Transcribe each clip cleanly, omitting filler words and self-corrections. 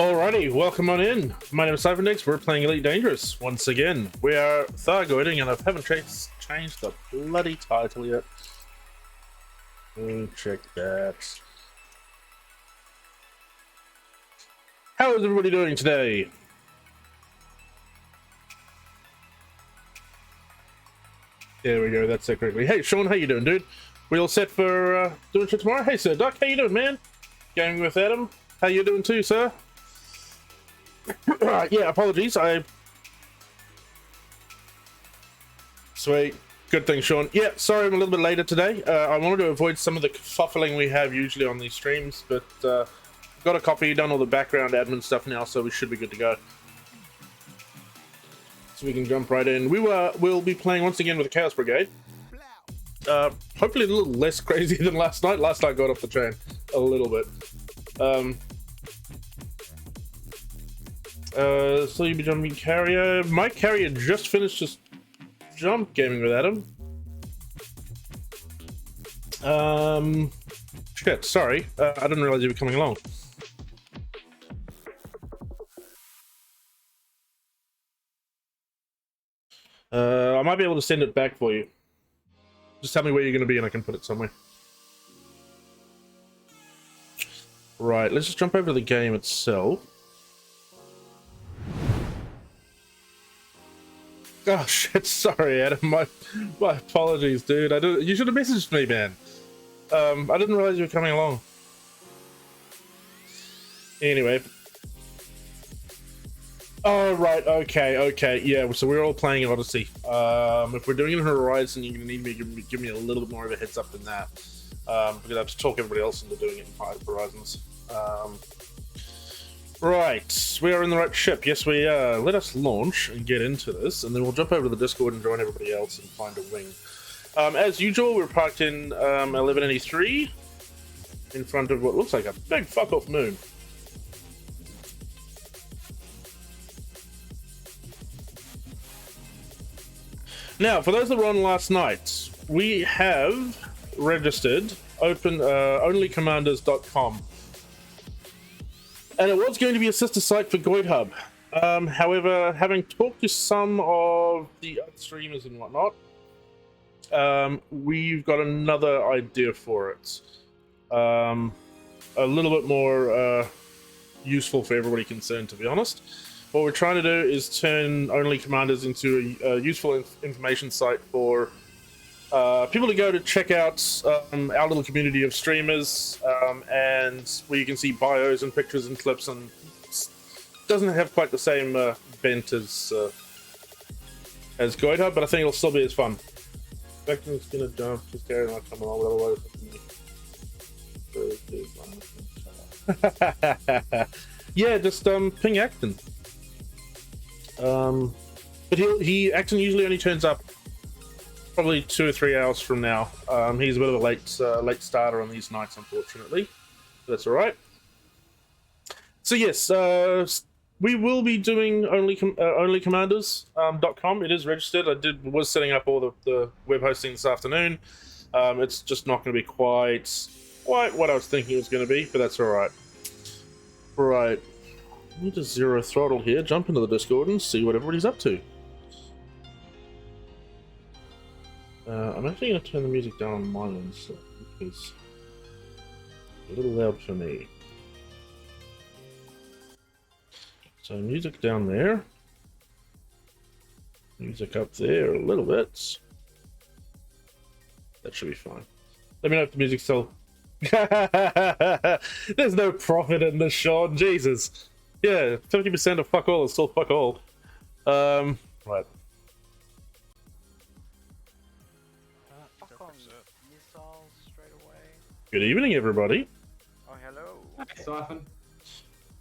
Alrighty, welcome on in. My name is Cybernex. We're playing Elite Dangerous once again. We are Thargoiding, and I haven't changed the bloody title yet. Check that. How is everybody doing today? There we go. That's it correctly. Hey, Sean, how you doing, dude? We all set for doing shit tomorrow? Hey, Sir Duck, how you doing, man? Going with Adam. How you doing too, sir? Yeah, apologies. Sweet. Good thing, Sean. Yeah, sorry I'm a little bit later today. I wanted to avoid some of the kerfuffling we have usually on these streams, but got a copy, done all the background admin stuff now, so we should be good to go. So we can jump right in. We'll be playing once again with the Chaos Brigade. Hopefully a little less crazy than last night. Last night got off the train a little bit. So you'll be jumping carrier. My carrier just finished just jump gaming with Adam. Shit, sorry. I didn't realize you were coming along. I might be able to send it back for you. Just tell me where you're going to be and I can put it somewhere. Right, let's just jump over to the game itself. Oh shit, sorry Adam, my apologies, dude. You should have messaged me, man. I didn't realize you were coming along. Anyway. Oh, right, okay, yeah, so we're all playing Odyssey. If we're doing it in Horizon, you're gonna need me to give me a little bit more of a heads up than that. Because I have to talk everybody else into doing it in Horizons. Right, we are in the right ship. Yes, we are. Let us launch and get into this, and then we'll jump over to the Discord and join everybody else and find a wing. As usual, we're parked in 1183 in front of what looks like a big fuck-off moon. Now, for those that were on last night, we have registered onlycommanders.com. And it was going to be a sister site for Goid Hub. However, having talked to some of the other streamers and whatnot, we've got another idea for it. A little bit more useful for everybody concerned, to be honest. What we're trying to do is turn Only Commanders into a useful information site for people to go to check out our little community of streamers, and where you can see bios and pictures and clips, and doesn't have quite the same bent as Goid Hub, but I think it'll still be as fun. Vector's gonna jump, just carry on coming on, otherwise. Yeah, just ping Acton. But he Acton usually only turns up probably 2 or 3 hours from now. He's a bit of a late starter on these nights, unfortunately. That's all right. So yes, we will be doing onlycommanders.com. It is registered. I was setting up all the web hosting this afternoon. It's just not going to be quite what I was thinking it was going to be, but that's all right. Right. Let me just zero throttle here, jump into the Discord and see what everybody's up to. I'm actually going to turn the music down on my end, so because it's a little loud for me. So music down there, music up there a little bit. That should be fine. Let me know if the music's still... There's no profit in this, Sean. Jesus. Yeah, 50% of fuck all is still fuck all. Right. Good evening, everybody. Oh, hello. Hi, Siphon.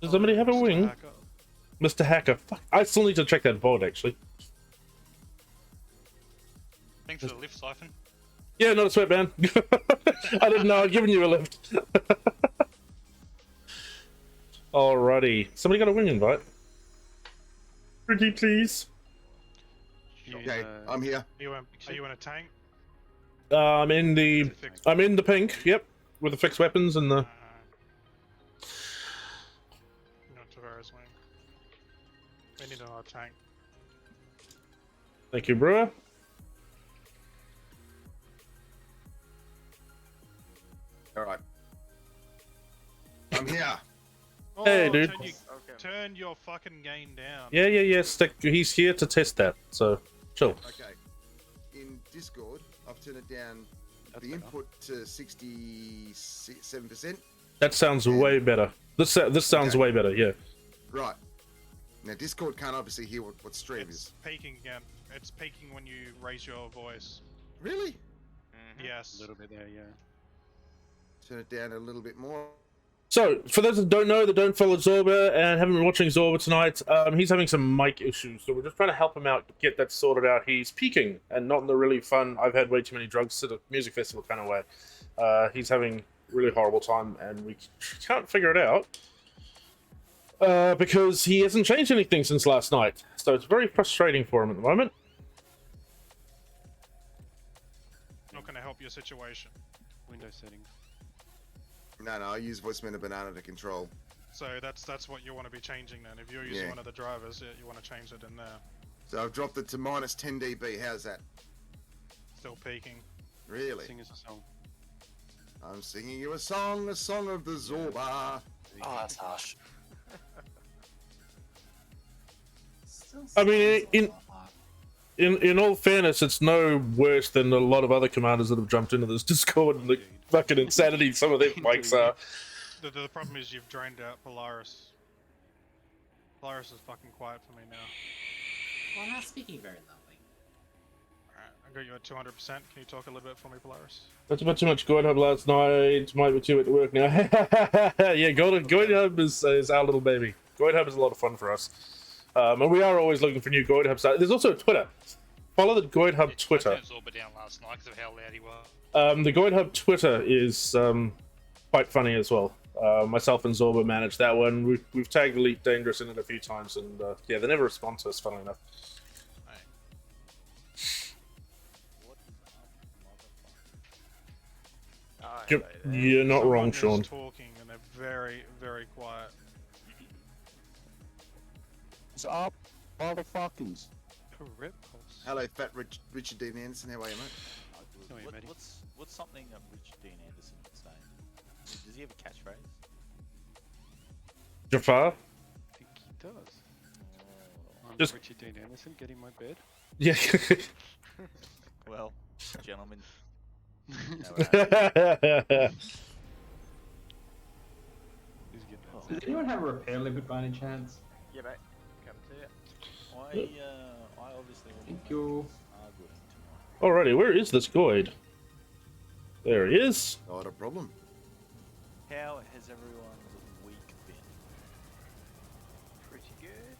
Does somebody have a wing? Mr. Hacker. Fuck. I still need to check that vault, actually. Thanks for the lift, Siphon. Yeah, not a sweat, man. I didn't know I'd given you a lift. Alrighty. Somebody got a wing invite? Pretty please. Okay, I'm here. Are you in a tank? I'm in the pink, yep. With the fixed weapons and the... Not to worry. Polaris wing. We need another tank. Thank you, Brewer. Alright. I'm here. Oh, Hey, dude. Turn your fucking game down. Yeah. He's here to test that, so chill. Okay. In Discord, I've turned it down, That's the better. input to 67%. That sounds way better. This sounds Okay. way better, yeah. Right. Now, Discord can't obviously hear what stream It's is. peaking again. It's peaking when you raise your voice. Really? Yes. A little bit there, yeah. Turn it down a little bit more. So, for those that don't know, that don't follow Zorba and haven't been watching Zorba tonight, he's having some mic issues, so we're just trying to help him out, get that sorted out. He's peaking, and not in the really fun, I've had way too many drugs at a music festival kind of way. He's having really horrible time, and we can't figure it out. Because he hasn't changed anything since last night. So it's very frustrating for him at the moment. Not gonna help your situation. Windows settings. No, I use voicemail and banana to control. So that's what you want to be changing then. If you're using one of the drivers, you want to change it in there. So I've dropped it to minus 10 dB. How's that? Still peaking. Really? Sing us a song. I'm singing you a song of the Zorba. Oh, that's harsh. I mean, in all fairness, it's no worse than a lot of other commanders that have jumped into this Discord and the fucking insanity some of their mics are. The problem is you've drained out Polaris. Polaris is fucking quiet for me now. Well, I'm not speaking very loudly. Alright, I got you at 200%. Can you talk a little bit for me, Polaris? That's about too much Goid Hub last night. Might be too at work now. Yeah, Goid Hub is our little baby. Goid Hub is a lot of fun for us. And we are always looking for new Goid Hubs. There's also a Twitter. Follow the Goid Hub Twitter. I turned Zorba down last night because of how loud he was. The Goid Hub Twitter is quite funny as well. Myself and Zorba manage that one. We've tagged Elite Dangerous in it a few times, and yeah, they never respond to us, funnily enough. You're not wrong, Sean. Talking and they're very, very quiet. It's up, motherfuckers. Correct pulse. Hello, Fat Richard Dean Anderson. How are you, mate? How are you, matey? What's something Richard Dean Anderson would say? Does he have a catchphrase? Jafar? I think he does. I'm Just- Richard Dean Anderson, get in my bed. Yeah. Well, gentlemen. Who's No, getting that? Does anyone have a repair limit by any chance? Yeah, mate. Coming to you. I obviously will Thank you. tomorrow. Alrighty, where is this Goid? There he is. Not a problem. How has everyone's week been? Pretty good.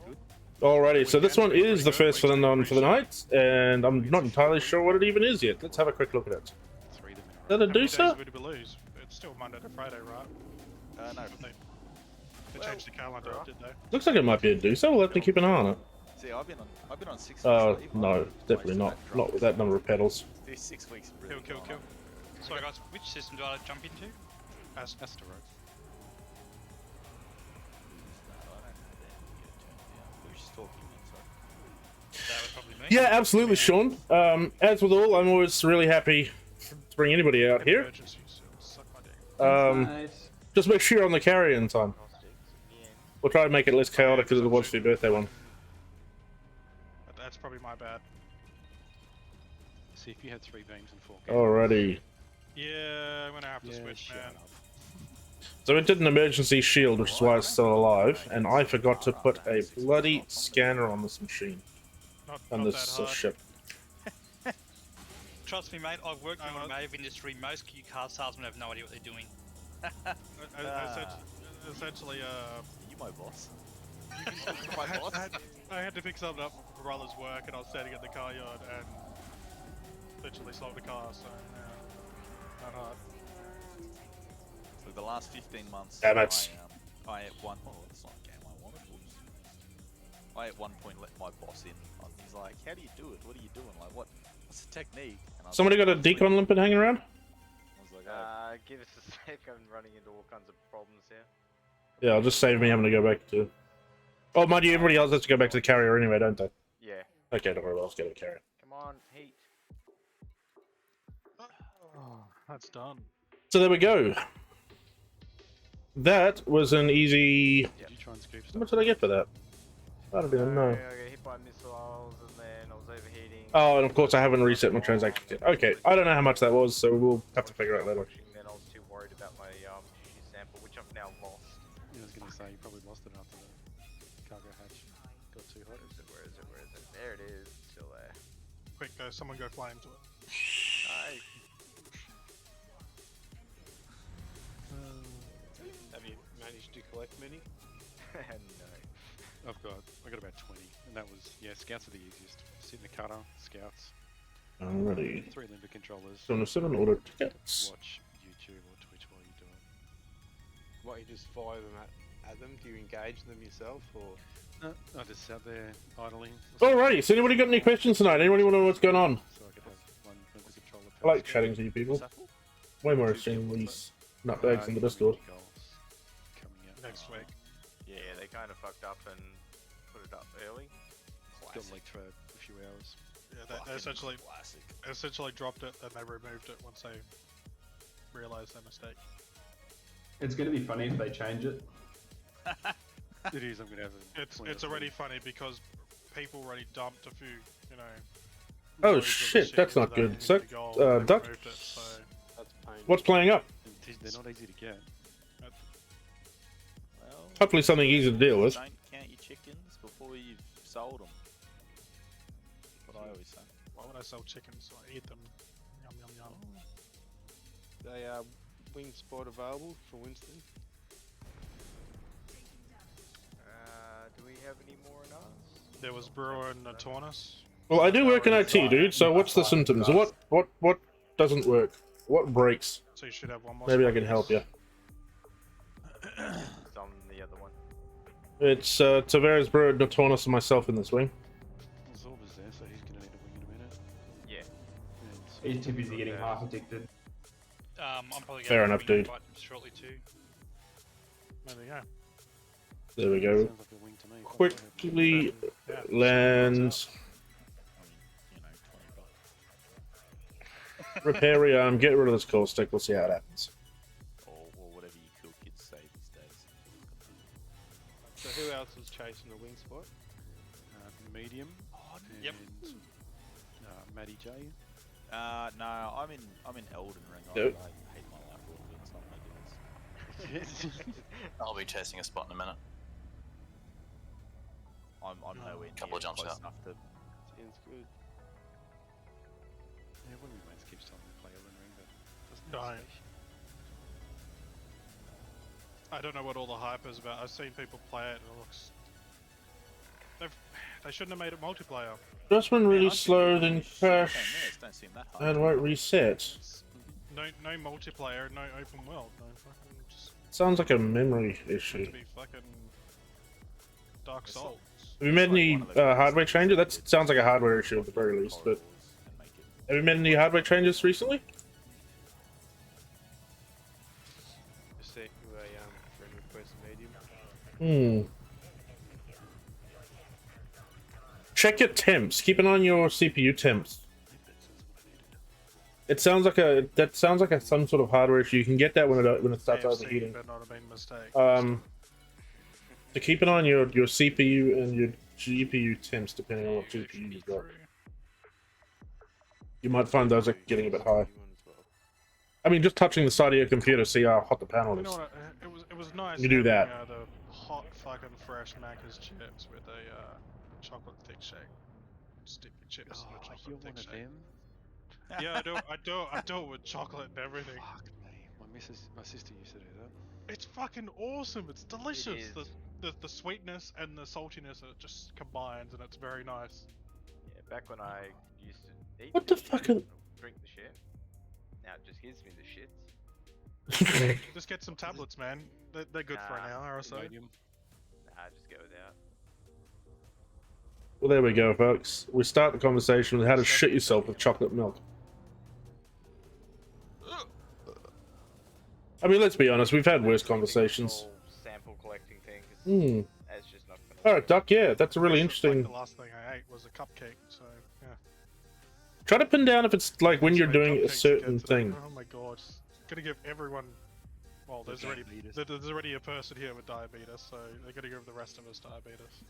Good. Alrighty, so this one is the first for the night, and I'm not entirely sure what it even is yet. Let's have a quick look at it. 3 of them Is that in a a row. How many days Deucer? would we lose? It's still Monday to Friday, right? No. But they changed the calendar, did they? Looks like it might be a Deucer. We'll have to keep an eye on it. See, I've been on 6 weeks. leave. No, I've definitely not. wasted that Not with that number of pedals. These 6 weeks really Kill. gone up. Sorry guys, which system do I jump into? Asteroid. Who's talking? Sorry. That was probably me. Yeah, absolutely, Sean. As with all, I'm always really happy to bring anybody out here. Emergency, so suck my dick. Nice. Just make sure you're on the carrier in time. Yeah. We'll try to make it less chaotic as it was for your birthday one. That's probably my bad. See if you had 3 beams and 4 Alrighty. Yeah, I'm gonna have to Yeah, switch, shut man. up. So it did an emergency shield, which is why it's still alive, and I forgot to put a bloody scanner on this machine. On Not this that hard. ship. Trust me, mate. I've worked in the automotive industry. Most car salesmen have no idea what they're doing. Essentially, You my boss. I had to pick something up for brother's work, and I was standing at the car yard and literally sold the car. So yeah, not hard. So the last 15 months, Damn it. I at one. Oh, that's not the game I wanted. Whoops. I at one point let my boss in. He's like, "How do you do it? What are you doing? Like, what's the technique?" And I was Somebody like, got a decon limpet hanging around? I was like, oh. Give us a sec, I'm running into all kinds of problems here. Yeah, I'll just save me having to go back to... Oh, mind you, everybody else has to go back to the carrier anyway, don't they? Yeah. Okay, don't worry, I'll just go to the carrier. Come on, heat. Oh, that's done. So there we go. That was an easy... Did you try and scoop How stuff? much did I get for that? I don't even know. I got hit by missiles and then I was overheating. Oh, and of course I haven't reset my transaction yet. Okay, I don't know how much that was, so we'll have to figure out later. Then I was too worried about my tissue sample, which I've now lost. Yeah, I was gonna say you probably lost it after the cargo hatch got too hot. Where is it? Where is it? There it is. Still there. Quick, go! Someone go fly into it. Nice. Have you managed to collect many? No. I got about 20, and that was scouts are the easiest. Sit in the cutter, scouts, Alrighty. 3 limber controllers. 707 auto tickets. Watch YouTube or Twitch while you do it. What, you just fire them at them? Do you engage them yourself, or? No, I just sat there idling. Alrighty, so anybody got any questions tonight? Anybody want to know what's going on? So I could have one limber controller. I like chatting to you people. Way more interesting than these nutbags in the Discord. Coming out Next week. Yeah, they kind of fucked up and put it up early. Got leaked for a few hours. Yeah, they essentially dropped it, then they removed it once they realised their mistake. It's going to be funny if they change it. It is. I'm gonna have It's already funny because people already dumped a few, you know. Oh loads of shit, shit that's into not that good. into So, the goal, and they Duck, removed it, so That's painful. what's playing up? They're not easy to get. Well, Hopefully something easy to deal with. don't count your chickens before you've sold them. That's what I always say. why would I sell chickens? I eat them. Yum yum yum. They wing spot available for Winston. Do we have any more in us? There was Brewer and Tornus. Well, I do work in IT, dude, so what's the symptoms? What doesn't work? What breaks? So you should have one more. Maybe I spot. can help you. It's on the other one. It's Tavares, Bird, Notornus, and myself in this wing. Zorba's there, so he's gonna need a wing in a minute. Yeah. And He's too busy getting half addicted. I'm probably Fair gonna enough, dude. shortly too. There we go. There we go. sounds like a wing to me. Quickly Yeah. land. I mean, 20 bucks. Repair rearm, get rid of this coal stick, we'll see how it happens. Or whatever you cool kids say these days. So who else was chasing the wing spot? Medium. Yep. And Matty J. No, I'm in Elden Ring. Yep. I hate my life a little bit. It's not making this. I'll be chasing a spot in a minute. I'm nowhere Couple of near jumps close out. enough to. Sounds good. Yeah, one of my mates keeps telling me to play Elden Ring, but doesn't Don't. have station. I don't know what all the hype is about. I've seen people play it and it looks... They shouldn't have made it multiplayer. Just when really Man, I'm slow, thinking then 10 crash, minutes don't seem that hard. and won't reset. No multiplayer, no open world, no fucking... Just Sounds like a memory meant issue. to be fucking... Dark Souls. Have you made any hardware changes? That sounds like a hardware issue at the very least, but... And make it. Have you made any hardware changes recently? Just set you a friend request medium. Check your temps. Keep an eye on your CPU temps. It sounds like some sort of hardware issue. You can get that when it starts AFC overheating. better not have been a mistake. So keep an eye on your CPU and your GPU temps depending on what GPU you've got. You might find those are getting a bit high. I mean, just touching the side of your computer, see how hot the panel You is. know what? It was nice. You do having, that. The hot fucking fresh Macca's chips with a chocolate thick shake. Stick your chips in a Oh, chocolate you're thick one of shake. them? Yeah, I do it with chocolate and everything. Fuck me. My sister used to do that. It's fucking awesome. It's delicious. is. The sweetness and the saltiness, it just combines, and it's very nice. Yeah, back when I used to eat What the shit, fuck are- drink the shit. Now it just gives me the shits. Just get some tablets, man. They're good for an Nah. hour or so. Medium. Nah, just go without. Well, there we go, folks. We start the conversation with how to shit yourself with chocolate milk. I mean, let's be honest. We've had worse conversations. Sample collection Hmm. That's just not gonna. Alright, Duck, yeah, that's a really It's like interesting... the last thing I ate was a cupcake, so yeah. Try to pin down if it's like when So you're many doing a cupcakes certain again today. thing. Oh my god. Gonna give everyone. Well, there's already a person here with diabetes, so they're gonna give the rest of us diabetes.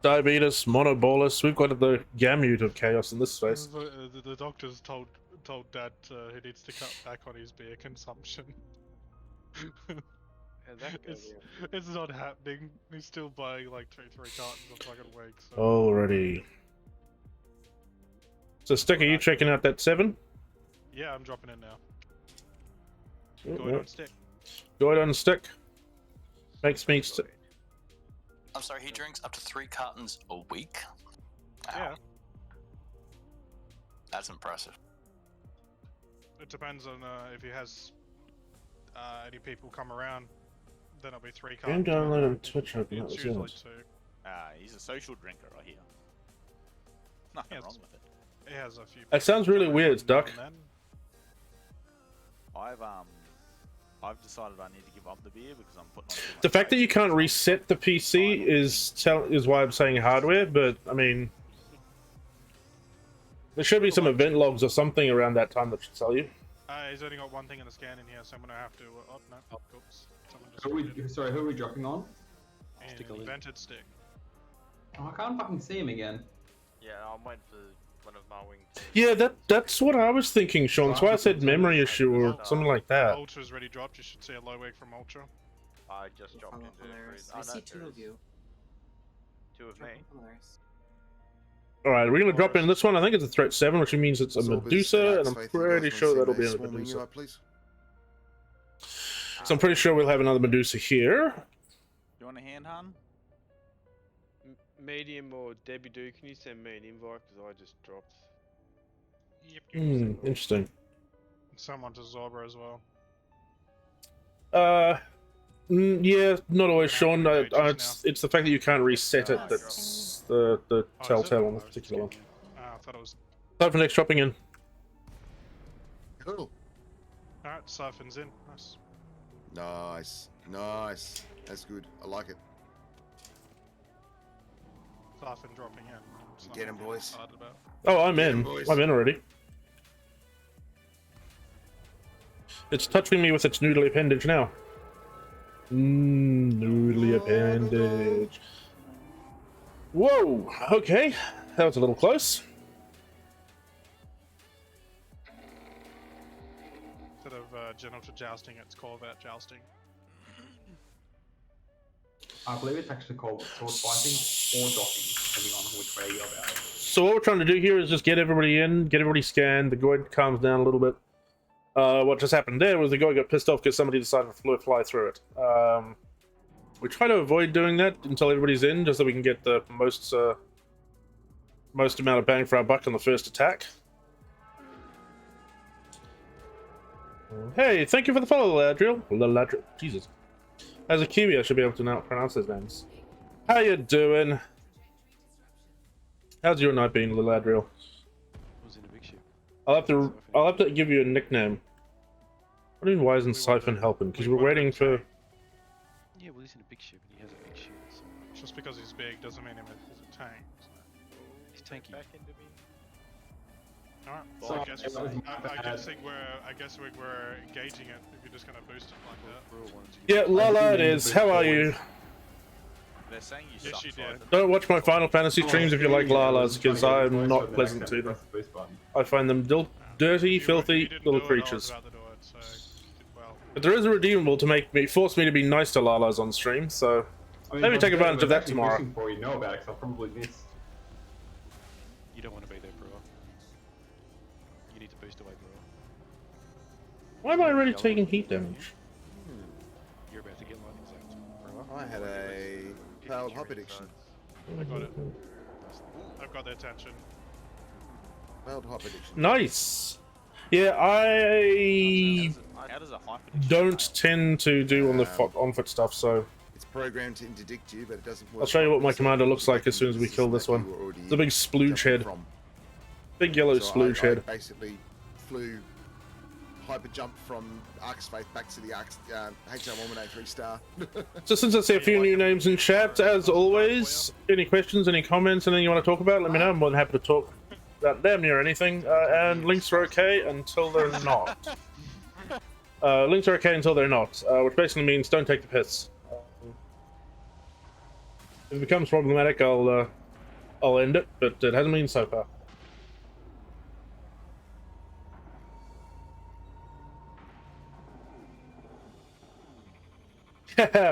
Diabetes, monobolus, we've got the gamut of chaos in this space. The doctors told Dad he needs to cut back on his beer consumption. It's not happening. He's still buying like 3 cartons a fucking week. So. Alrighty. So, Stick, are you checking out that 7? Yeah, I'm dropping in now. Mm, Go on stick. Go on Stick. Makes me... I'm sorry, he drinks up to 3 cartons a week? Wow. Yeah. That's impressive. It depends on if he has any people come around. Then it'll be 3 Game cartons. download on Twitch open. That It's was usually it. 2. He's a social drinker, I hear. Nothing Yes. wrong with it. He has a few. That sounds people really come weird, around now Duck. and then. I've decided I need to give up the beer because I'm putting on too much The fact that weight. you can't reset the PC is why I'm saying hardware, but I mean, there should be some event logs or something around that time that should tell you. He's only got one thing in the scan in here, so I'm gonna have to. Oh no! Oops. Someone just. Who are we dropping on? And invented stick. Oh, I can't fucking see him again. Yeah, I'm waiting for one of my wing to... Yeah, that's what I was thinking, Sean. That's why I said memory issue or something like that. Ultra's already dropped. You should see a low wig from Ultra. I just dropped into it. I see 2 of you. 2 of me. Alright, we're gonna drop in this one. I think it's a threat 7, which means it's a Medusa, and I'm pretty sure that'll be a Medusa. So I'm pretty sure we'll have another Medusa here. You want a hand, Han? Medium or Debbie Do, can you send me an invite because I just dropped. Interesting. Someone to Zorba as well. Yeah, not always, Sean. It's the fact that you can't reset it that's the telltale on this particular one. I thought it was. Time for next dropping in. Cool. Alright, Siphon's in. Nice. Nice. Nice. That's good. I like it. Siphon dropping in. It's Get him, nothing boys. excited about. Oh, I'm Get in. him, boys. I'm in already. It's touching me with its noodly appendage now. Noodly appendage. Whoa! Okay, that was a little close. Instead of genital jousting, it's Corvette jousting. I believe it's actually called sword fighting or docking, depending on which way you go about it. So what we're trying to do here is just get everybody in, get everybody scanned. The Goid calms down a little bit. What just happened there was the guy got pissed off because somebody decided to fly through it. We try to avoid doing that until everybody's in, just so we can get the most amount of bang for our buck on the first attack. Hey, thank you for the follow, Ladriel. Jesus. As a Kiwi, I should be able to now pronounce his names. How you doing? How's your night been, Ladriel? Was in a big ship. I'll have to give you a nickname. What do you mean, why isn't Siphon helping? Because we're waiting for... Yeah, well, he's in a big ship and he has a big shield. So Just because he's big doesn't mean he's a tank. he's tanky. Back into me. Alright, So, well, I guess that was my I bad. guess we're engaging it if you're just gonna boost it like that. We're all wanting to get Yeah, Lala it is. How are you? They're saying you Yes, suck. you so I did. don't- Don't watch my Final Fantasy streams if you like Lalas, because I'm not Press pleasant to the them. boost button. I find them dirty, You filthy didn't little do it, creatures. I was about to do it, so you did well. But there is a redeemable to force me to be nice to Lalas on stream, so... I mean, Maybe if take I was advantage of that actually tomorrow. boosting before you know about it, 'cause I'll probably miss. You don't want to be there, bro. You need to boost away, bro. Why am I already taking heat damage? You're about to get lightning zapped, bro. I had a failed hop addiction. I got it. I've got their attention. Failed hop addiction. Nice! Yeah, I How does a hyper don't tend to do on-foot stuff, so... It's programmed to interdict you, but it doesn't work. I'll show you what my So commander looks like as soon as we this kill is this that one. you were already It's a big splooge jumping head. from. Big yellow So splooge I head. basically flew hyper jump from Ark's Faith back to the HL1 3-star. So since I see a few new names in chat, as always, any questions, any comments, anything you want to talk about, let me know. I'm more than happy to talk about damn near anything. And links are okay until they're not. Links are okay until they're not, which basically means don't take the piss. If it becomes problematic, I'll end it, but it hasn't been so far.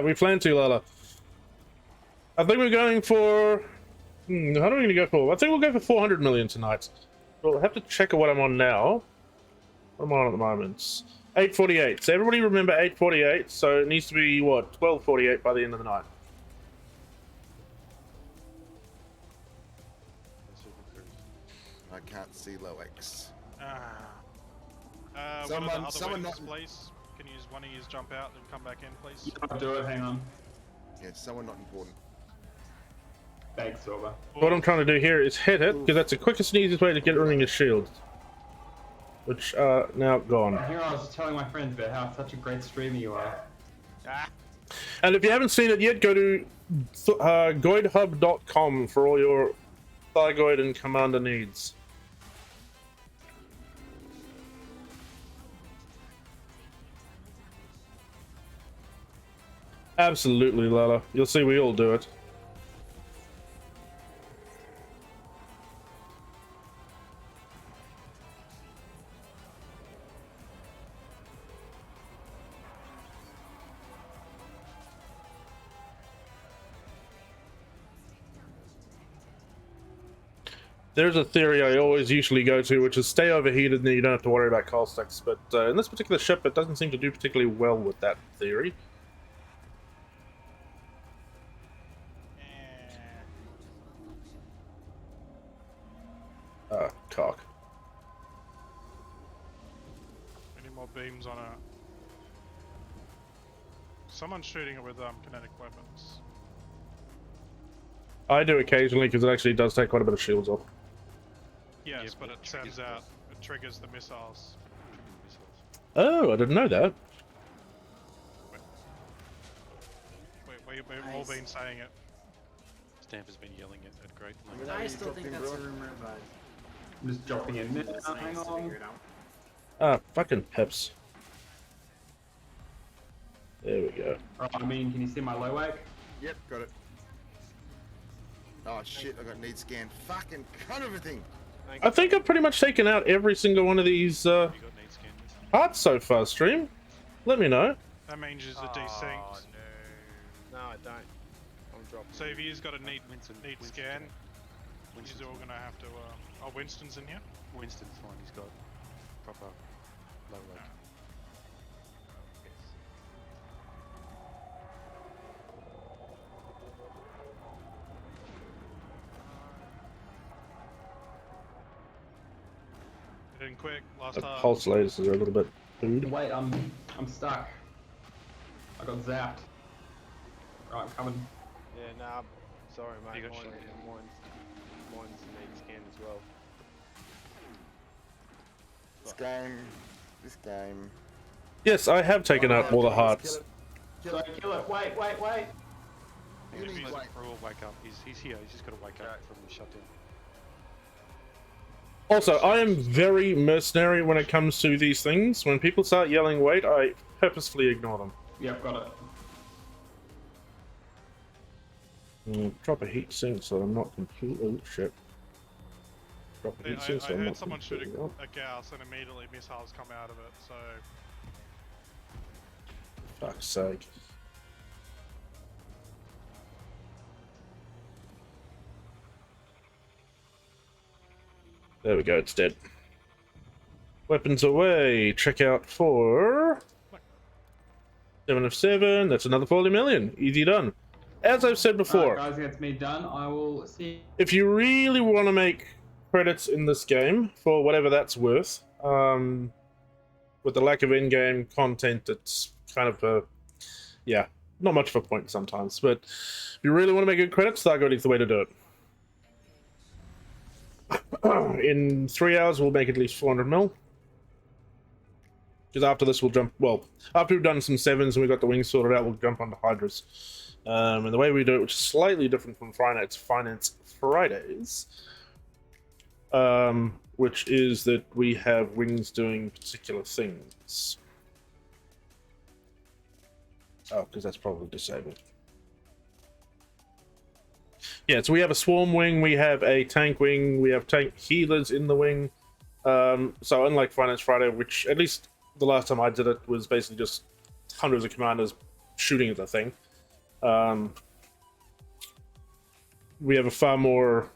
We plan to, Lala. I think we're going for... how are we going to go for? I think we'll go for 400 million tonight. We'll have to check what I'm on now. What am I on at the moment? 848. So everybody remember 848, so it needs to be, what, 1248 by the end of the night. I can't see low X. Someone not please. Can you use one of you jump out and come back in, please? I'll do it, hang on. Yeah, someone not important. Thanks, Silver. What I'm trying to do here is hit it, because that's the quickest and easiest way to get running his shield. Which are now gone. Here I was telling my friends about how such a great streamer you are. And if you haven't seen it yet, go to goidhub.com for all your Thargoid and Commander needs. Absolutely, Lala. You'll see we all do it. There's a theory I always usually go to, which is stay overheated and then you don't have to worry about caustics. But in this particular ship, it doesn't seem to do particularly well with that theory. Cock. Any more beams on it? Someone's shooting it with kinetic weapons. I do occasionally, because it actually does take quite a bit of shields off. Yes, but it sends out, it triggers the missiles. Oh, I didn't know that. We've all been saying it. Stamp has been yelling it at great length. I still think that's a rumor, but... I'm just dropping in there. Hang on. Ah, fucking pips. There we go. Right, I mean, can you see my low wake? Yep, got it. Oh shit, I got need scan. Fucking cut everything. I think I've pretty much taken out every single one of these parts so far, stream. Let me know. That means it's a desynced. No, I don't. I'm dropping. So if you've got a need scan, you're all gonna have to. Oh, Winston's in here. Winston's fine. He's got proper low rate. Get in quick. Last The time. pulse lasers are a little bit food. Wait, I'm stuck. I got zapped. Right, I'm coming. Yeah, nah, sorry mate, You got shot. mine's need scan as well. This game. Yes, I have taken out all the hearts. Kill it. Wait. You Just need let wait. Pro wake up. He's here. He's just got to wake up from the shutdown. Also, I am very mercenary when it comes to these things. When people start yelling wait, I purposefully ignore them. Yep, got it. Drop a heat sink so I'm not completely... Oh, shit. Drop a I heat sink so I'm heard not someone shooting completely... a Gauss and immediately missiles come out of it, so... Fuck's sake. There we go, it's dead. Weapons away. Check out for 7 of 7. That's another 40 million. Easy done. As I've said before, Guys, that's me done. I will see. if you really want to make credits in this game for whatever that's worth, with the lack of in-game content, it's kind of a, yeah, not much of a point sometimes. But if you really want to make good credits, Thargoid is the way to do it. In 3 hours, we'll make at least 400 mil. Because after this, we'll jump. Well, after we've done some 7s and we've got the wings sorted out, we'll jump onto Hydras. And the way we do it, which is slightly different from Finance Fridays, which is that we have wings doing particular things. Oh, because that's probably disabled. Yeah, so we have a swarm wing, we have a tank wing, we have tank healers in the wing. So unlike Finance Friday, which at least the last time I did it was basically just hundreds of commanders shooting at the thing. We have a far more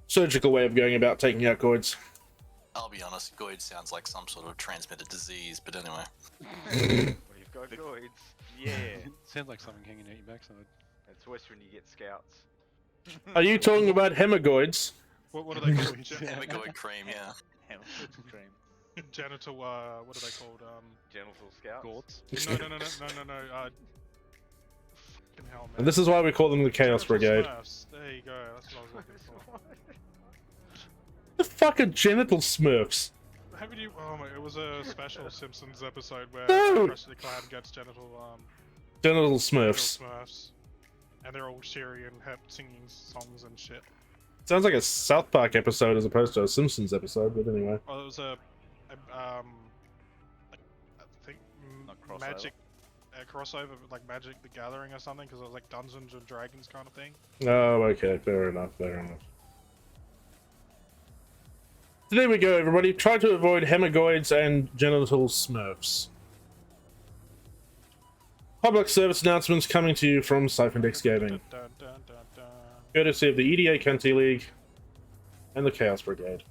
surgical way of going about taking out Goids. I'll be honest, Goid sounds like some sort of transmitted disease, but anyway. We've got Goids. Yeah. Sounds like something hanging out your backside. It's worse when you get scouts. Are you talking about hemagoids? What are they called? Hemagoid cream, yeah. Cream. Genital, what are they called? Genital scouts? Gorts. No. Fucking hell, man. And this is why we call them the Chaos Genital Brigade. Smurfs. There you go, that's what I was looking for. The fuck are genital smurfs? Haven't you? Oh my! It was a special Simpsons episode where No. the rest of the clan gets Genital genital smurfs. Smurfs, and they're all cheery and singing songs and shit. Sounds like a South Park episode as opposed to a Simpsons episode, but anyway. Well, it was I think magic, crossover with like Magic the Gathering or something, because it was like Dungeons and Dragons kind of thing. Oh, okay, fair enough. So there we go, everybody. Try to avoid hemagoids and genital smurfs. Public service announcements coming to you from Siphondex Gaming. Courtesy of the EDA County League and the Chaos Brigade.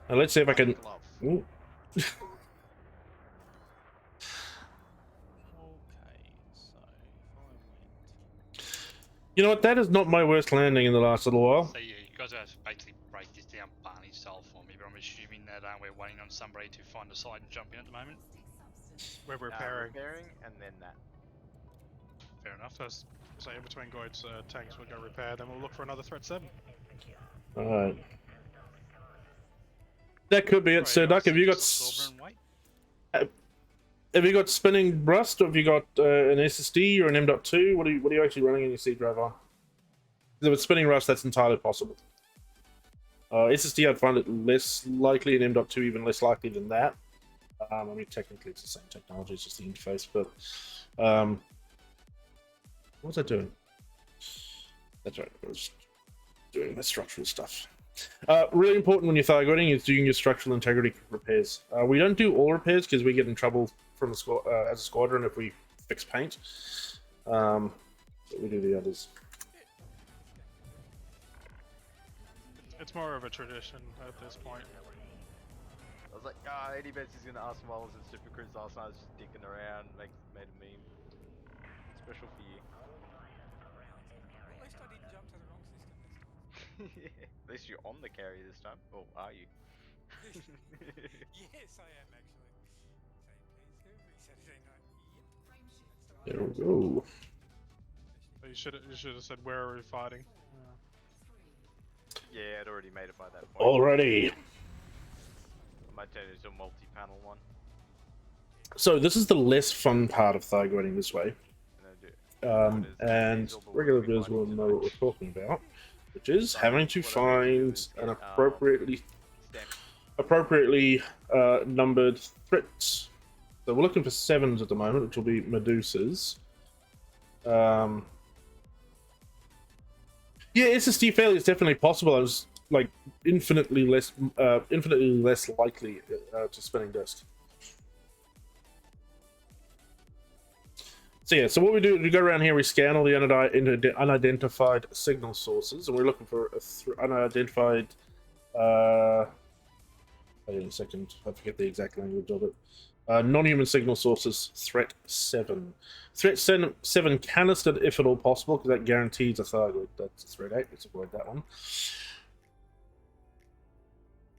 Now let's see if I can... Ooh. You know what? That is not my worst landing in the last little while. So you guys have to basically break this down Barney style for me, but I'm assuming that we're waiting on somebody to find a site and jump in at the moment. We're repairing. Repairing and then that. Fair enough. So in between Goid's tanks, we'll go repair, then we'll look for another threat 7. Alright. That could be it, Sir Duck. Have you got... Have you got spinning rust, or have you got an SSD or an M.2? What are you actually running in your C driver? If it's spinning rust, that's entirely possible. SSD, I'd find it less likely, and M.2 even less likely than that. I mean, technically it's the same technology, it's just the interface, but... what was I doing? That's right, I was doing my structural stuff. Really important when you're Thargoiding is doing your structural integrity repairs. We don't do all repairs because we get in trouble from the as a squadron if we fix paint. But we do the others. It's more of a tradition at this point. I was like, Eddie Betsy's gonna ask Mullins and Super Cruise last night. I was just dicking around, made a meme. Special for you. At least I didn't jump to the wrong system this time. At least you're on the carry this time. Oh, are you? Yes, I am actually. Say please every Saturday night. Yep. There we go. So you should have said where are we fighting. Yeah, I'd already made it by that point. Alrighty. I might turn it into a multi-panel one. So this is the less fun part of Thargoiding this way. And regular viewers will know what we're talking about, which is having to find an appropriately numbered threats. So we're looking for 7s at the moment, which will be Medusas. Yeah, SSD failure is definitely possible. I was like infinitely less likely to spinning disk. So yeah, so what we do, we go around here, we scan all the unidentified signal sources, and we're looking for unidentified. Wait a second, I forget the exact language of it. Non-human signal sources, threat 7. Threat 7 canistered if at all possible, because that guarantees a Thargoid. That's threat 8. Let's avoid that one.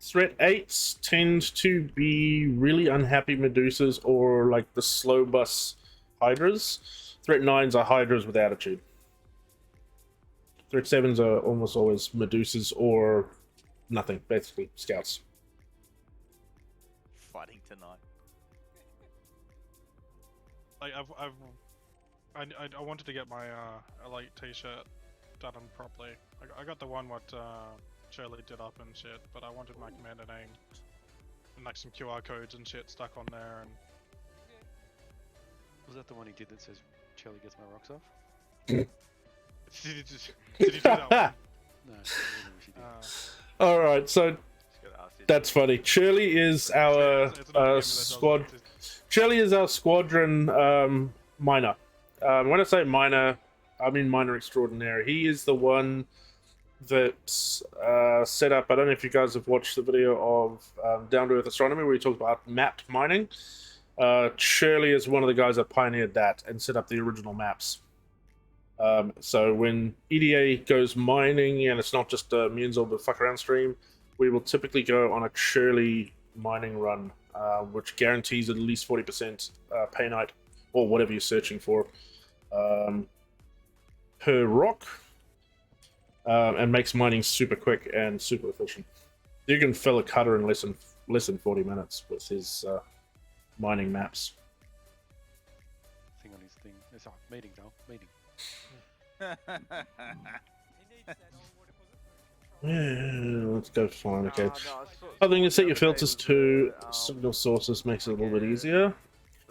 Threat 8s tend to be really unhappy Medusas or like the slow bus Hydras. Threat 9s are Hydras with attitude. Threat 7s are almost always Medusas or nothing, basically scouts. Fighting tonight. Like I wanted to get my elite t-shirt done properly. I got the one what Shirley did up and shit, but I wanted my commander name and like some QR codes and shit stuck on there. And Was that the one he did that says Charlie gets my rocks off? did he do that one? No, I don't know if he did. All right, so Just gotta ask you. that's funny. Shirley is our It's another game that does squad. that. Shirley is our squadron minor. When I say minor, I mean minor extraordinaire. He is the one that set up. I don't know if you guys have watched the video of Down to Earth Astronomy where he talked about mapped mining. Shirley is one of the guys that pioneered that and set up the original maps. So when EDA goes mining, and it's not just a Munzel but fuck around stream, we will typically go on a Shirley mining run, which guarantees at least 40% pay night or whatever you're searching for per rock, and makes mining super quick and super efficient. You can fill a cutter in less than 40 minutes with his mining maps. Thing on his thing. It's meeting, Dal. Meeting. Yeah, let's go fine. Okay. Other thing is set your filters to signal sources, makes it a little bit easier.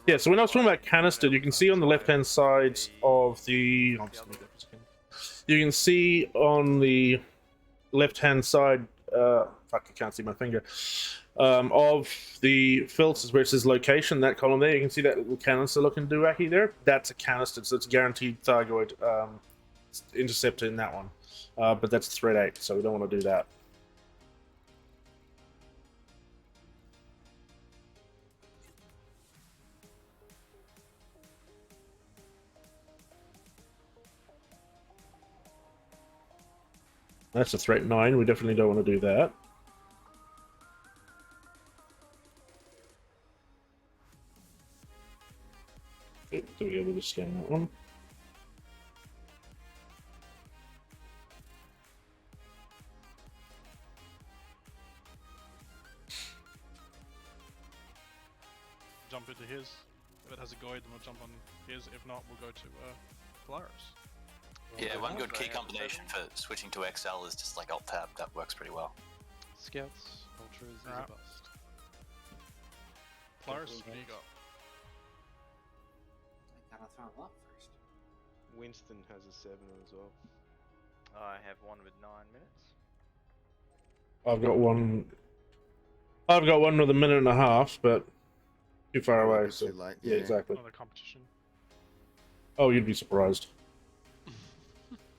Yeah, so when I was talking about canister, you can see on the left-hand side of the... You can see on the left-hand side... fuck, I can't see my finger. Of the filters where it says location, that column there, you can see that little canister looking doohickey there. That's a canister, so it's a guaranteed Thargoid interceptor in that one. But that's threat 8, so we don't want to do that. That's a threat 9, we definitely don't want to do that. Do we able to scan that one? Jump into his. If it has a guide, then we'll jump on his. If not, we'll go to Polaris. Yeah, one good key combination for switching to XL is just like Alt Tab. That works pretty well. Scouts, Ultras, is a Alright. bust. Polaris, what do you got? I gotta throw it up first. Winston has a 7 as well. I have one with 9 minutes. I've got one. I've got one with a minute and a half, but too far away. So Too late. yeah, exactly. Another competition. Oh, you'd be surprised.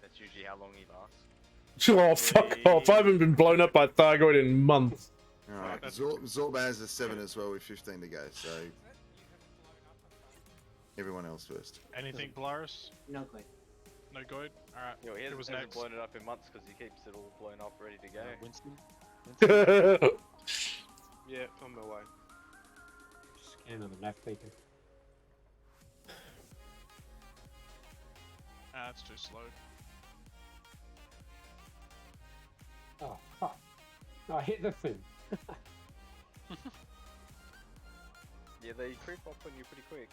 That's usually how long he lasts. Oh fuck off! I haven't been blown up by Thargoid in months. Alright, Zorba has a 7 as well with 15 to go, so everyone else first. Anything Polaris? No good. No guide? Alright. Yo, he It was hasn't next. blown it up in months because he keeps it all blown up, ready to go. Winston? Yeah, on my way. Scan on the left beacon. Ah, it's too slow. Oh, fuck. I hit the thing. Yeah, they creep up on you pretty quick.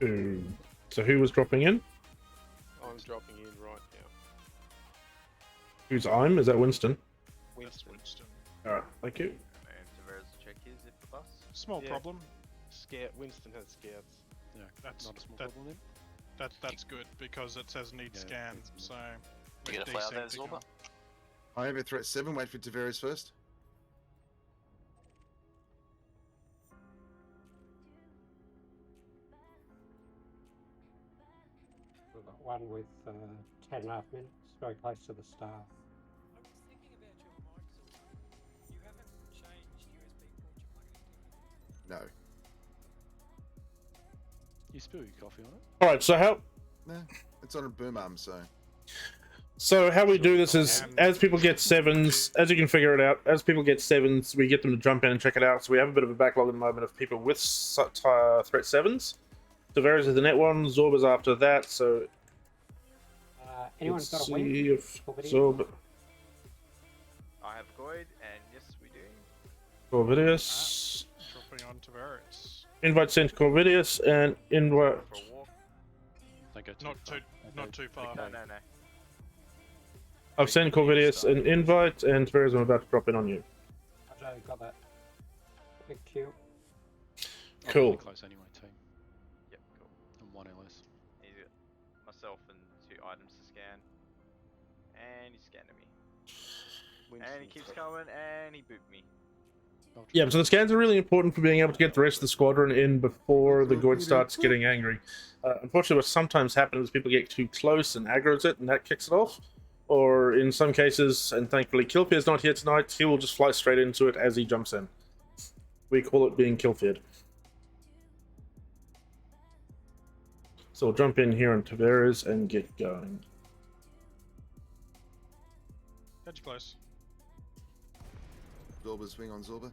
Ooh. So who was dropping in? I'm dropping in right now. Who's I'm? Is that Winston? That's Winston. Alright, thank you. And Tavares check his if the bus. Small Yeah. problem. Scout. Winston has scouts. Yeah, That's not a small that, problem then. that's good because it says need Yeah, scan. it's- So You get a we're flower there, decent to Zorba? I have a threat 7, wait for Tavares first. We've got one with 10.5 minutes, very close to the star. I was thinking about your mic, Zorba. You haven't changed USB port you're plugging into, No. You spill your coffee on it? Alright, so how... No, it's on a boom arm, so. So how we do this is, as people get 7s, as you can figure it out, as people get 7s, we get them to jump in and check it out. So we have a bit of a backlog at the moment of people with threat 7s. Tavares is the net one, Zorba's after that, so... Anyone's got a let's wing? see if Zorba... I have Goid, and yes, we do. Corvidius... Dropping on Tavares. Invite sent to Corvidius, and invite... For a walk. Don't go too Not far. too, not too far. No, no, no. I've sent Corvidius an invite, and Tavares, I'm about to drop in on you. Roger, got that. Big Q. I'm Cool. really close anyway too. Yep, cool. I'm 1 LS. He's got myself and 2 items to scan. And he's scanning me. And he keeps coming, and he booped me. Yeah, so the scans are really important for being able to get the rest of the squadron in before the Goid starts getting angry. Unfortunately, what sometimes happens is people get too close and aggroes it, and that kicks it off. Or in some cases, and thankfully Killfear's not here tonight, he will just fly straight into it as he jumps in. We call it being Killfeared. So we'll jump in here on Tavares and get going. Edge close. Zorba, swing on Zorba.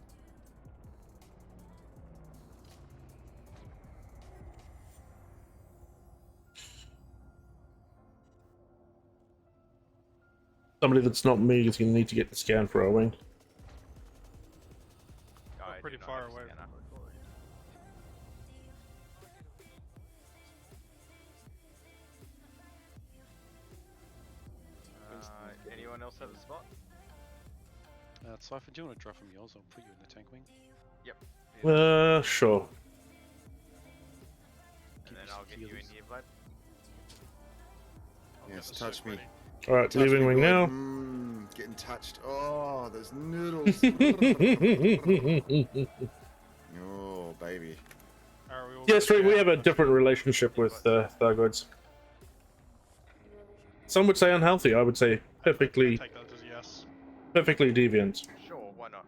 Somebody that's not me is going to need to get the scan for our wing. I Pretty do not far have a away. scanner. Anyone else have a spot? Cypher, do you want to draw from yours? I'll put you in the tank wing. Yep. Sure. And then I'll get you in here, bud. Yes, touch me. Alright, Touch leaving me, wing Goid. now. Getting touched. Oh, those noodles. Oh, baby. Yes, we have a different relationship with Thargoids. Some would say unhealthy, I would say perfectly, Take that as a yes. perfectly deviant. Sure, why not?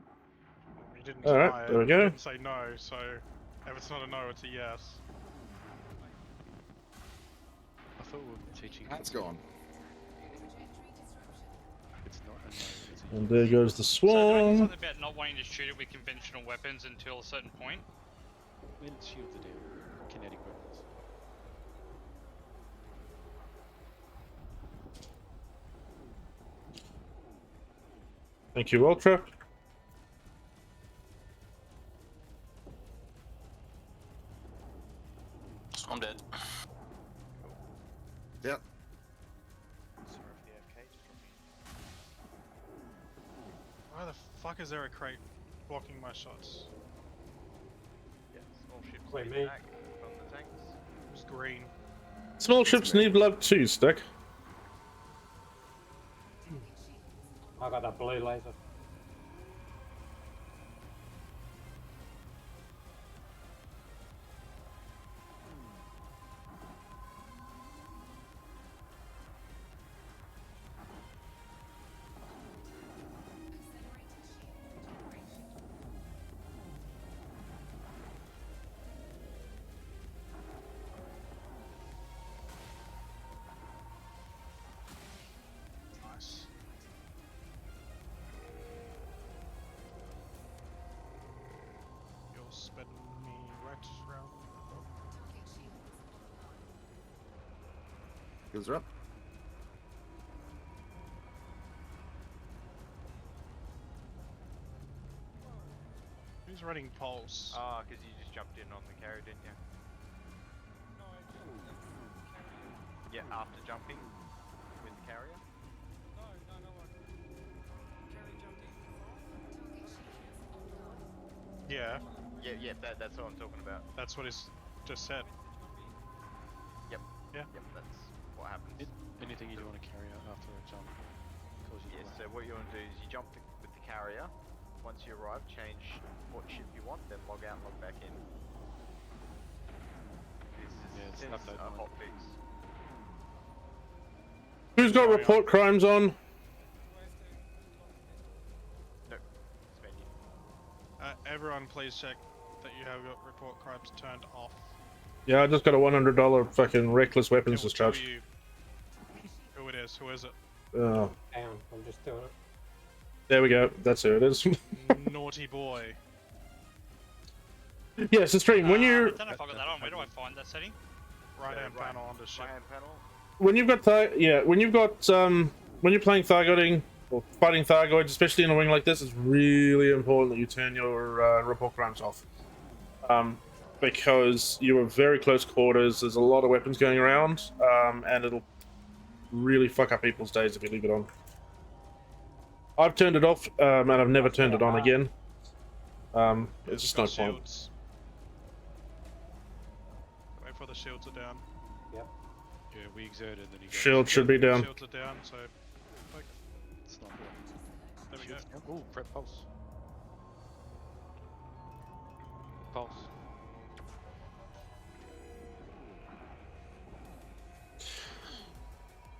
You didn't Alright, deny it. there we You go. didn't say no, so if it's not a no, it's a yes. I thought we were teaching. That's gone. It's not a no, it's a And there goes the So do I do swarm. something about not wanting to shoot it with conventional weapons until a certain point? When shield the deal. Kinetic weapons. Thank you, Ultra. I'm dead. Yep. Why the fuck is there a crate blocking my shots? Yes, all ships Wait, need me? back from the tanks. It's green. Small ships need love too, Stick. I got that blue laser. Nice. You'll spin me right round. Heels are up. Who's running pulse? Ah, because you just jumped in on the carrier, didn't you? Yeah, after jumping with the carrier. Yeah, Yeah, that's what I'm talking about. that's what he's just said. Yep. Yeah. Yep, that's what happens. Anything you do want to carry out after a jump. Cause you Yeah, so what you want to do is you jump with the carrier. Once you arrive, change what ship you want, then log out and log back in. This is Yeah, it's since update a mode. hot fix. Who's got report crimes on? Nope, it's menu. Everyone, please check that you have your report crimes turned off. Yeah, I just got a $100 fucking reckless weapons It will discharge. tell you who it is. Who is it? Oh, Down. I'm just doing it. there we go. That's who it is. Naughty boy. Yes, the stream. When I you're don't know if I got that on. Where do I find that setting? Right hand panel on the ship. Right hand panel. when you've got when you've got when you're playing Thargoiding or fighting Thargoids, especially in a wing like this, it's really important that you turn your report crimes off. Because you are very close quarters. There's a lot of weapons going around, and it'll really fuck up people's days if you leave it on. I've turned it off, and I've never turned it on again. It's just no point. Shields. Wait for the shields are down. Yep. Yeah, we exerted, then he goes. Shield should be down. Shields are down, so like, It's not there we go. Oh, prep pulse. Pulse.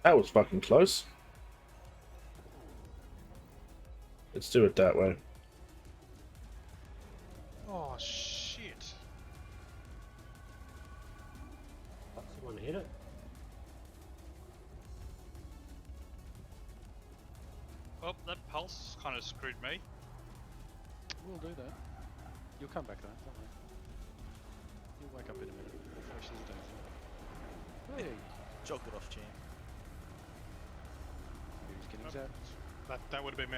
That was fucking close. Let's do it that way. Oh shit! Someone hit it. Oh, that pulse kind of screwed me. We'll do that. You'll come back to that, don't worry. You'll wake up in a minute. Fresh as a daisy. Hey, Jog it off, Jam. who's getting Nope. zapped? That would be me. Oh,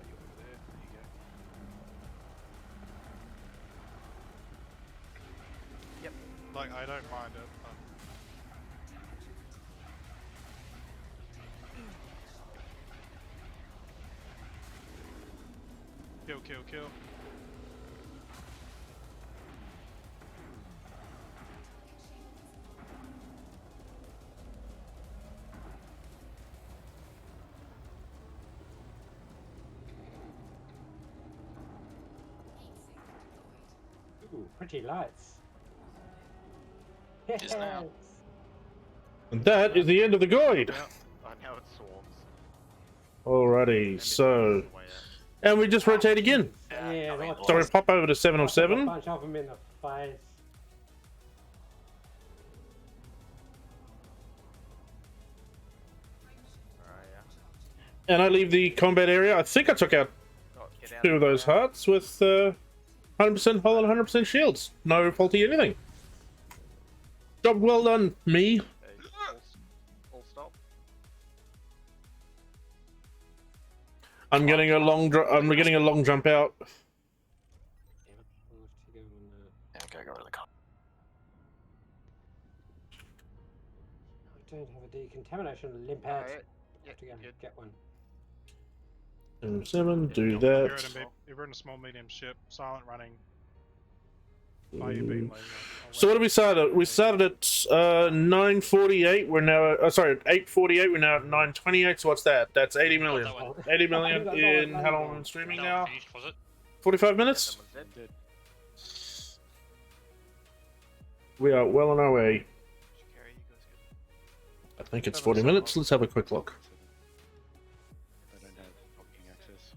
you're over there. There you go. Like I don't mind it. Kill, kill, kill. Ooh, pretty lights. Just now. And that is the end of the guide. Now it swarms. Alrighty, so and we just rotate again. Yeah, nice. So we pop over to 7 of A 7. bunch of them in the face. And I leave the combat area. I think I took out Oh, get out 2 of those hearts with 100% hull and 100% shields. No faulty anything. Job well done, me. Okay, full stop. I'm getting a long jump out. Yeah, go over the car. I don't have a decontamination limpet. Alright, Have to go good. get one. 7 of 7, do If that. you're in a small medium ship, silent running. Fire your beam laser. So what did we start at? We started at 9:48. We're now sorry, at 8:48. We're now at 9:28. So what's that? That's 80 million. 80 million in how long we've been streaming now? Finished, was it? 45 minutes. Someone's dead. We are well on our way. Carry, you guys good? I think it's 40 minutes. Let's have a quick look. They don't have docking access.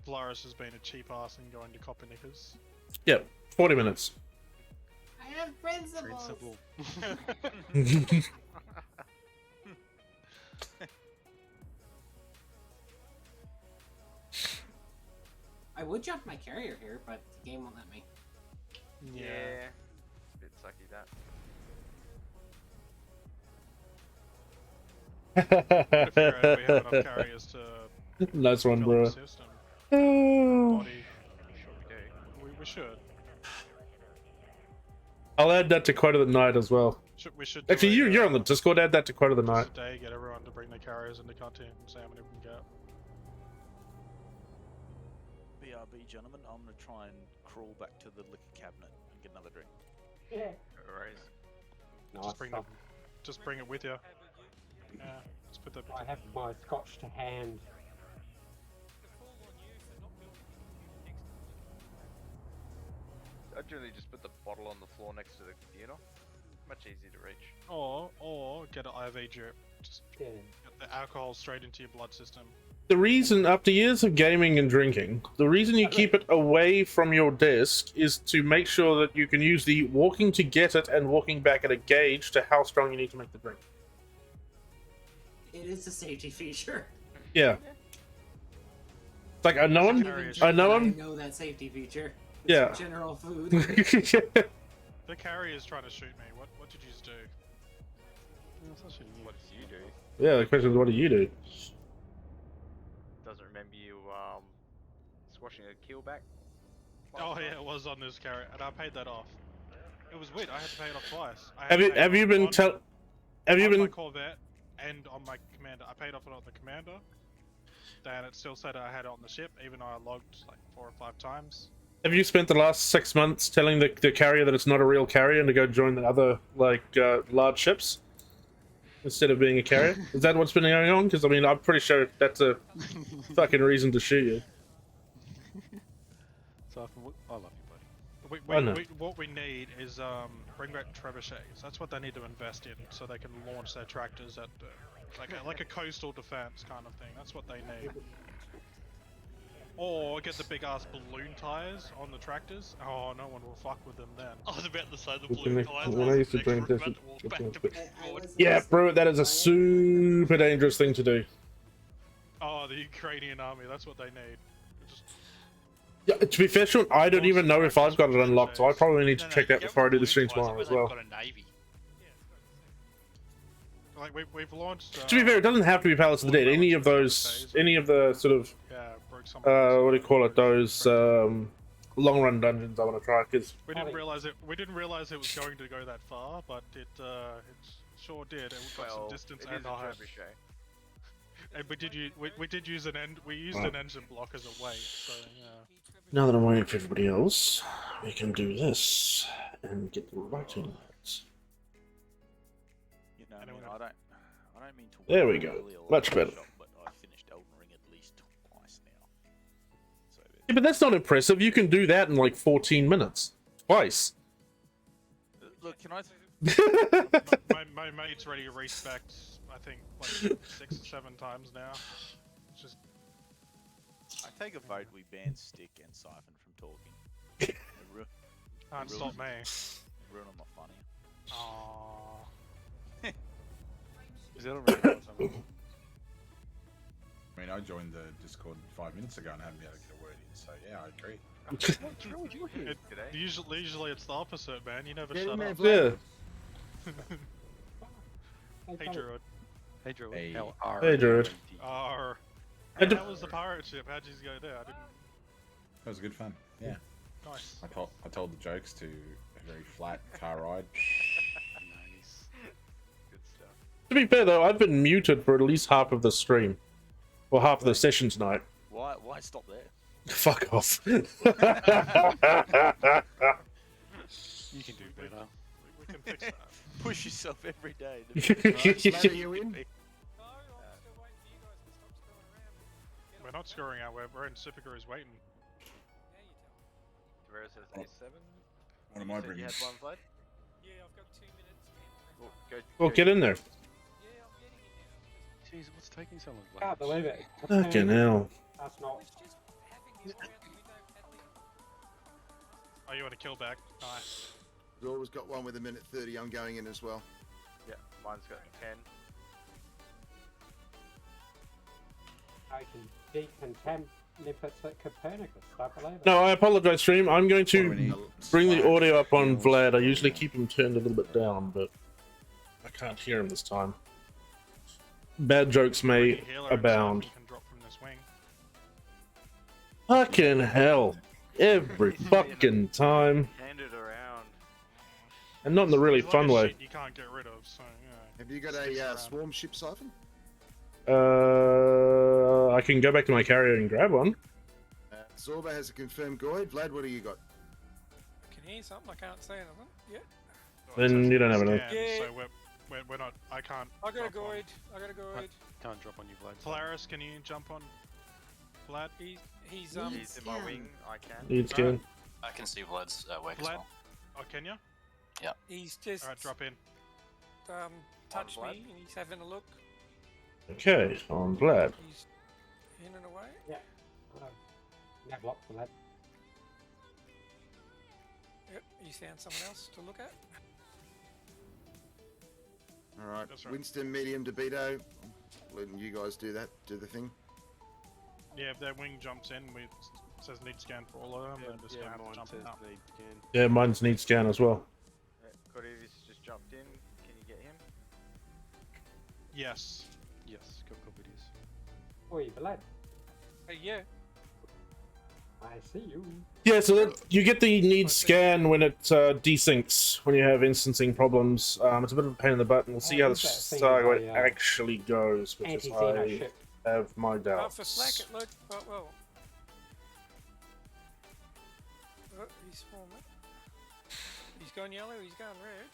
Polaris has been a cheap ass and going to copper knickers. Yep, 40 minutes. I have principles. Principle. I would jump my carrier here, but the game won't let me. Yeah. It's a bit sucky that. If we have enough carriers to Nice one, fill bro. the system. Oh. Body. Sure we do. We should. I'll add that to quote of the night as well. We should do Actually, a, you're on the Discord. Add that to quote of the night. just a day, get everyone to bring their carriers into content and see how many we can get. BRB, gentlemen, I'm gonna try and crawl back to the liquor cabinet and get another drink. Yeah. Alright. Nice. Just bring it with you. Yeah. Just put the. I have my scotch to hand. I generally just put the bottle on the floor next to the computer. Much easier to reach. Or get an IV drip. Just Yeah. get the alcohol straight into your blood system. The reason, after years of gaming and drinking, the reason you keep it away from your desk is to make sure that you can use the walking to get it and walking back at a gauge to how strong you need to make the drink. is a safety feature. Yeah. It's like I know him. I know I him. know that safety feature. It's Yeah. general food. The carrier is trying to shoot me. What did you do? No, it's not shooting you. What did you do? Yeah. The question is, what do you do? Doesn't remember you squashing a kill back? Oh yeah, it was on this carrier, and I paid that off. It was weird. I had to pay it off twice. I had Have to you pay have it you off been on- tell? Have you on my been? Corvette and on my commander? I paid off it on the commander. Then it still said I had it on the ship, even though I logged like 4 or 5 times. Have you spent the last 6 months telling the carrier that it's not a real carrier and to go join the other large ships instead of being a carrier? Is that what's been going on? Because I mean, I'm pretty sure that's a fucking reason to shoot you. So I love you, buddy. I know. What we need is bring back trebuchets. That's what they need to invest in, so they can launch their tractors at like a coastal defense kind of thing. That's what they need. Or get the big ass balloon tires on the tractors. Oh, no one will fuck with them then. I was about to say the When blue I- tires. when I used to next drink this, movement it- walk it back was to bit- forward. Yeah, bro, that is a super dangerous thing to do. Oh, the Ukrainian army. That's what they need. Just Yeah, to be fair, Sean, I don't even know if I've got it unlocked, so I probably need to check that before I do the stream tomorrow as well. Got a navy. like we've launched. To be fair, it doesn't have to be Palace of the Dead. Any of those, any of the sort of, broke some. what do you call it? Those long run dungeons I want to try because We didn't realize it. We didn't realize it was going to go that far, but it sure did. It got some distance it is and a height. trebuchet. And we did use an engine block as a weight. So yeah. now that I'm waiting for everybody else, we can do this and get the writing right. You know, I mean, I don't mean to. There we work go. really a lot Much on better. shop, but I finished Elden Ring at least twice now. So Yeah, but that's not impressive. You can do that in like 14 minutes. Twice. look, can I? my mate's ready to respec. I think like 6 or 7 times now. It's just I take a vote. We ban Stick and Siphon from talking. They can't stop me. Ruining my funny. Aww. Is that already? I mean, I joined the Discord 5 minutes ago and haven't been able to get a word in, so yeah, I agree. What's wrong with you here? Usually it's the opposite, man. You never Get shut in there, up. Vlad. Hey, Druid. Hey, Druid. Hey. Hey, Druid. R. I d- How was the pirate ship? How'd you go there? I didn't. That was good fun. Yeah. Nice. I told the jokes to a very flat car ride. Nice. Good stuff. To be fair though, I've been muted for at least half of the stream. Well, half of the session tonight. Why stop there? Fuck off. You can do better. We can fix that. Push yourself every day. Right, Slater, you in? We're not screwing out. We're in Cipica is waiting. Tavares says A7. What am You I said bringing? You had one, Vlad? Yeah, I've got 2 minutes. Well, go, Well, go get in there. Yeah, I'm getting in there. Jeez, what's taking so long? Can't believe it. Fucking hell. That's not. It's just having his way out the window, pedaling. Oh, you want to kill back? Nice. Zorba's got one with a minute 30. I'm going in as well. Yeah, mine's got 10. I can decontaminate at Copernicus. Don't believe it. No, I apologize, stream. I'm going What do we to need? bring the Sparks, audio up on fuels, Vlad. I usually keep him turned a little bit down, but I can't hear him this time. Bad jokes may Healer himself abound. Can drop from this wing. Fucking hell. Every fucking time. Hand it around. And not in the really There's a lot fun of way. shit you can't get rid of, so yeah. Have you got Sticks a around. swarm ship siphon? I can go back to my carrier and grab one. Zorba has a confirmed Goid. Vlad, what do you got? I can hear something. I can't say anything. Yeah. Then you don't have anything. Scan, Yeah. So we're not. I can't. I got a drop on- Goid. I got a Goid. Can't drop on you, Vlad. Polaris, can you jump on Vlad? He's He's in my wing. I can. Needs scan. I can see Vlad's work as Vlad? well. Oh, can you? he's just Alright, drop in. touched Vlad? me and he's having a look. Okay, on Vlad. He's in and away. Yeah. Nav lock for that. Yep. He's found someone else to look at. All right. That's right. Winston, medium, DeBito. letting you guys do the thing. Yeah, if their wing jumps in, it says need scan for all of them, then just gonna have to mine jump says out. need scan. Yeah, mine's need scan as well. Cordelis just jumped in. Can you get him? Yes. Yes, copy this. Oi, Vlad. Hey, yeah. I see you. Yeah, so that, you get the need scan when it desyncs, when you have instancing problems. It's a bit of a pain in the butt, and we'll see how the Thargoid actually goes, because I have my doubts. For slack it, look. Well. Oh, he's swarming. He's going yellow, he's going red.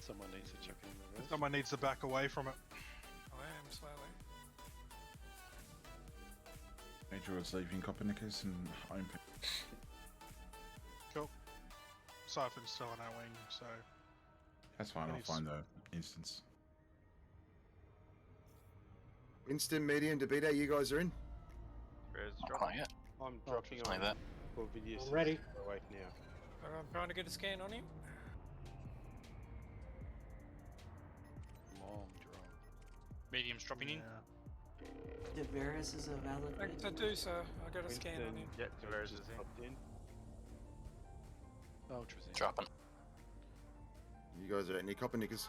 Someone needs to chuck in the rest. Someone needs to back away from it. I am slowly. Major was leaving Copernicus and I'm. Cool. Siphon's still on our wing, so. That's fine, I'll find the instance. Instant, medium, Debito, you guys are in? Not quite yet. I'm dropping Something like on that. for video. I'm ready. Awake now. I'm trying to get a scan on him. Long drone. Medium's dropping in. Deveris is a valid. I do, sir. I got a scan on him. Yeah, Tavares is in. Ultra's in. Dropping. You guys are at any Copernicus?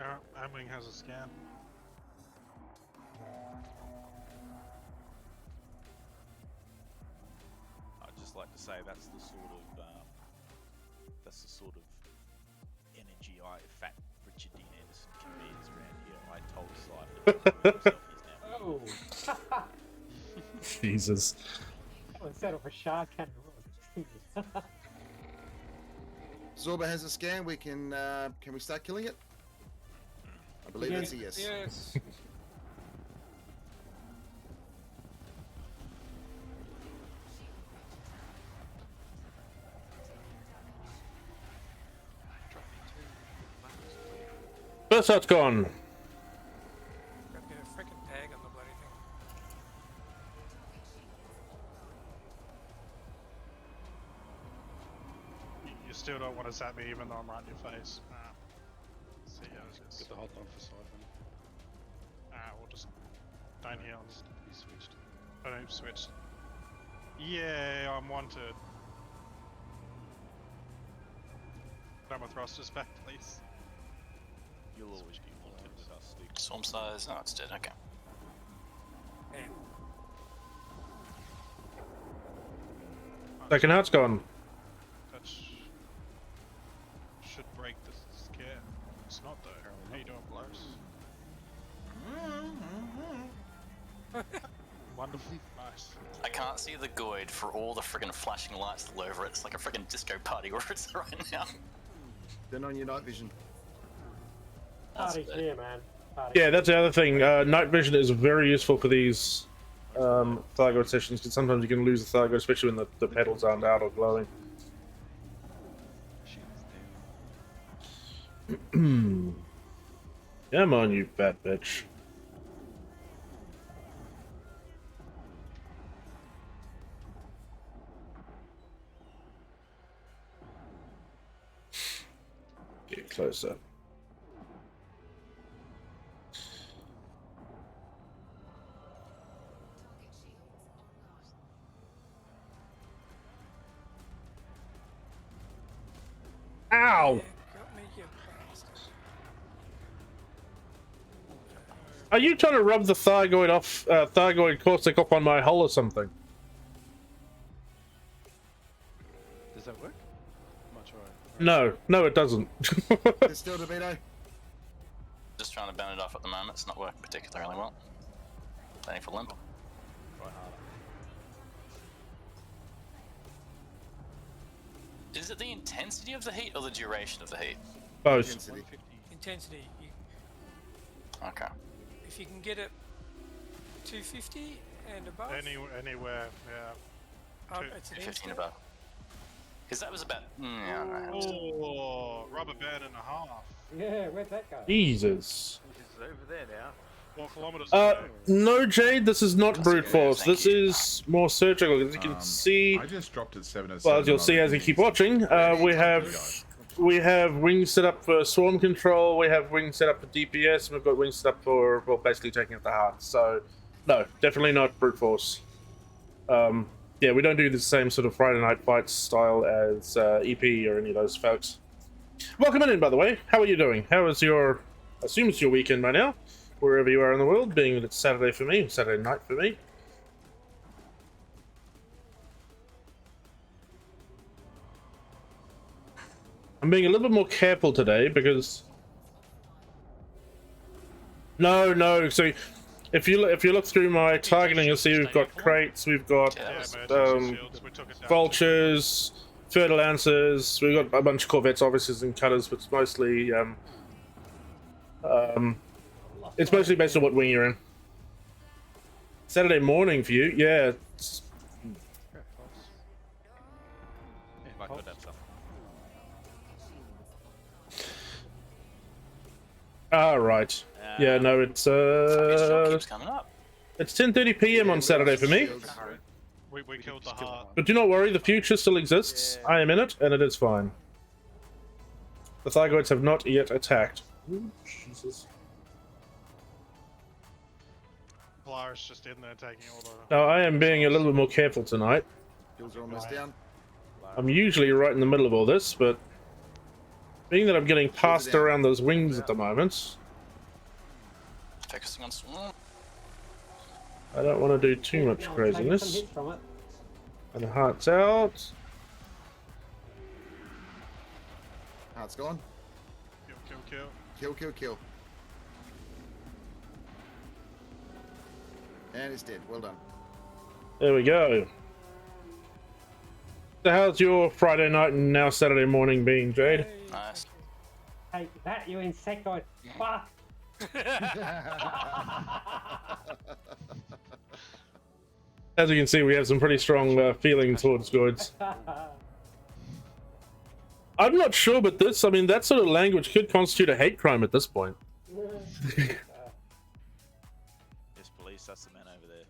Our wing has a scan. I'd just like to say that's the sort of energy Fat Richard Dean Anderson commands around here. I told Cypher Oh. Jesus. That was set off a shark and Zorba has a scan. We can we start killing it? I believe that's a yes. Yes. First shot's gone. Gotta get a freaking tag on the bloody thing. You still don't want to zap me even though I'm right in your face. See how it is. Get the hot dog for Siphon. We'll just down here. He switched. I don't switch. Yeah, I'm wanted. Grab my thrusters back, please. You'll always be wanted with us, Stick. Swarm size. Oh, it's dead. Okay. Second out's gone. That should break the scare. It's not though. How you doing, blokes? Wonderful. Nice. I can't see the Goid for all the friggin' flashing lights all over it. It's like a friggin' disco party where it's right now. Turn on your night vision. Party's here, man. Party. Yeah, that's the other thing. Night vision is very useful for these Thargoid sessions, because sometimes you can lose the Thargoid, especially when the pedals aren't out or glowing. Come on, you fat bitch. Get closer. Ow! Got me, you bastard. Are you trying to rub the Thargoid off, Thargoid caustic up on my hull or something? Does that work? Much No, it doesn't. It's still Debito. Just trying to bend it off at the moment. It's not working particularly well. Planning for limp. Try harder. Is it the intensity of the heat or the duration of the heat? Both. Intensity. Okay. If you can get it 250 and above. Anywhere, yeah. It's an 215 instant. above. Because that was about. Yeah, I don't know. Oh, rubber band and a half. Yeah, where'd that go? Jesus. He's over there now. 4 kilometers. No, Jade, this is not brute force. thank This you. is more surgical. As you can see, I just dropped it 707. well, as you'll see as you keep watching, we have we have wings set up for swarm control, we have wings set up for DPS, and we've got wings set up for, well, basically taking out the hearts. So, no, definitely not brute force. Yeah, we don't do the same sort of Friday Night Fights style as EP or any of those folks. Welcome in, by the way. How are you doing? How is your... I assume it's your weekend by now, wherever you are in the world, being that it's Saturday for me, Saturday night for me. I'm being a little bit more careful today because... No, so if you look through my targeting, you'll see we've got crates, we've got vultures, fertilancers, we've got a bunch of corvettes, obviously, and cutters, but it's mostly based on what wing you're in. Saturday morning for you, yeah. Right. Yeah, no, it's keeps coming up. It's 10:30 p.m. on Saturday for me. We killed the heart. But do not worry, the future still exists. I am in it, and it is fine. The Thargoids have not yet attacked. Ooh, Jesus. Polaris just in there taking all the... Now, I am being a little bit more careful tonight. Shields are almost down. I'm usually right in the middle of all this, but being that I'm getting passed around those wings at the moment, Focusing on swarm. I don't want to do too much craziness. And the heart's out. Heart's gone. Kill. And it's dead. Well done. There we go. So how's your Friday night and now Saturday morning been, Jade? Nice. Hey, that you insectoid. Fuck. As you can see, we have some pretty strong feelings towards droids. I'm not sure, but this, I mean, that sort of language could constitute a hate crime at this point. Yes, police, that's the man over there.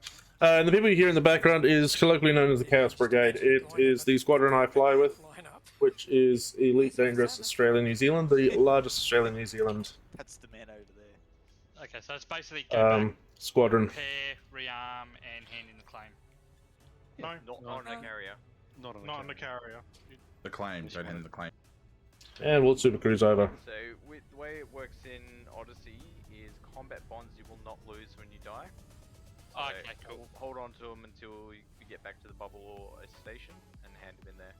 And the people you hear in the background is colloquially known as the Chaos Brigade. It is the squadron I fly with, which is Elite Dangerous Australia New Zealand, the largest Australia New Zealand That's the man over there. Okay, so it's basically go back, squadron. repair, rearm, and hand in the claim. Not on the carrier. Not on the carrier. The claim, don't end the claim. And we'll super cruise over. So the way it works in Odyssey is combat bonds you will not lose when you die. So Okay, cool. Hold on to them until you get back to the bubble or a station and hand them in there.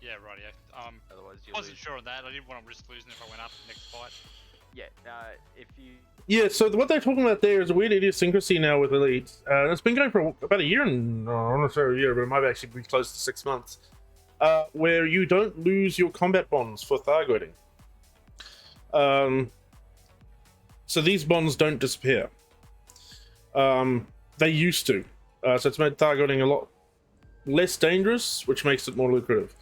Yeah, rightio. Otherwise you I wasn't lose. sure on that. I didn't want to risk losing if I went up next fight. Yeah, if you... Yeah, so what they're talking about there is a weird idiosyncrasy now with Elite. It's been going for about a year, and I'm not sure a year, but it might actually be close to 6 months. Where you don't lose your combat bonds for Thargoiding. So these bonds don't disappear. They used to. So it's made Thargoiding a lot less dangerous, which makes it more lucrative.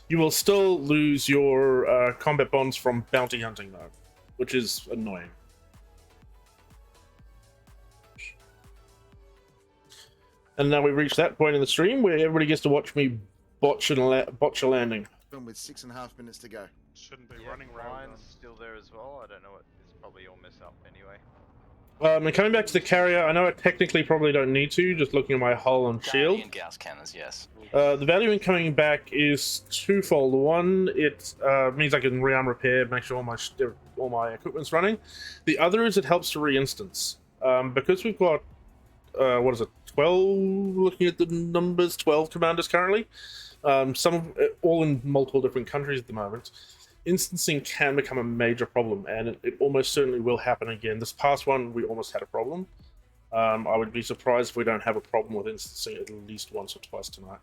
You will still lose your combat bonds from bounty hunting, though, which is annoying. And now we've reached that point in the stream where everybody gets to watch me botch a landing. With 6.5 minutes to go. Shouldn't be running around. Mine's still there as well. I don't know what. It's probably all messed up anyway. And coming back to the carrier, I know I technically probably don't need to, just looking at my hull and shield. And Gauss cannons, yes. The value in coming back is twofold. One, it means I can rearm repair, make sure all my equipment's running. The other is it helps to re-instance. Because we've got, 12, looking at the numbers, 12 commanders currently. All in multiple different countries at the moment. Instancing can become a major problem, and it almost certainly will happen again. This past one, we almost had a problem. I would be surprised if we don't have a problem with instancing at least once or twice tonight.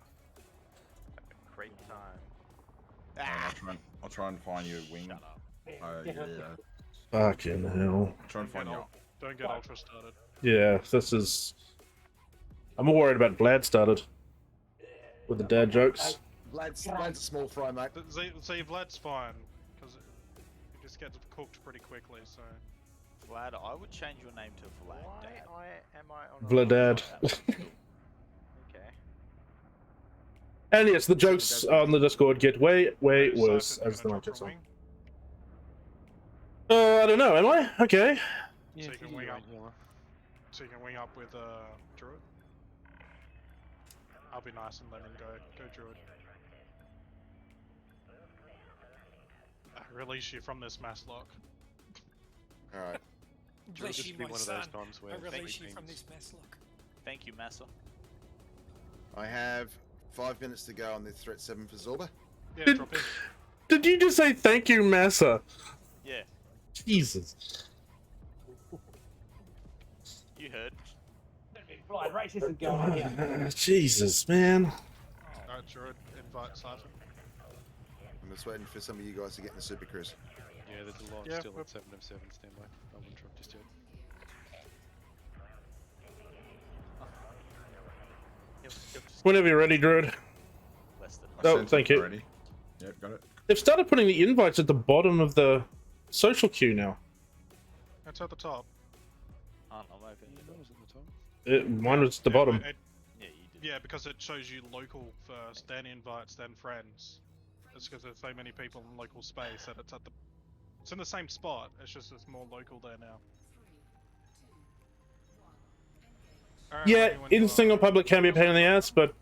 Great time. I'll try and find you a wing. Fucking hell. Try and find you. Don't get ultra started. Yeah, this is... I'm more worried about Vlad started. With the dad jokes. Vlad's a small fry, mate. See, Vlad's fine, because it just gets cooked pretty quickly, so... Vlad, I would change your name to Vlad Dad. Am I on Vladad. Okay. And yes, the jokes on the Discord get way worse Cypher, as the gonna night drop goes a on. wing? I don't know. Am I? Okay. Yeah, So you I can think wing you're up. right, Healer. So you can wing up with Druid. I'll be nice and let him go. Go Druid. Release you from this mass lock. Alright. Bless Just you, be my one of son. those times where I release three you from things- this mess look. Thank you, Massa. I have 5 minutes to go on the threat 7 for Zorba. Yeah, Did- drop in. Did you just say thank you, Massa? Yeah, Jesus. you heard. Blind racism going on here. Jesus, man. Alright, Druid, invite Cypher. I'm just waiting for some of you guys to get in the Super Cruise. Yeah, there's a lot Yeah, still we're- at 707 standby. I wouldn't drop just yet. Whenever you're ready, Druid. Less than Oh, Sent thank it you. already. Yep, got it. They've started putting the invites at the bottom of the social queue now. It's at the top. I don't know, maybe. Yeah, that was at the top. Mine was at the bottom. It, Yeah, you did. yeah, because it shows you local first, then invites, then friends. It's because there's so many people in local space that it's at the. It's in the same spot. It's just it's more local there now. Alright, Yeah, ready when you in are. single public can be a pain in the ass, but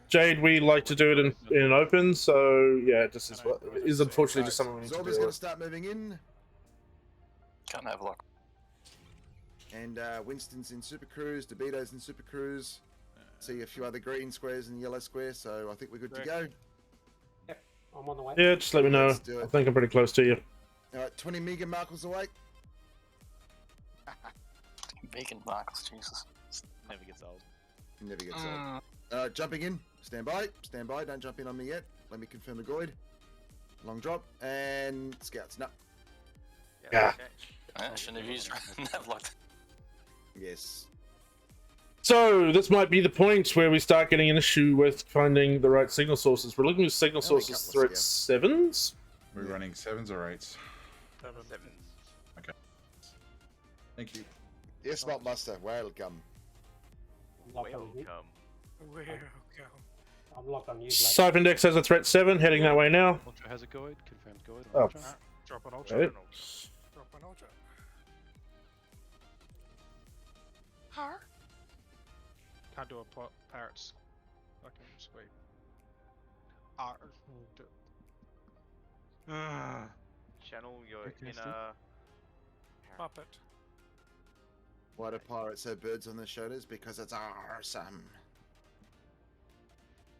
Jade, we like to do it in an open, so yeah, it just is unfortunately just something we need to Zorba's deal going to with. start moving in, Can't have luck. and Winston's in Super Cruise, DeVito's in Super Cruise. See a few other green squares and yellow squares, so I think we're good to go. Yep, I'm on the way. Yeah, just let me know. Let's do it. I think I'm pretty close to you. Alright, 20 Mega Markles away. Bacon Marcus, Jesus. Never gets old. Never gets old. Jumping in. Stand by. Stand by. Don't jump in on me yet. Let me confirm the Goid. Long drop. And scouts. No. Yeah. I shouldn't have used nav locked. Yes. So this might be the point where we start getting an issue with finding the right signal sources. We're looking at signal Only a sources couple of through sevens. We're running 7s or 8s. Sevens. Okay. Thank you. Yes, Mockbuster. Welcome. I'm locked on you. Welcome. I'm locked on you, Blake. Cyphindex has a threat 7, heading that way now. Ultra has a guide, confirmed guide. Oh. Ultra. Drop an ultra. Right. Drop an ultra. Can't do a parrot's fucking sweep. Do it. Channel your Okay, inner. Puppet. Why do pirates have birds on their shoulders? Because it's awesome.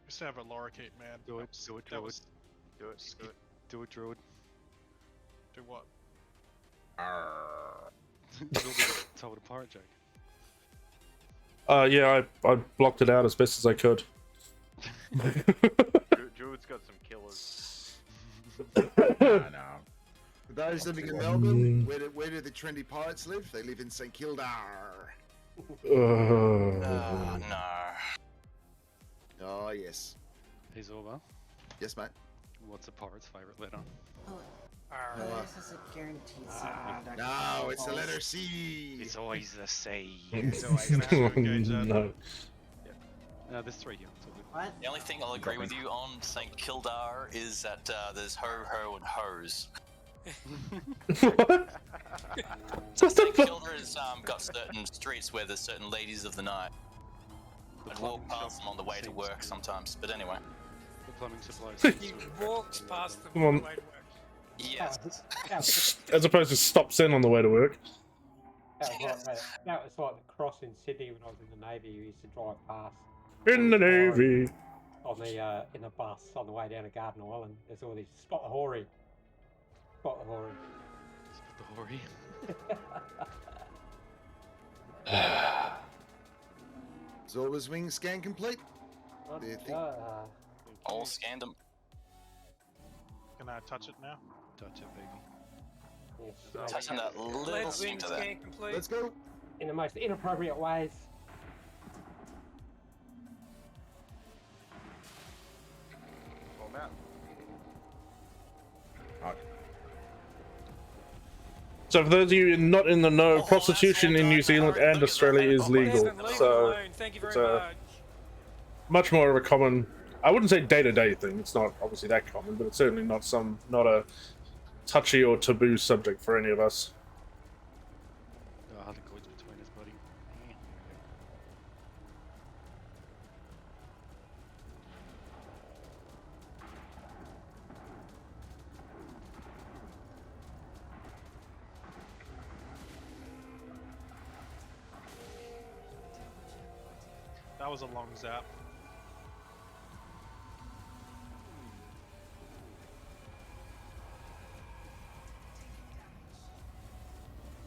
Used to have a lorikeet, man. Do it, That do it, that do was- Do it. Do it. Do it, Druid. Do what? Told a pirate joke. Yeah, I blocked it out as best as I could. Druid's got some killers. I know. For those living in Melbourne, where do the trendy pirates live? They live in St Kilda. No. Oh, yes. Hey Zorba, Yes, mate. what's a pirate's favourite letter? This is a guaranteed secret. No, it's the letter C. It's always the C. It's always Gonna have to engage that. No. No, there's 3 here. It's all good. What? The only thing I'll agree with you on St. Kildare is that there's ho, ho, and hose. What? St. Kilda has got certain streets where there's certain ladies of the night. I'd walk past them on the way to work sometimes, but anyway. The plumbing supplies. He walks past them Come on on. the way to work. Yes. As opposed to stops in on the way to work. That was like the cross in Sydney when I was in the Navy. You used to drive past. In the Navy. On the in the bus on the way down to Garden Island. There's all these spot the hoary. Spot the hoary. The hoary. Zorba's wing scan complete. Do you think? All scanned them. Can I touch it now? Touch it, baby. Yes, Touching that little Let's wing splinter there. scan complete. Let's go. in the most inappropriate ways. Form out. So for those of you not in the know, prostitution in New Zealand and Australia is legal. So Thank you very it's a much. much more of a common I wouldn't say day-to-day thing. It's not obviously that common, but it's certainly not a touchy or taboo subject for any of us. Oh, Thargoid's between us, buddy. Yeah. That was a long zap.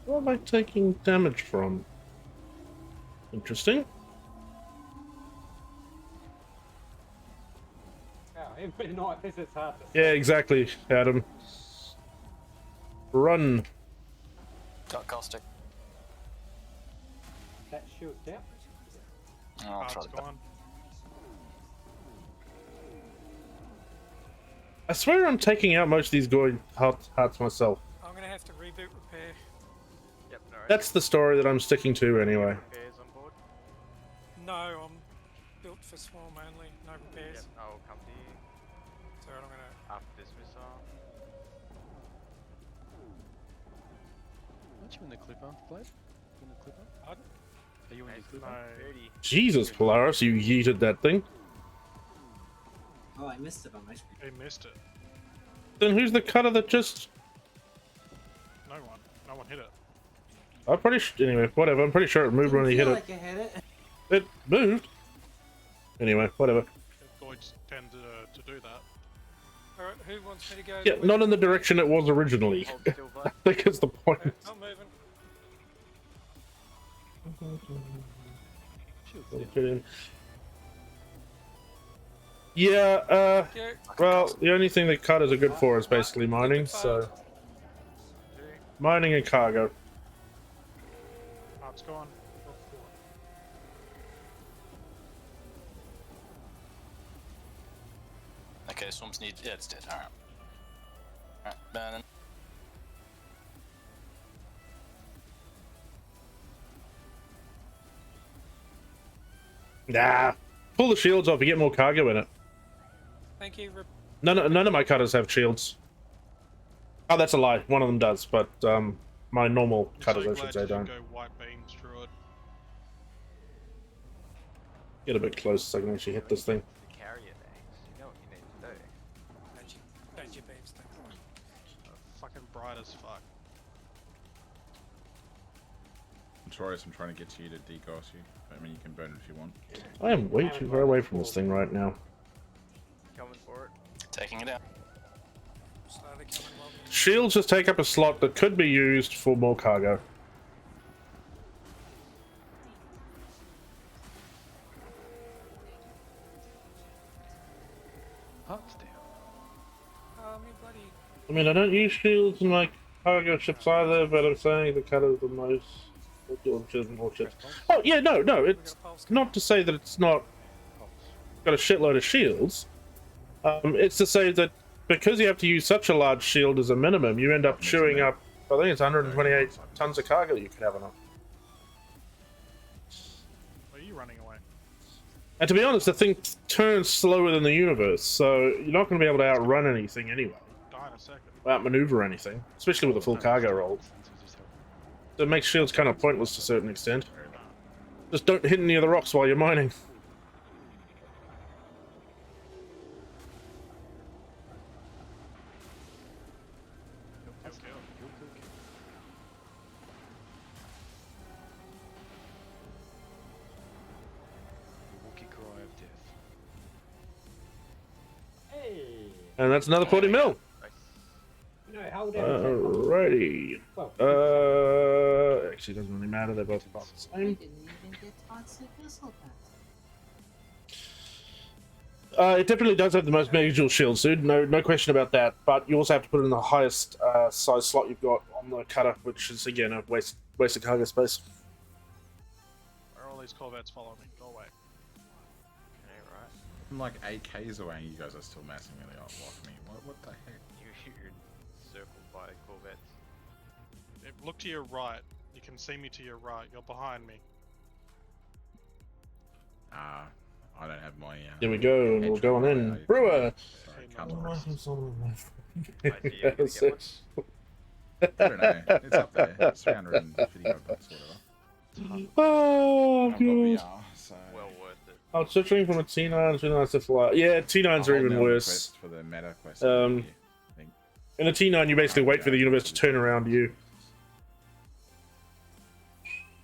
Where am I taking damage from? Interesting. Oh, every night this is hard to Yeah, exactly, Adam. Run. Got caustic. that shield down. I'll try Heart's to gone. I swear I'm taking out most of these Goid hearts myself. I'm gonna have to reboot repair. Yep, no. That's the story that I'm sticking to anyway. Repairs on board. No, I'm built for swarm only, no repairs. Yep, I'll come to you So I'm gonna. after this missile. Aren't you in the clipper, Blade? In the clipper? Pardon? Are you in the clipper? 30. Jesus, Polaris, you yeeted that thing. Oh, I missed it on my screen. They missed it. Then who's the cutter that just... No one. No one hit it. I'm pretty anyway, whatever. I'm pretty sure it moved when he hit it. Like I hit it. It moved. Anyway, whatever. Goids tend to do that. Alright, who wants me to go? Yeah, not in the direction it was originally. Hold still, I bud. think is the point. I'm moving. Shield's Yeah, Yeah, well, the only thing that cutters are good for is basically mining, so... Mining and cargo. Heart's gone. Okay, swarms need. Yeah, it's dead. Alright. Alright, burning. Nah. Pull the shields off, you get more cargo in it. thank you. None of my cutters have shields. Oh, that's a lie. One of them does, but my normal I'm cutters, so I glad should say, you don't. didn't go white beams through it. Get a bit closer so I can actually hit this thing. The carrier banks. You know what you need to do. Don't you beams thing. Fucking bright as fuck. Notorious, I'm trying to get to you to degoss you. I mean, you can burn it if you want. I am way too far away from this thing right now. Coming for it. Taking it out. Slowly coming along. Shields just take up a slot that could be used for more cargo. Heart's down. Me bloody. I mean, I don't use shields in my cargo ships either, but I'm saying the cutters the most. More ships. Oh yeah, no, it's not to say that it's not got a shitload of shields. It's to say that because you have to use such a large shield as a minimum, you end up chewing up. I think it's 128 tons of cargo you could have on it. Where are you running away? And to be honest, the thing turns slower than the universe, so you're not going to be able to outrun anything anyway. Die in a second. Outmaneuver anything, especially with a full cargo roll. So it makes shields kind of pointless to a certain extent. Just don't hit any of the rocks while you're mining. Walkie cry of death. Hey! And that's another 40 mil. No, hold on. Alrighty. Well, Actually, it doesn't really matter. They're both about the I same. didn't even get toxic missile back. It definitely does have the most magical shield, dude. No question about that. But you also have to put it in the highest size slot you've got on the cutter, which is again a waste of cargo space. Where are all these Corvettes following me? Go away. Okay, right. I'm like 8 Ks away and you guys are still massing really off me. What the heck? You're circled by Corvettes. Look to your right. You can see me to your right. You're behind me. I don't have my There we go, and we're going in. Brewer! Sorry, Oh, can't my- rest. Yeah, that's it. I don't know. It's up there. It's 350 odd bucks, whatever. Oh, I've got VR, God. so. Well worth it. Oh, switching from a T9 to a nice to fly. Yeah, T9s are even worse. For the meta quest. In a T9, you basically wait for the universe to turn around you.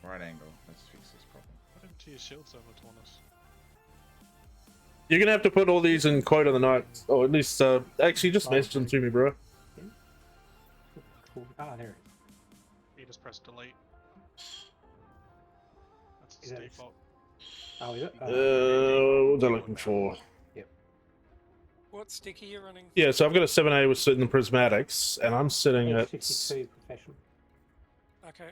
Right angle. Let's fix this problem. What happened to your shield server, Taunus? You're gonna have to put all these in quote on the night, or at least actually just message them to me, bro. Ah, there it is. You just press delete. That's its Is that- default. Oh, is it? What was I looking for? Yep. What stick are you running? Yeah, so I've got a 7A with certain prismatics, and I'm sitting at. 62 professional. Okay.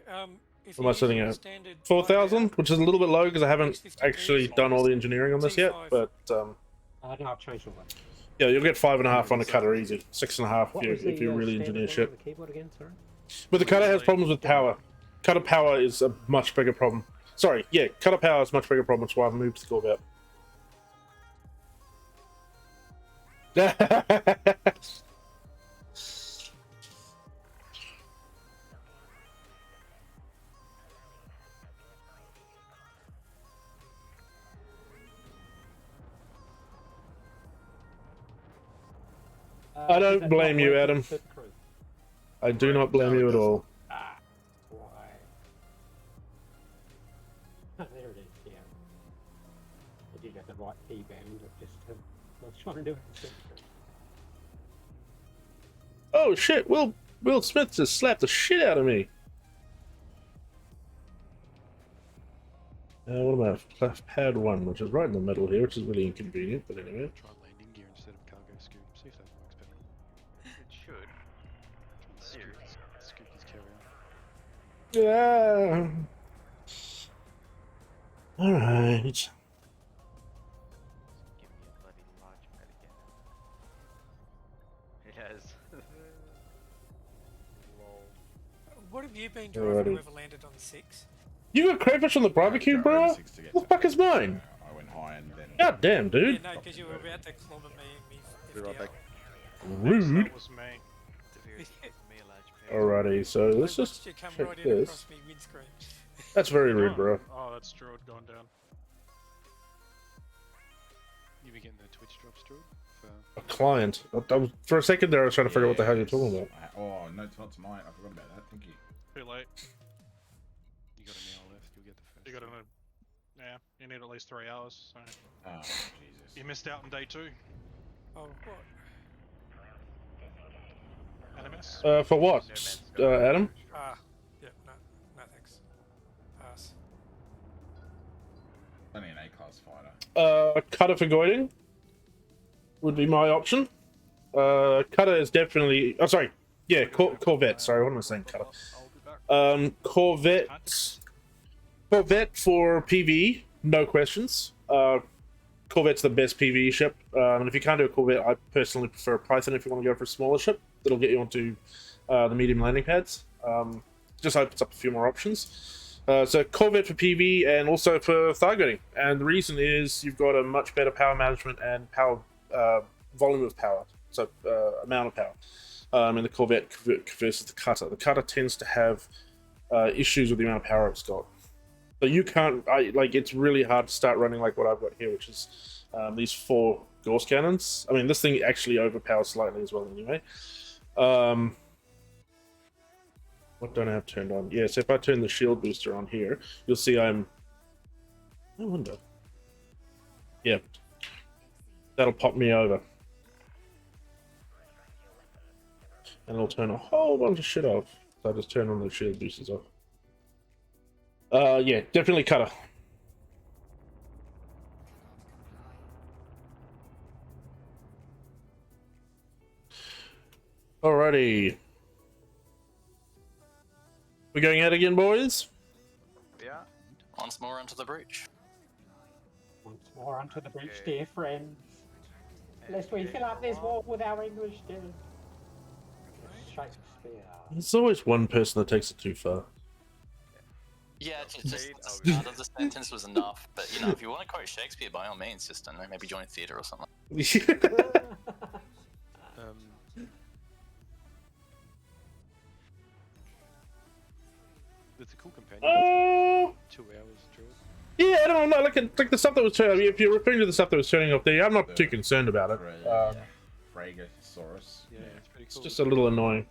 If What am I you're sitting using at? standard 4,000, which is a little bit low because I haven't actually done all the engineering on this yet. But No, I've changed all that. yeah, you'll get 5.5 on the cutter easy. 6.5 What if was you if the, you really standard engineer one shit. on the keyboard again, sorry? But the cutter has problems with power. Cutter power is a much bigger problem. Sorry, yeah, cutter power is a much bigger problem. That's why I've moved to the Corvette. I don't blame you, Adam. I do not blame you at all. Ah, why? There it is, yeah. I did have the right key band, but just I was trying to do it. Oh shit! Will Smith just slapped the shit out of me. What am I? Pad 1, which is right in the middle here, which is really inconvenient. But anyway. Try landing gear instead of cargo scoop. See if that works better. It should. Scoop his carrier. Yeah. All right. Give me a bloody large pad again. It has. Lol. What have you been driving? Alrighty. Whoever landed on 6? You got crayfish on the barbecue, bro? What the fuck is mine? I went high and then. God damn, dude. Yeah, no, because you were about to clobber me Be right back. Rude. That was me. Alrighty, so let's just You come check right in this. across me windscreen. That's very rude, bro. Oh, that's Druid going down. You be getting the Twitch drops, Druid? A client. For a second there, I was trying to figure out what the hell you're talking about. Oh, no, it's not tonight. I forgot about that. Thank you. Too late. You got an hour left, you'll get the first. You got to. Yeah, you need at least 3 hours. So. Oh, Jesus. You missed out on day 2. Oh, what? NMS. For what, Adam? Ah, yeah, no thanks. Pass. Only an A-class fighter. Cutter for Goiding would be my option. Cutter is definitely. Oh, sorry. Yeah, Corvette. Sorry, what am I saying? Cutter. Corvette for PvE, no questions. Corvette's the best PvE ship. And if you can't do a Corvette, I personally prefer a Python if you want to go for a smaller ship. That'll get you onto the medium landing pads. Just opens up a few more options. So Corvette for PvE and also for Thargoiding. And the reason is you've got a much better power management and power volume of power. So amount of power. In the Corvette versus the Cutter. The Cutter tends to have issues with the amount of power it's got. So you can't, it's really hard to start running like what I've got here, which is these 4 Gauss cannons. I mean, this thing actually overpowers slightly as well anyway. What don't I have turned on? Yeah, so if I turn the shield booster on here, you'll see I'm... I wonder. Yeah. That'll pop me over. And it'll turn a whole bunch of shit off. So I just turn on the shield boosters off. Yeah, definitely Cutter. Alrighty. We going out again, boys? Yeah. Once more onto the breach. Once more onto the breach, dear friends. Lest we fill up this wall with our English dead. Shakespeare. There's always one person that takes it too far. Yeah, just Brigade, the I'll be start of the sentence was enough. But you know, if you want to quote Shakespeare, by all means, just don't know, maybe join theatre or something. It's a cool companion. Oh. 2 hours drill. Yeah, I don't know. Like the stuff that was turning. If you're referring to the stuff that was turning off there, I'm not too concerned about it. Fragosaurus. Yeah, it's pretty It's cool. just a little annoying.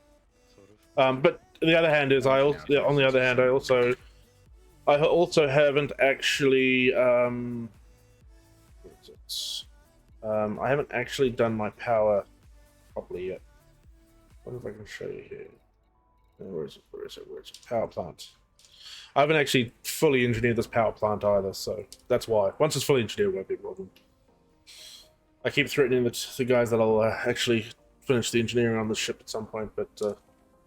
But the other hand is, on the other hand, I also haven't actually what is it? I haven't actually done my power properly yet. I wonder if I can show you here. Where is it? Power plant. I haven't actually fully engineered this power plant either, so that's why. Once it's fully engineered, it won't be a problem. I keep threatening the guys that I'll actually finish the engineering on the ship at some point, but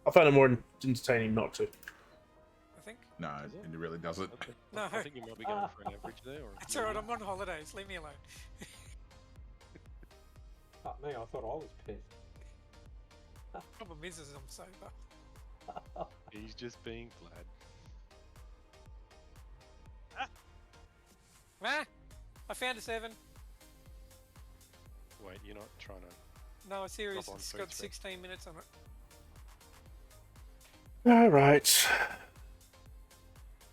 I find it more entertaining not to. I think. No, it really doesn't. No. I think you might be going for an average there. Or It's alright, I'm on holidays, leave me alone. Fuck me, I thought I was pissed. Problem is I'm sober. He's just being glad. Ah! I found a 7. Wait, you're not trying to... No, serious. drop on It's food got spec? 16 minutes on it. Alright.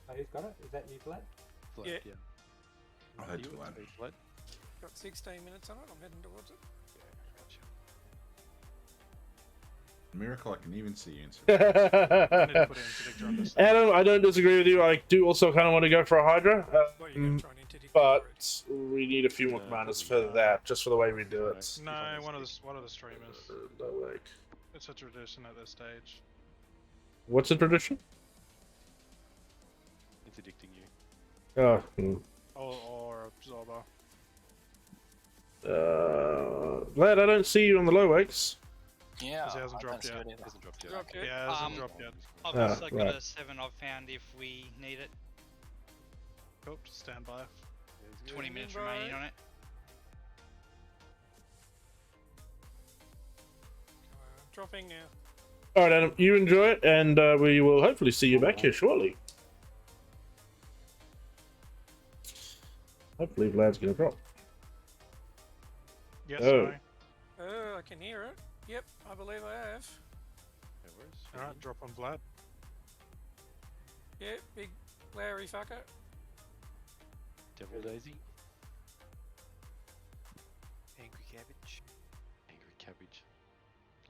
Oh, who's got it? Is that you, Vlad? Vlad, Yeah. yeah. I heard You to want Vlad. to be Vlad? Got 16 minutes on it. I'm heading towards it. Miracle, I can even see you in Adam, I don't disagree with you. I do also kind of want to go for a Hydra, but we need a few more commanders for that, just for the way we do it. No, one of the streamers. It's a tradition at this stage. What's the tradition? Interdicting you. Oh. Or absorber. Vlad, I don't see you on the low wakes. Yeah, He hasn't dropped yet. Hasn't dropped yet. Dropped yet? Yeah, hasn't dropped yet. I've Ah, also got right. a 7 I've found if we need it. Cool, just stand by. 20 minutes remaining on it. Dropping now. Alright, Adam, you enjoy it, and we will hopefully see you back here shortly. Hopefully Vlad's gonna drop. Yes, Oh. sorry. Oh, I can hear it. Yep, I believe I have. Alright, drop on Vlad. Yeah, big Larry fucker. Devil Daisy. Angry cabbage. Angry cabbage.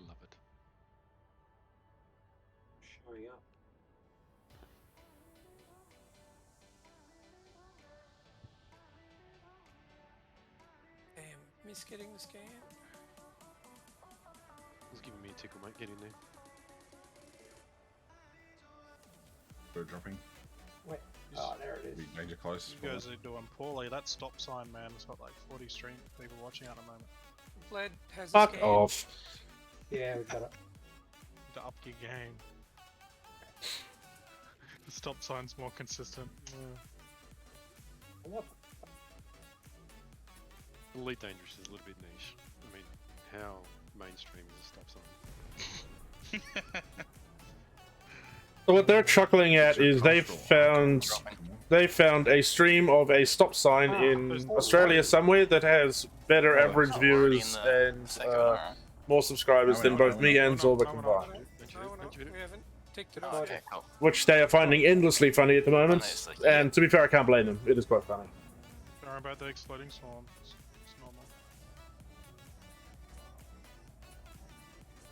Love it. Showing up. Damn, miss getting the scan. It's giving me a tickle, mate. Get in there. Bird dropping. Wait. Oh, there it is. Be major close. You guys are doing poorly. That stop sign, man, it's got like 40 stream people watching at the moment. Vlad has a Fuck scan. off. Yeah, we got it. To up your game. The stop sign's more consistent. What? Elite Dangerous is a little bit niche. I mean, how mainstream is a stop sign? So what they're chuckling at is they found a stream of a stop sign in Australia somewhere that has better average viewers and more subscribers than both me and Zorba combined. We haven't ticked it off. Okay, cool. Which they are finding endlessly funny at the moment. And to be fair, I can't blame them. It is quite funny. Don't worry about the exploding swarm. It's normal.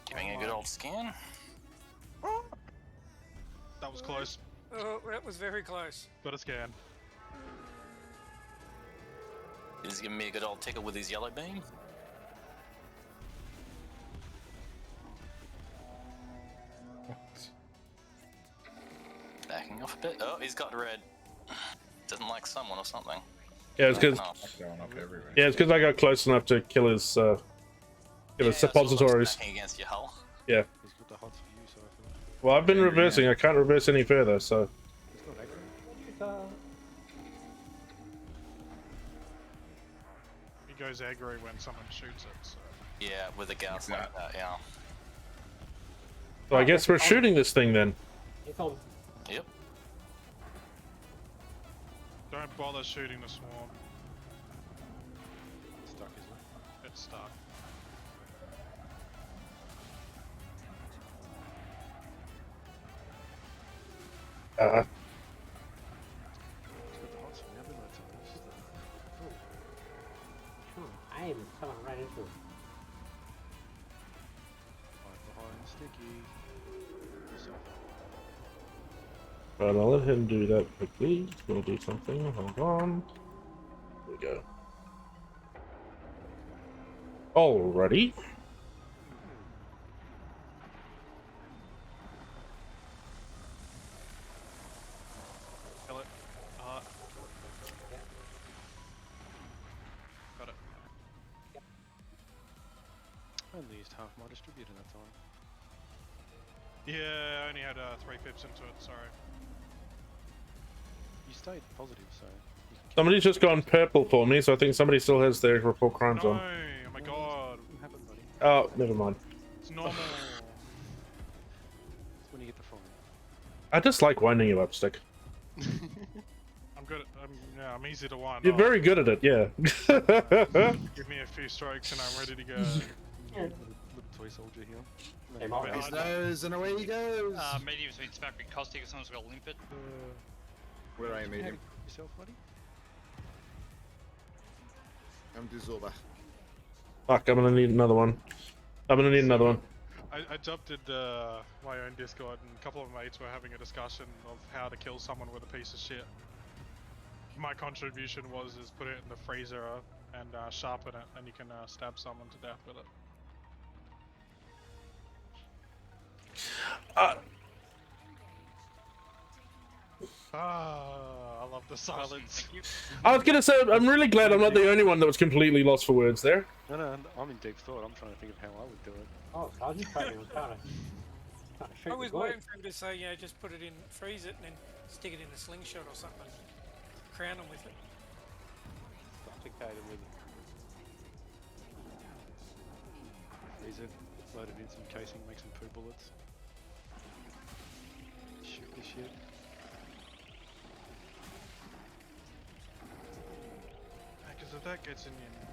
Giving a good old scan. That was close. Oh, that was very close. Got a scan. He's giving me a good old tickle with his yellow beam. Backing off a bit. Oh, he's got red. Doesn't like someone or something. Yeah, it's because I got close enough to kill his suppositories. Backing against your hull. Yeah. He's got the hot view, so I feel like... Well, I've been reversing. I can't reverse any further, so. It's not aggro. He goes aggro when someone shoots it, so. Yeah, with a Gauss like that, yeah. So I guess we're shooting this thing then. It's on. Yep. Don't bother shooting the swarm. It's stuck, isn't it? It's stuck. It's got the hot swing up, isn't it? It's just Aim is coming right into it. right behind sticky. Right, I'll let him do that quickly. He's gonna do something. Hold on. There we go. Alrighty. Kill it. Got it. I only used half my distributor that time. Yeah, I only had 3 pips into it, sorry. You stayed positive, so. Somebody's just gone purple for me, so I think somebody still has their report crimes No, on. oh my god. What happened, buddy? Oh, never mind. It's normal. It's when you get the fine. I just like winding you up, Stick. I'm good. Yeah, I'm easy to wind You're up. very good at it, yeah. Give me a few strokes and I'm ready to go. Little toy soldier here. His nose, and away he goes. Medium's been smacking caustic, someone's got to limp it. Where are you, medium? Yourself, buddy? Come to Zorba. Fuck, I'm gonna need another one. I'm gonna need another one. I jumped in my own Discord and a couple of mates were having a discussion of how to kill someone with a piece of shit. My contribution was put it in the freezer and sharpen it, and you can stab someone to death with it. I love the silence. I was gonna say, I'm really glad I'm not the only one that was completely lost for words there. No, I'm in deep thought. I'm trying to think of how I would do it. Oh, I was trying to shoot I was the goal. waiting for him to say, you know, just put it in, freeze it, and then stick it in a slingshot or something. Crown him with it. Sophisticated with it. Freeze it, load it in some casing, make some poo bullets. Shoot the shit. Because if that gets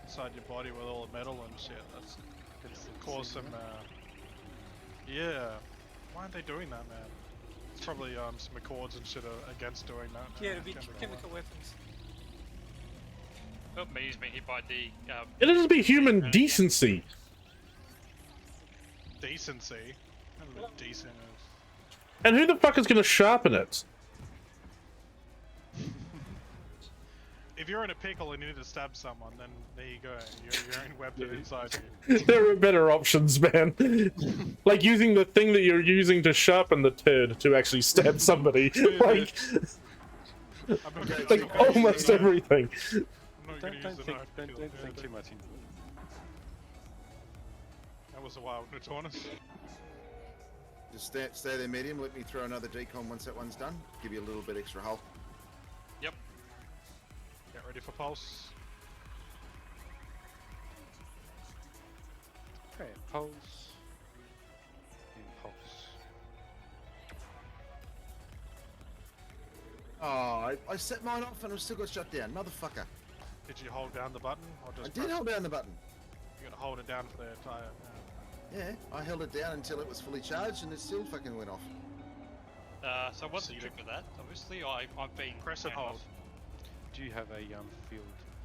inside your body with all the metal and shit, that's gonna cause some. Yeah. Why aren't they doing that, man? It's probably some accords and shit are against doing that. Yeah, it'd be chemical weapons. Oh, Medium's been hit by the. It'll just be human decency. Decency? I don't know what decent is. And who the fuck is gonna sharpen it? If you're in a pickle and you need to stab someone, then there you go. Your own weapon inside you. There are better options, man. Like using the thing that you're using to sharpen the turd to actually stab somebody. like almost everything. Don't think too much into it. That was a wild Notornus. Just stay there, medium. Let me throw another decon once that one's done. Give you a little bit extra hull. Yep. Get ready for pulse. Okay, pulse. Impulse. Oh, I set mine off and I still got shut down. Motherfucker. Did you hold down the button? Or just I did hold down the button. You gotta hold it down for the entire. Yeah, I held it down until it was fully charged and it still fucking went off. So what's the trick with that? Obviously, I've been press and hold. Do you have a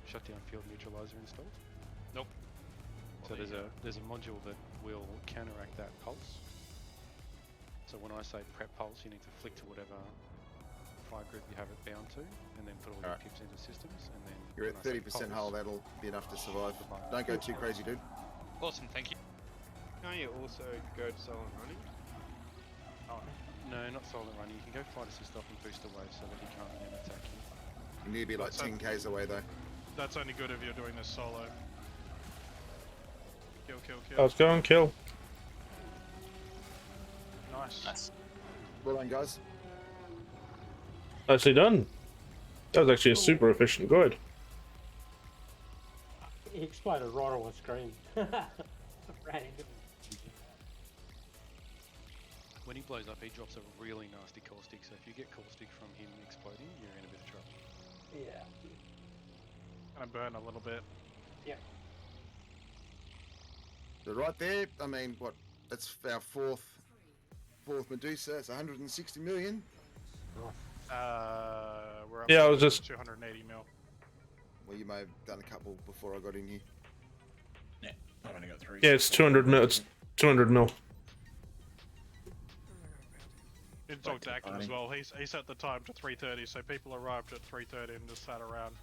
shutdown field neutralizer installed? Nope. So there's a module that will counteract that pulse. So when I say prep pulse, you need to flick to whatever fire group you have it bound to, and then put all your pips into systems, and then You're at 30% hull, that'll be enough to survive. Don't go too crazy, dude. Awesome, thank you. Can't you also go to silent running? Oh, no, not silent running. You can go flight assist off and boost away so that he can't then attack you. You need to be like 10k's away though. That's only good if you're doing this solo. Kill, kill, kill. Let's go and kill. Nice. Well done, guys. Nicely done. That was actually a super efficient guide. He exploded right on the screen. Ran into him. When he blows up, he drops a really nasty caustic, so if you get caustic from him exploding, you're in a bit of trouble. Yeah. Gonna burn a little bit. Yeah. But right there, I mean, what? That's our fourth Medusa. It's 160 million. We're up Yeah, I to was just 280 mil. Well, you may have done a couple before I got in here. Yeah, I've only got 3. yeah, it's 200 mil. It's 200 mil. Did talk to Acton as well. He set the time to 3:30, so people arrived at 3:30 and just sat around.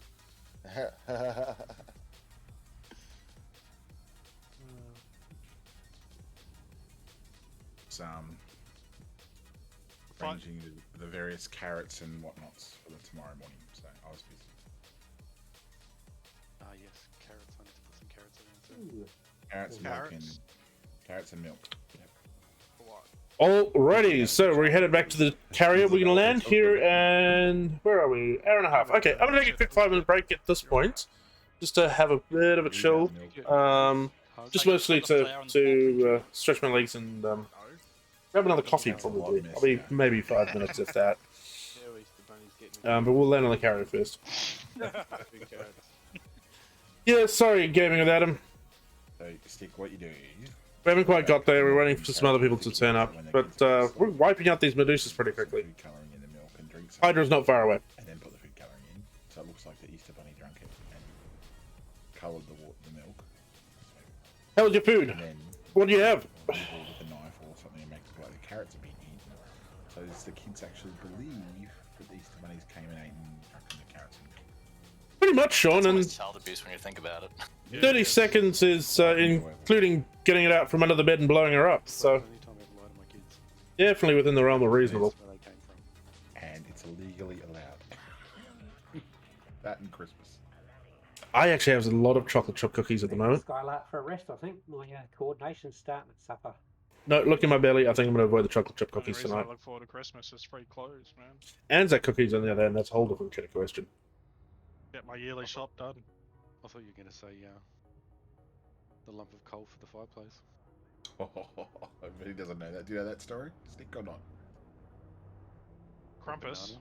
It's arranging the various carrots and whatnots for the tomorrow morning, so I was busy. Ah yes, carrots. I need to put some carrots in there too. Carrots and milk. Alrighty, so we're headed back to the carrier. We're gonna land here, and where are we? Hour and a half. Okay, I'm gonna take a quick 5-minute break at this point, just to have a bit of a chill. Just mostly to stretch my legs and grab another coffee. Probably, I'll be maybe 5 minutes if that. But we'll land on the carrier first. Yeah, sorry, gaming with Adam. So, Stick, what you do? We haven't quite got there. We're waiting for some other people to turn up, but we're wiping out these Medusas pretty quickly. Hydra's not far away. And then put the food colouring in, so it looks like the Easter Bunny drank it and coloured the milk. How's your food? What do you have? With a knife or something and make it like the carrots are being eaten. So the kids actually believe that the Easter Bunnies came and ate and drank the carrots and milk. Pretty much, Sean. And Child abuse when you think about it. 30 seconds is including getting it out from under the bed and blowing her up. So definitely within the realm of reasonable. And it's legally allowed. That and Christmas. I actually have a lot of chocolate chip cookies at the moment. Skylight for a rest, I think. My coordination's starting at supper. No, look in my belly. I think I'm going to avoid the chocolate chip The only cookies reason tonight. I look forward to Christmas is free clothes, man. Anzac cookies on the other hand, that's a whole different kind of question. Get my yearly shop done. I thought you were gonna say the lump of coal for the fireplace. I bet he doesn't know that. Do you know that story? Stick or not? Krampus.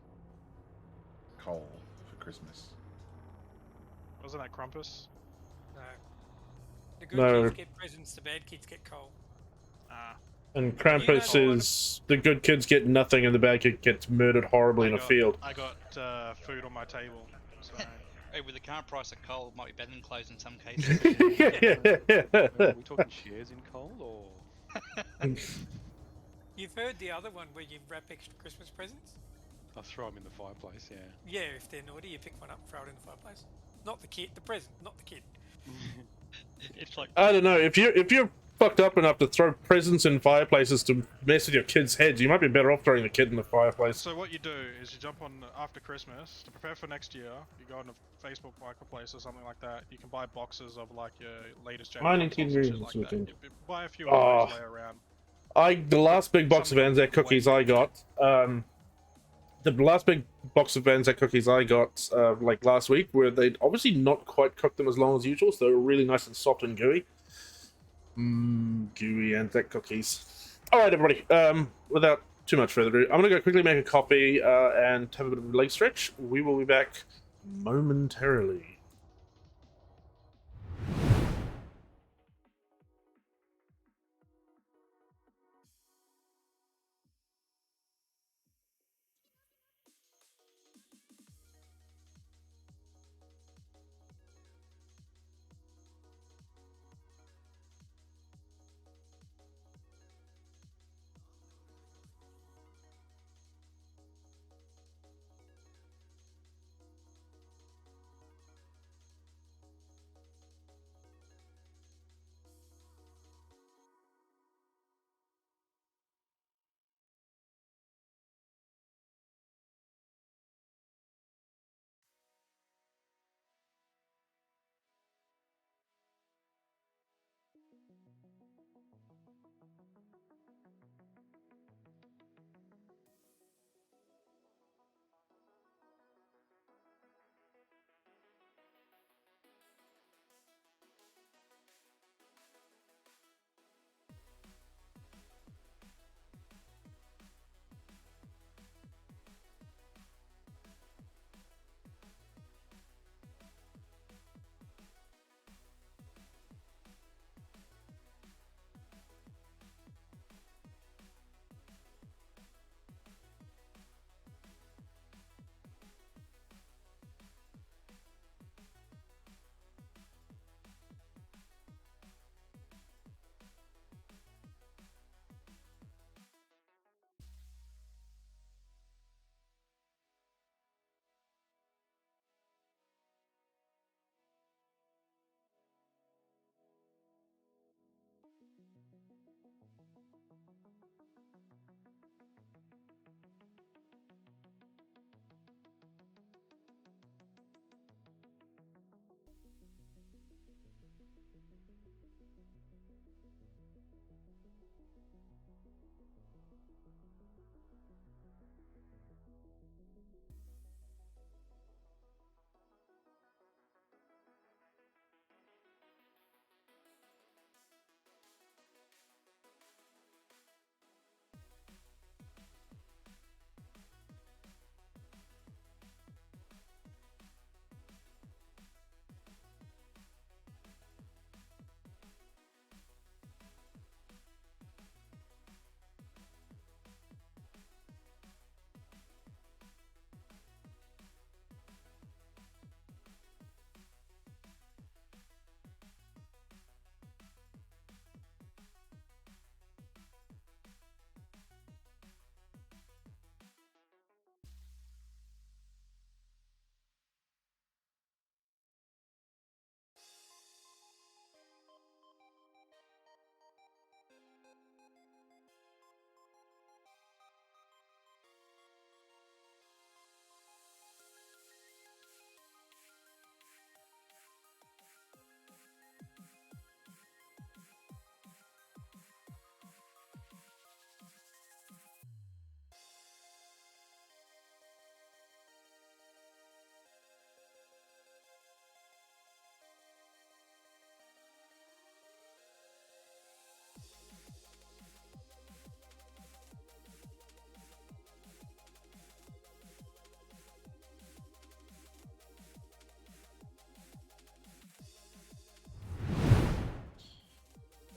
Coal for Christmas. Wasn't that Krampus? No. The good No. kids get presents, the bad kids get coal. Ah. And Krampus is the good kids get nothing and the bad kid gets murdered horribly in a field. I got food on my table. So. Hey, with the current price of coal, it might be better than clothes in some cases. Are we talking shares in coal or? You've heard the other one where you wrap extra Christmas presents? I'll throw them in the fireplace, yeah. Yeah, if they're naughty, you pick one up and throw it in the fireplace. Not the kid, the present, not the kid. It's like I don't know, if you're fucked up enough to throw presents in fireplaces to mess with your kids' heads, you might be better off throwing the kid in the fireplace. So what you do is you jump on after Christmas to prepare for next year. You go on a Facebook Marketplace or something like that. You can buy boxes of like your latest gen Mine consoles and shit like that. You buy a few of those, lay around. The last big box of Anzac cookies I got, like last week, where they'd obviously not quite cooked them as long as usual, so they were really nice and soft and gooey. Gooey Anzac cookies. Alright, everybody, without too much further ado, I'm gonna go quickly make a coffee and have a bit of a leg stretch. We will be back momentarily.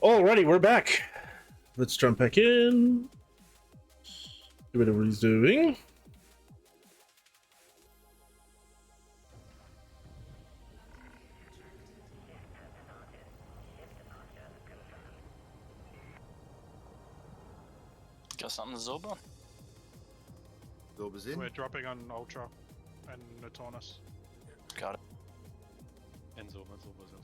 Alrighty, we're back. Let's jump back in. Do whatever he's doing. Got something, Zorba? Zorba's in. We're dropping on Ultra and Notornus. Got it. And Zorba's also in.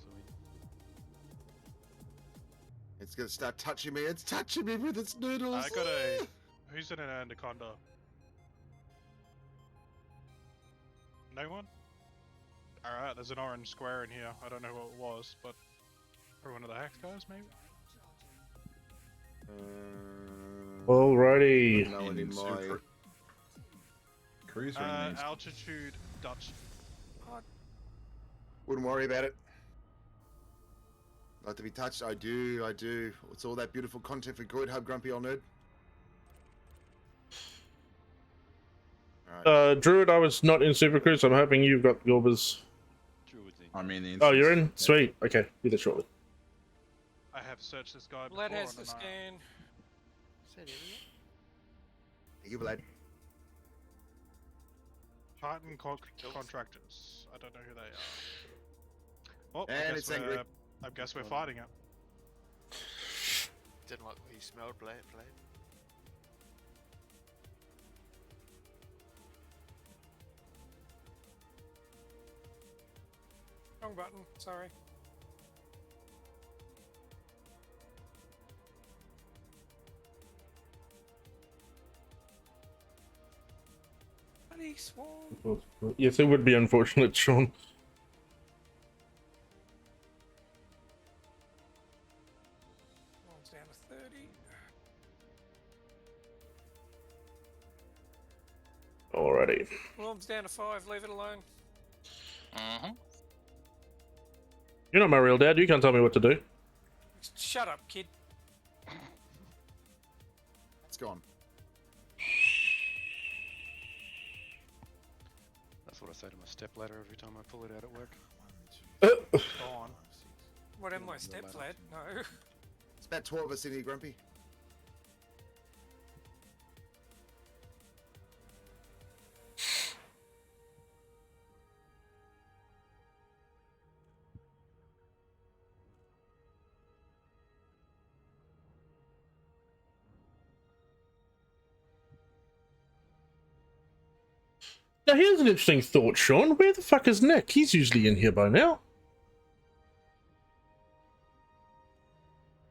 It's gonna start touching me. It's touching me with its noodles. I got a. Who's in an Anaconda? No one? Alright, there's an orange square in here. I don't know what it was, but. For one of the Hex guys, maybe? Alrighty. No one in my. Cruiser in these. Altitude Dutch. Wouldn't worry about it. Like to be touched? I do. It's all that beautiful content for Droid Hub, grumpy old nerd. Druid, I was not in Super Cruise. I'm hoping you've got Gorbers. I mean, the Oh, you're in? Yeah. Sweet. Okay, be there shortly. I have searched this guy before. Vlad has on the an scan. Thank you, Vlad. Titan contractors. I don't know who they are. Oh, And it's angry. I guess we're fighting it. Didn't like what you smelled, Blade. Wrong button, sorry. Bloody swarm. Yes, it would be unfortunate, Sean. One's down to 30. Alrighty. Worm's down to 5, leave it alone. Mm-hmm. You're not my real dad. You can't tell me what to do. Shut up, kid. It's gone. That's what I say to my step ladder every time I pull it out at work. Gone. What am I, step lad? No. It's about 12 of us in here, Grumpy. Now, here's an interesting thought, Sean. Where the fuck is Nick? He's usually in here by now.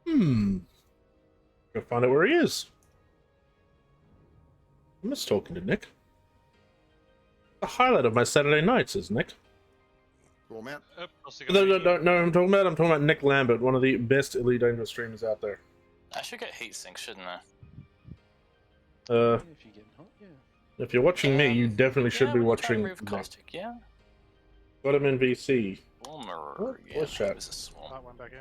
Go find out where he is. I miss talking to Nick. The highlight of my Saturday nights is Nick. Warm out. No, I'm talking about Nick Lambert, one of the best Elite Dangerous streamers out there. I should get heat sink, shouldn't I? If you're getting hot, yeah. If you're watching me, you definitely should yeah, be we can try watching and move Nick. caustic, yeah. Got him in VC. Swarmer. Yeah, what's that? There's a swarm. That one back in.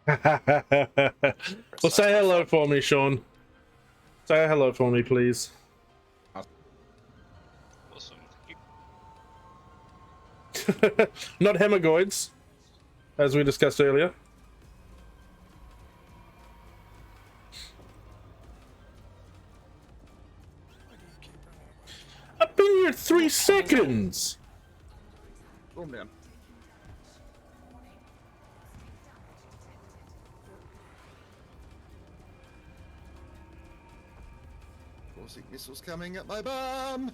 Well, say hello for me, Sean. Say hello for me, please. Awesome. Not hemagoids, as we discussed earlier. I've been here 3 seconds. Warm down. Ballistic missiles coming at my bum.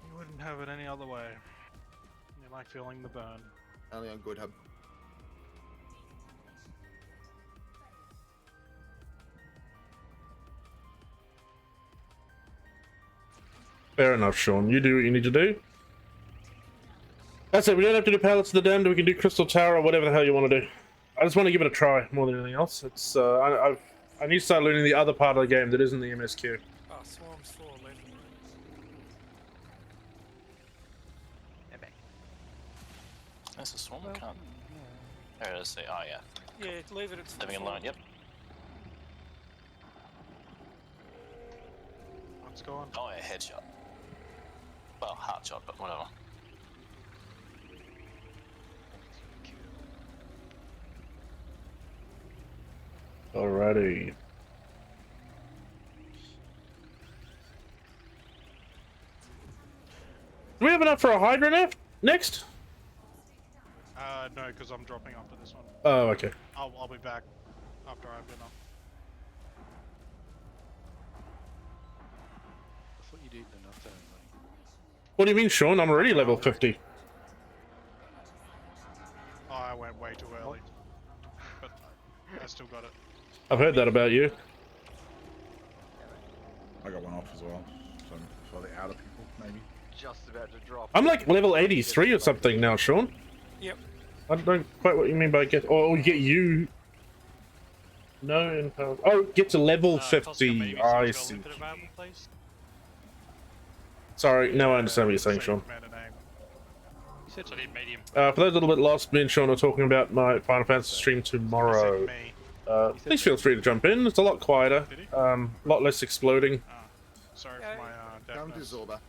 You wouldn't have it any other way. You like feeling the burn. Only on Good Hub. Fair enough, Sean. You do what you need to do. That's it. We don't have to do Pallets of the Damned. We can do Crystal Tower or whatever the hell you want to do. I just want to give it a try more than anything else. It's I need to start learning the other part of the game that isn't the MSQ. Oh, swarm's 4 left. There's a swarm, can't. There it is. Oh, yeah. Yeah, leave it at full Living forward. alone, yep. What's going? Oh, yeah, headshot. Well, heart shot, but whatever. Alrighty. Do we have enough for a Hydra next? No, because I'm dropping off for this one. Oh, okay. I'll be back after I've been off. I thought you'd eaten enough there, buddy. What do you mean, Sean? I'm already level 50. Oh, I went way too early. But I still got it. I've heard that about you. I got one off as well. So for the outer people, maybe. Just about to drop. I'm like level 83 or something now, Sean. Yep. I don't know quite what you mean by get. Oh, get you. No, oh, get to level 50. I see. Sorry, no, I understand what you're saying, Sean. You said so I need medium. For those a little bit lost, me and Sean are talking about my Final Fantasy stream tomorrow. Please feel free to jump in. It's a lot quieter, a lot less exploding. Sorry for my Come to Zorba.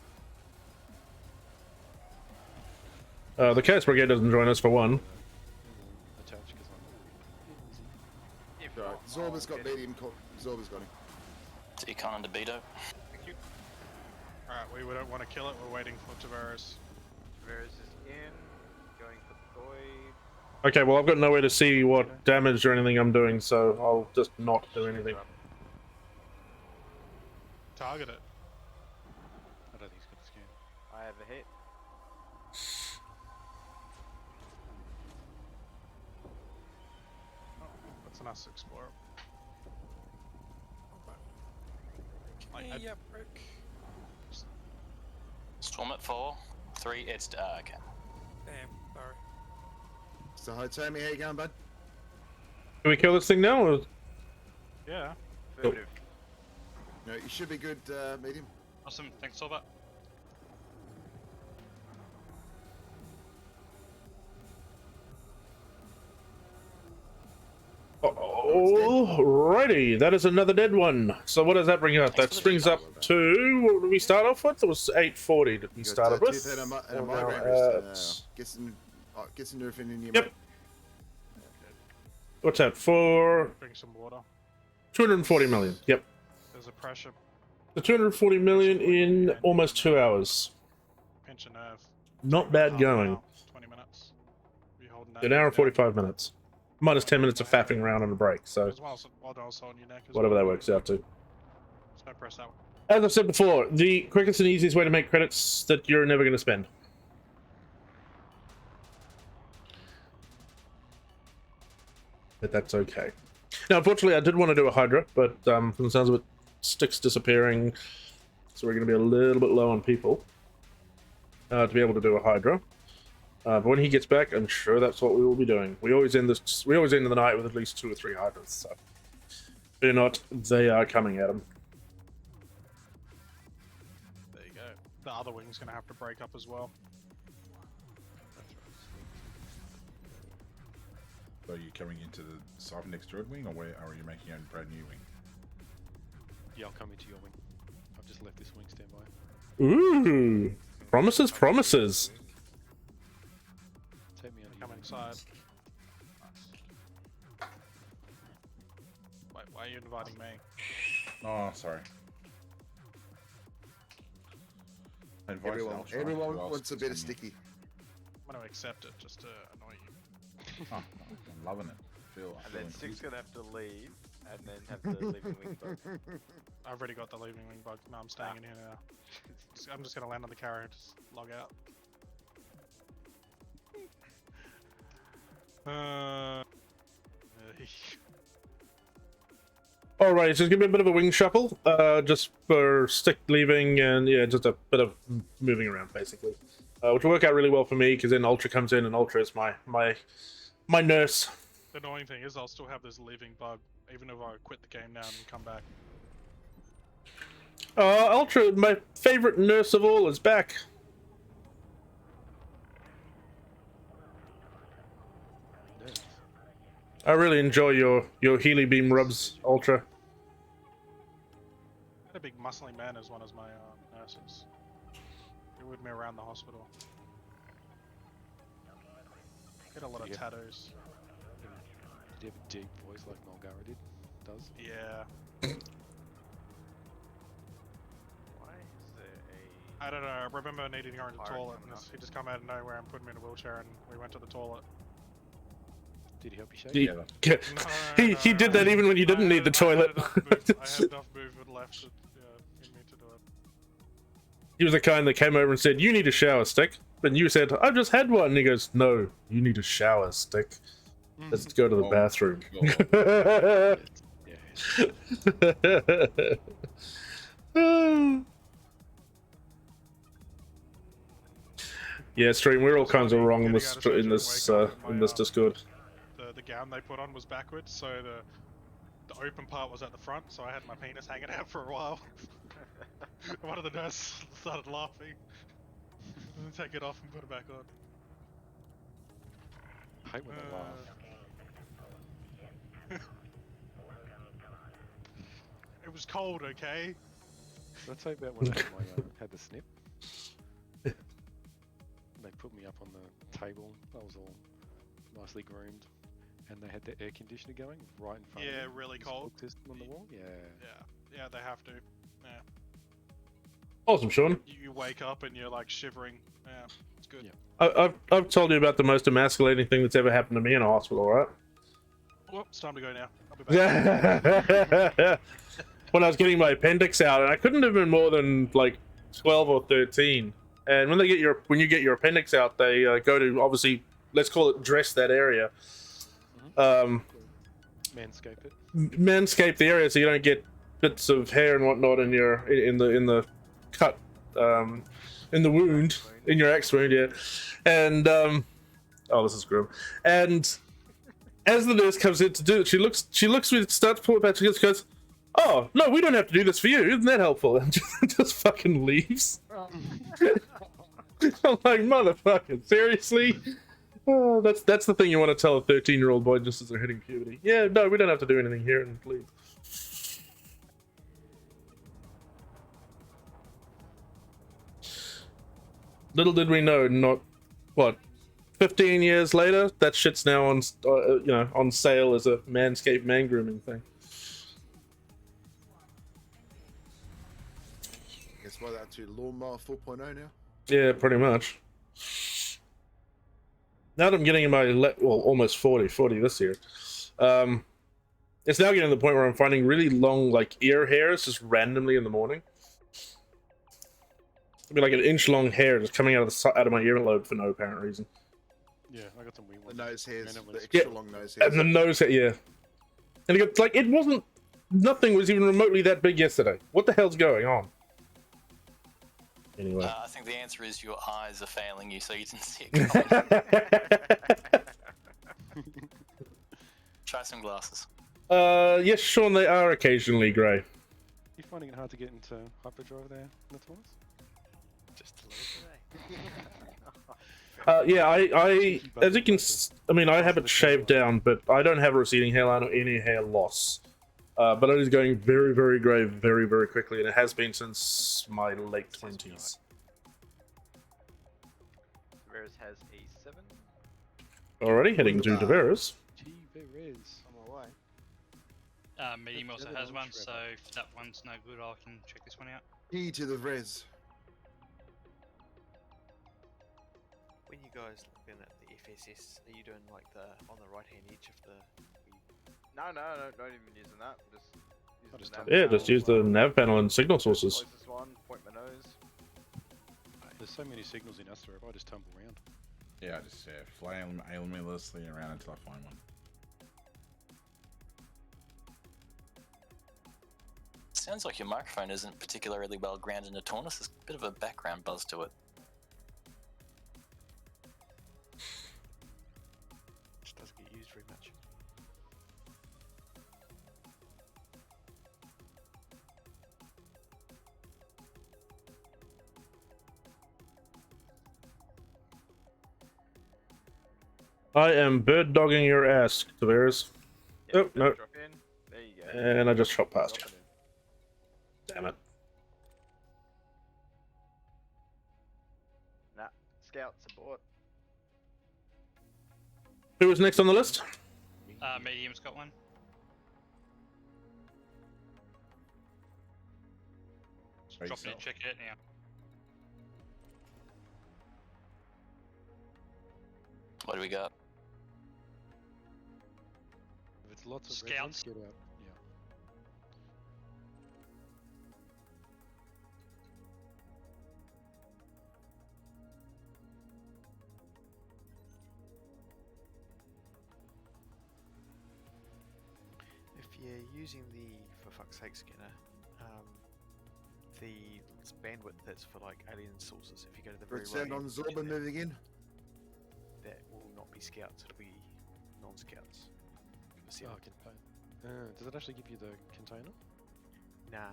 The Chaos Brigade doesn't join us for one. Right. Zorba's got medium. Zorba's got him. Decon and DeBito. Thank you. Alright, we don't want to kill it. We're waiting for Tavares. Tavares is in. Going for Thargoid. Okay, well, I've got nowhere to see what damage or anything I'm doing, so I'll just not do anything. Target it. I don't think he's got a scan. I have a hit. That's a nice explorer. Yeah, brick. Storm at 4. 3, it's okay. Damn, sorry. So, hi, Tommy, how you going, bud? Can we kill this thing now? Or... Yeah. Affirmative. No, you should be good, medium. Awesome, thanks, Silver. Alrighty, that is another dead one. So what does that bring up? That brings up to, what did we start off with? It was 840 did we start off with? And a migraine get some nerfing in your Yep. What's that? For Bring some water. 240 million. Yep. There's a pressure. The 240 million in almost 2 hours. Pinch a nerve. Not bad going. 20 minutes. Be holding that An hour and 45 minutes. Minus 10 minutes of faffing around on a break, so as well, while also on your neck as whatever well. that works out to. So press that one. As I've said before, the quickest and easiest way to make credits that you're never going to spend. But that's okay. Now, unfortunately, I did want to do a Hydra, but from the sounds of it, Stick's disappearing, so we're going to be a little bit low on people to be able to do a Hydra. But when he gets back, I'm sure that's what we will be doing. We always end the night with at least 2 or 3 Hydras, so fear not, they are coming at him. There you go. The other wing's gonna have to break up as well. So are you coming into the Cybernex droid wing, or are you making a brand new wing? Yeah, I'll come into your wing. I've just left this wing standby. Ooh, promises, promises. Take me Come inside. Wait, why are you inviting me? Oh, sorry. I invited Everyone wants a bit of sticky. I'm gonna accept it just to annoy you. Oh, I'm loving it. And then Stick's gonna have to leave, and then have the leaving wing bug. I've already got the leaving wing bug. No, I'm staying in here now. I'm just gonna land on the carrier and just log out. Alright, so it's gonna be a bit of a wing shuffle, just for Stick leaving and yeah, just a bit of moving around basically. Which will work out really well for me because then Ultra comes in and Ultra is my nurse. The annoying thing is I'll still have this leaving bug even if I quit the game now and come back. Ultra, my favorite nurse of all, is back. I really enjoy your Healy beam rubs, Ultra. had a big muscly man as one of my nurses. He with me around the hospital. Had a lot of tattoos. Did you have a deep voice like Mulgara does? Yeah. Why is there I don't know. I remember needing to go into the Pirate toilet, coming and up. he just come out of nowhere and put me in a wheelchair, and we went to the toilet. Did he help you shake? He did that even when you didn't need the toilet. I had enough movement left in me to do it. He was the kind that came over and said, "You need a shower stick." And you said, "I've just had one." And he goes, "No, you need a shower stick. Let's go to the bathroom." Yeah, stream. We're all kinds of wrong in this Discord. The gown they put on was backwards, so the open part was at the front, so I had my penis hanging out for a while. One of the nurses started laughing. Take it off and put it back on. I hate when they laugh. It was cold, okay? Did I tell you about when I had the snip? They put me up on the table. I was all nicely groomed, and they had the air conditioner going right in front of me. Yeah, really cold. System on the wall. Yeah. Yeah, they have to. Yeah. Awesome, Sean. You wake up and you're like shivering. Yeah, it's good. I've told you about the most emasculating thing that's ever happened to me in a hospital, right? Well, it's time to go now. I'll be back. When I was getting my appendix out, and I couldn't have been more than like 12 or 13. And when you get your appendix out, they go to, obviously, let's call it dress that area. Manscape it. Manscape the area so you don't get bits of hair and whatnot in the cut, in the wound, in your X wound, yeah. And oh, this is grim. And as the nurse comes in to do it, she looks starts to pull it back. She goes, "Oh no, we don't have to do this for you. Isn't that helpful?" And just fucking leaves. I'm like, motherfucker, seriously? Oh, that's the thing you want to tell a 13-year-old boy just as they're hitting puberty. Yeah, no, we don't have to do anything here, and leave. Little did we know, not what, 15 years later, that shit's now on on sale as a Manscaped man grooming thing. Guess what? That's to Lawnmower 4.0 now. Yeah, pretty much. Now that I'm getting in my almost 40 this year, it's now getting to the point where I'm finding really long like ear hairs just randomly in the morning. It'd be like an inch-long hair just coming out of my earlobe for no apparent reason. Yeah, I got some weird ones. The nose hairs, Randomly. the extra long nose hairs. And the nose hair, yeah. And it wasn't. Nothing was even remotely that big yesterday. What the hell's going on? Anyway. I think the answer is your eyes are failing you, so you didn't see it coming. Try some glasses. Yes, Sean, they are occasionally grey. You finding it hard to get into hyperdrive there in the tours? Just a little bit. Yeah, I as you can, I have it shaved down, but I don't have a receding hairline or any hair loss. But it is going very, very grey very, very quickly, and it has been since my late 20s. Tavares has a 7. Already heading to Tavares. Tavares. On my way. Medium also has one, so if that one's no good, I can check this one out. E to the res. When you guys looking at the FSS, are you doing like the on the right hand edge of the? No, not even using that. Just Just use the nav panel and signal sources. Closest one, point my nose. There's so many signals in Asteroid, I just tumble around. Yeah, I just flail aimlessly around until I find one. Sounds like your microphone isn't particularly well grounded in Taunus. There's a bit of a background buzz to it. Just doesn't get used very much. I am bird dogging your ass, Tavares. Yep, Oh, no. Drop in. There you go. And I just shot past you. Damn it. Nah, scouts aboard. Who was next on the list? Medium's got one. Just drop in and check it out now. What do we got? If it's lots of Scouts. Red, get out. Yeah. If you're using the for fuck's sake scanner, the bandwidth that's for like alien sources. If you go to the very Red sound right, on Zorba moving in. that will not be scouts. It'll be non-scouts. Oh, contain. Does it actually give you the container? Nah.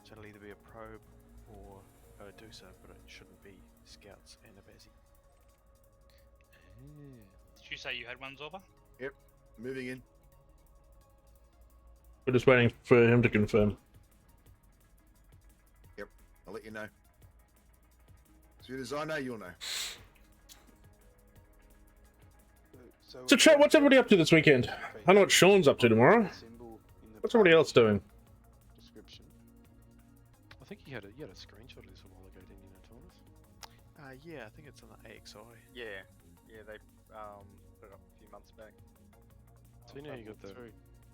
So it'll either be a probe or a Medusa, but it shouldn't be scouts and a Bazzy. Did you say you had one, Zorba? Yep, moving in. We're just waiting for him to confirm. Yep, I'll let you know. As soon as I know, you'll know. So chat, what's everybody up to this weekend? I know what Sean's up to tomorrow. What's everybody else doing? Description. I think you had a screenshot of this a while ago, didn't you, Thomas? Yeah, I think it's on the AXI. Yeah, they put it up a few months back. So you know you got the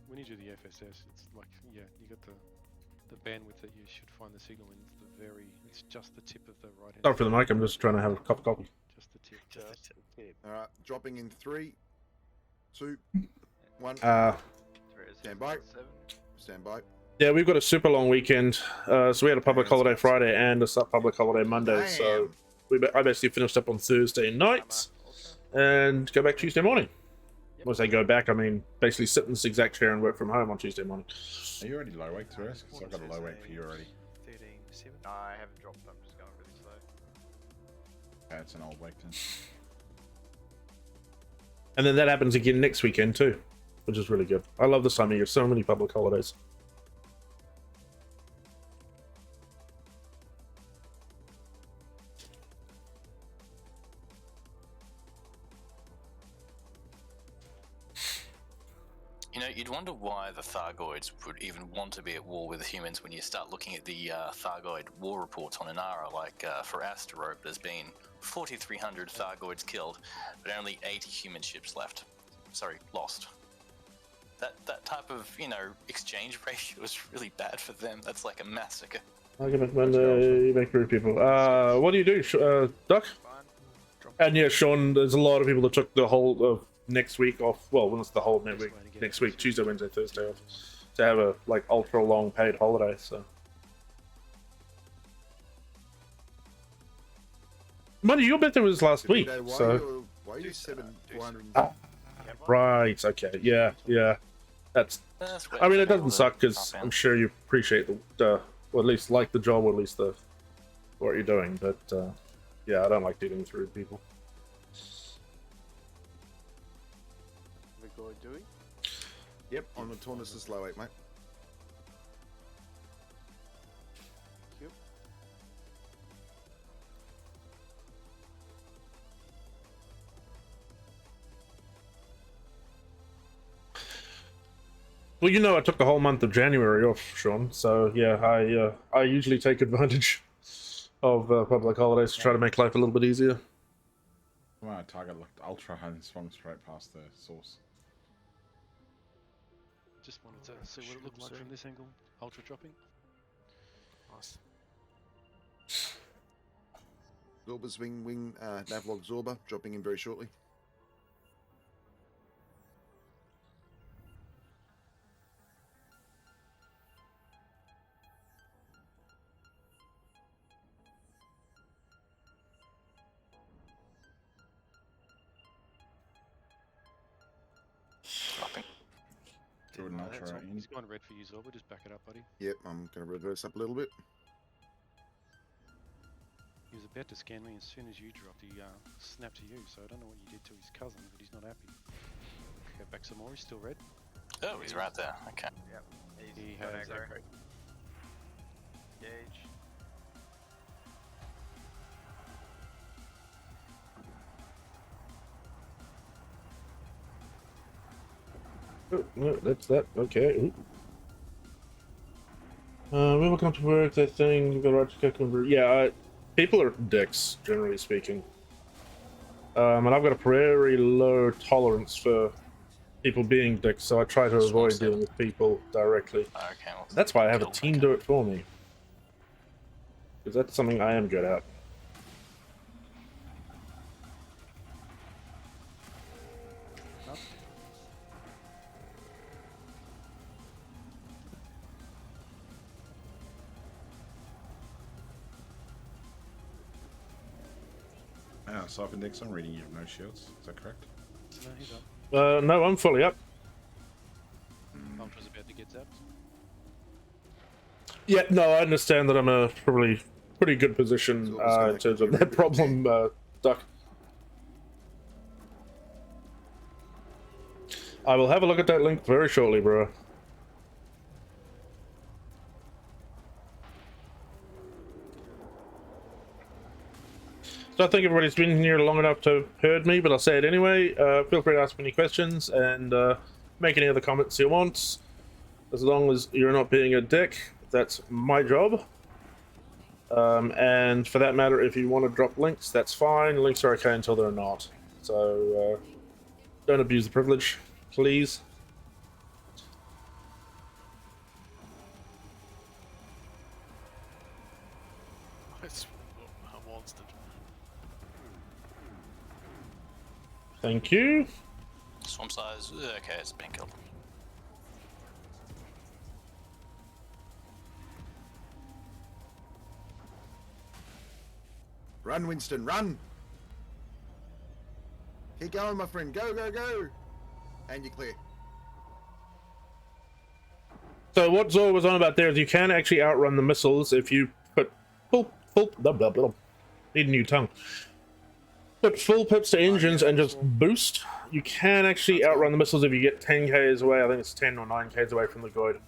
when you do the FSS, it's like you got the bandwidth that you should find the signal in. It's just the tip of the right hand. Sorry for the mic, I'm just trying to have a cup of coffee. Just the tip. Just the tip. All right, dropping in 3, 2, 1. Stand by. Stand by. Yeah, we've got a super long weekend. So we had a public holiday Friday and a public holiday Monday. So I basically finished up on Thursday night and go back Tuesday morning. When I say go back, I mean basically sit in this exact chair and work from home on Tuesday morning. Are you already low weight, Therese? Because I've got a low weight for you already. 13.7. No, I haven't dropped. I'm just going really slow. Okay, it's an old weight then. And then that happens again next weekend too, which is really good. I love this time of year. So many public holidays. You know, you'd wonder why the Thargoids would even want to be at war with humans when you start looking at the Thargoid war reports on Inara. Like, for Asterope, there's been 4,300 Thargoids killed, but only 80 human ships left. Sorry, lost. That type of, you know, exchange ratio is really bad for them. That's like a massacre. I can recommend you make group people. What do you do, Duck? And yeah, Sean, there's a lot of people that took the whole of next week off. Well, when it's the whole next week, Tuesday, Wednesday, Thursday off, to have a like ultra long paid holiday. So, Money, your birthday was last week. So, why are you 400? Right. Okay. Yeah. That's. I mean, it doesn't suck because I'm sure you appreciate the, or at least like the job, or at least the what you're doing. But yeah, I don't like dealing with rude people. Brigade doing? Yep, on the Taunus is low 8, mate. Yep. Well, you know, I took the whole month of January off, Sean. So yeah, I usually take advantage of public holidays to try to make life a little bit easier. My target looked ultra high and swung straight past the source. Just wanted to see what it looked like from this angle. Ultra dropping. Nice. Zorba's wing, Navlog Zorba, dropping in very shortly. He's gone red for you, Zorba. Just back it up, buddy. Yep, I'm going to reverse up a little bit. He was about to scan me as soon as you dropped. He snapped to you, so I don't know what you did to his cousin, but he's not happy. Go back some more. He's still red. Oh, he's right there. Okay. Yep. He has aggro. Engage. Oh, no, that's that. Okay. Ooh. We will come to work. That thing. You got right to cucumber. Yeah, people are dicks, generally speaking. And I've got a very low tolerance for people being dicks, so I try to avoid dealing with people directly. Okay, well, That's why I have a team do it for me. Because that's something I am good at. Cypher I'm reading you have no shields. Is that correct? No, he's up. No, I'm fully up. Ultra's about to get zapped. Yeah, no, I understand that I'm a probably pretty good position in terms of that problem, Duck. I will have a look at that link very shortly, bro. So I think everybody's been here long enough to have heard me, but I'll say it anyway. Feel free to ask me any questions and make any other comments you want. As long as you're not being a dick, that's my job. And for that matter, if you want to drop links, that's fine. Links are okay until they're not. So don't abuse the privilege, please. It's a monster. Thank you. Swamp size, okay, it's been killed. Run, Winston, run! Keep going, my friend. Go, go, go! And you're clear. So what Zor was on about there is you can actually outrun the missiles if you put full blah, blah, blah. Need a new tongue. Put full pips to engines and just boost. You can actually outrun the missiles if you get 10k's away. I think it's 10 or 9k's away from the Goid.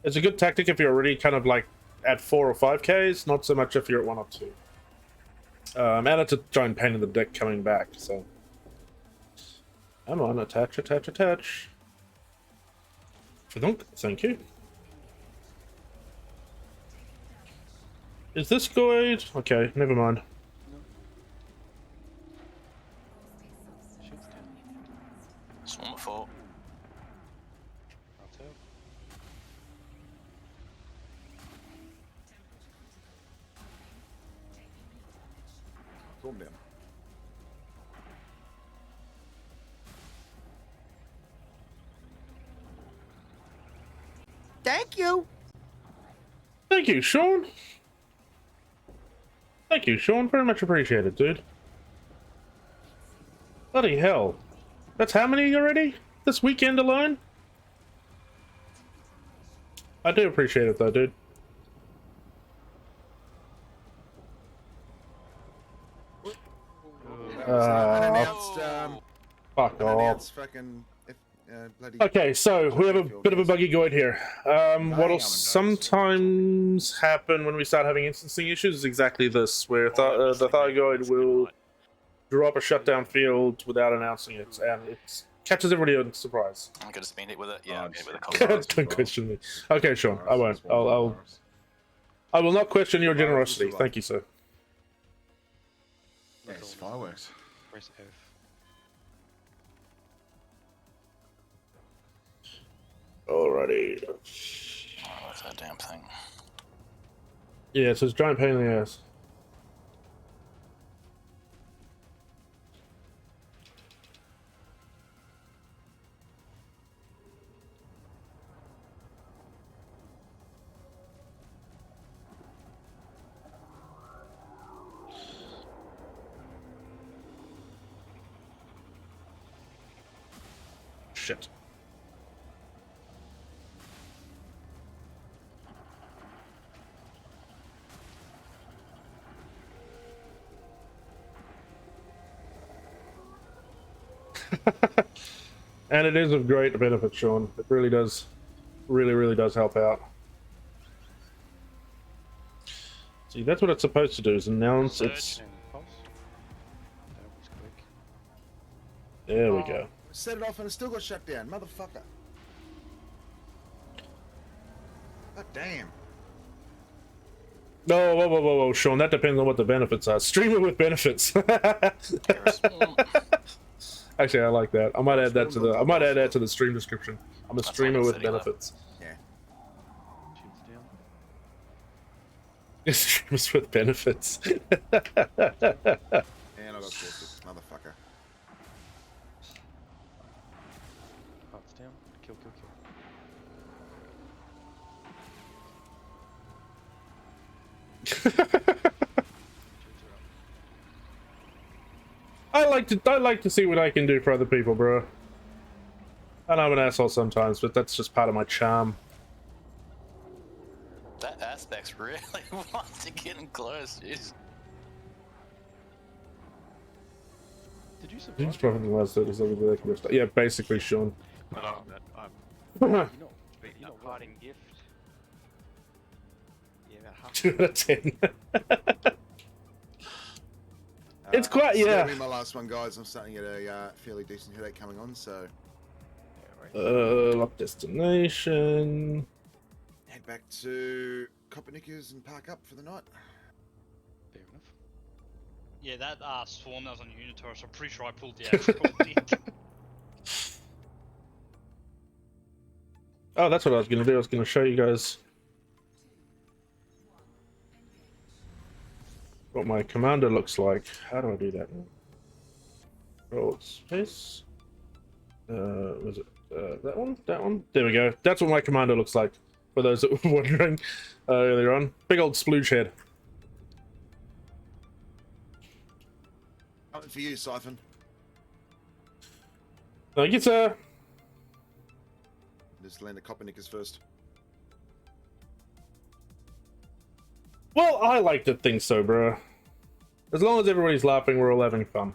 It's a good tactic if you're already kind of like at 4 or 5k's, not so much if you're at 1 or 2. And it's a giant pain in the dick coming back, so. Come on, attach, attach, attach. Thank you. Is this Goid? Okay, never mind. Swarm at 4. I'll tell. Calm down. Thank you. Thank you, Sean. Thank you, Sean. Very much appreciated, dude. Bloody hell. That's how many already? This weekend alone? I do appreciate it, though, dude. Unannounced, Fuck off. unannounced fucking bloody... Okay, so we have a bit of a buggy Goid here. What'll sometimes happen when we start having instancing issues is exactly this, where the Thargoid will drop a shutdown field without announcing it, and it catches everybody on surprise. I'm gonna spend it with it. Yeah, I'm with a Don't question me. Okay, Sean, I won't. I will not question your generosity. Thank you, sir. Yes, fireworks. Press F. Alrighty. Oh, what's that damn thing? Yeah, so it's giant pain in the ass. Shit. And it is of great benefit, Sean. It really does. Really does help out. See, that's what it's supposed to do, is announce it's... And pulse. That was quick. There we go. Set it off and it still got shut down, motherfucker. God damn. No, whoa, Sean, that depends on what the benefits are. Streamer with benefits. Actually, I like that. I might add that to the stream description. I'm a streamer with benefits. Yeah. Streamers with benefits. And I got forced, motherfucker. Hearts down. Kill. I like to see what I can do for other people, bro. And I'm an asshole sometimes, but that's just part of my charm. That aspect's really wants to get in close, jeez. Did you survive? You just probably the last 30 seconds. Yeah, basically, Sean. You're not parting gift. Yeah, about half. 2 out of 10. It's quite, It's yeah. gonna be my last one, guys. I'm starting to get a fairly decent headache coming on, so. Lock destination. Head back to Copernicus and park up for the night. Fair enough. Yeah, that swarm that was on Unitor, so I'm pretty sure I pulled the actual dick. Oh, that's what I was going to do. I was going to show you guys what my commander looks like. How do I do that? Control space. Was it that one? That one? There we go. That's what my commander looks like. For those that were wondering earlier on. Big old splooge head. Coming for you, Siphon. Thank you, sir. Just land the Copernicus first. Well, I like to think so, bro. As long as everybody's laughing, we're all having fun.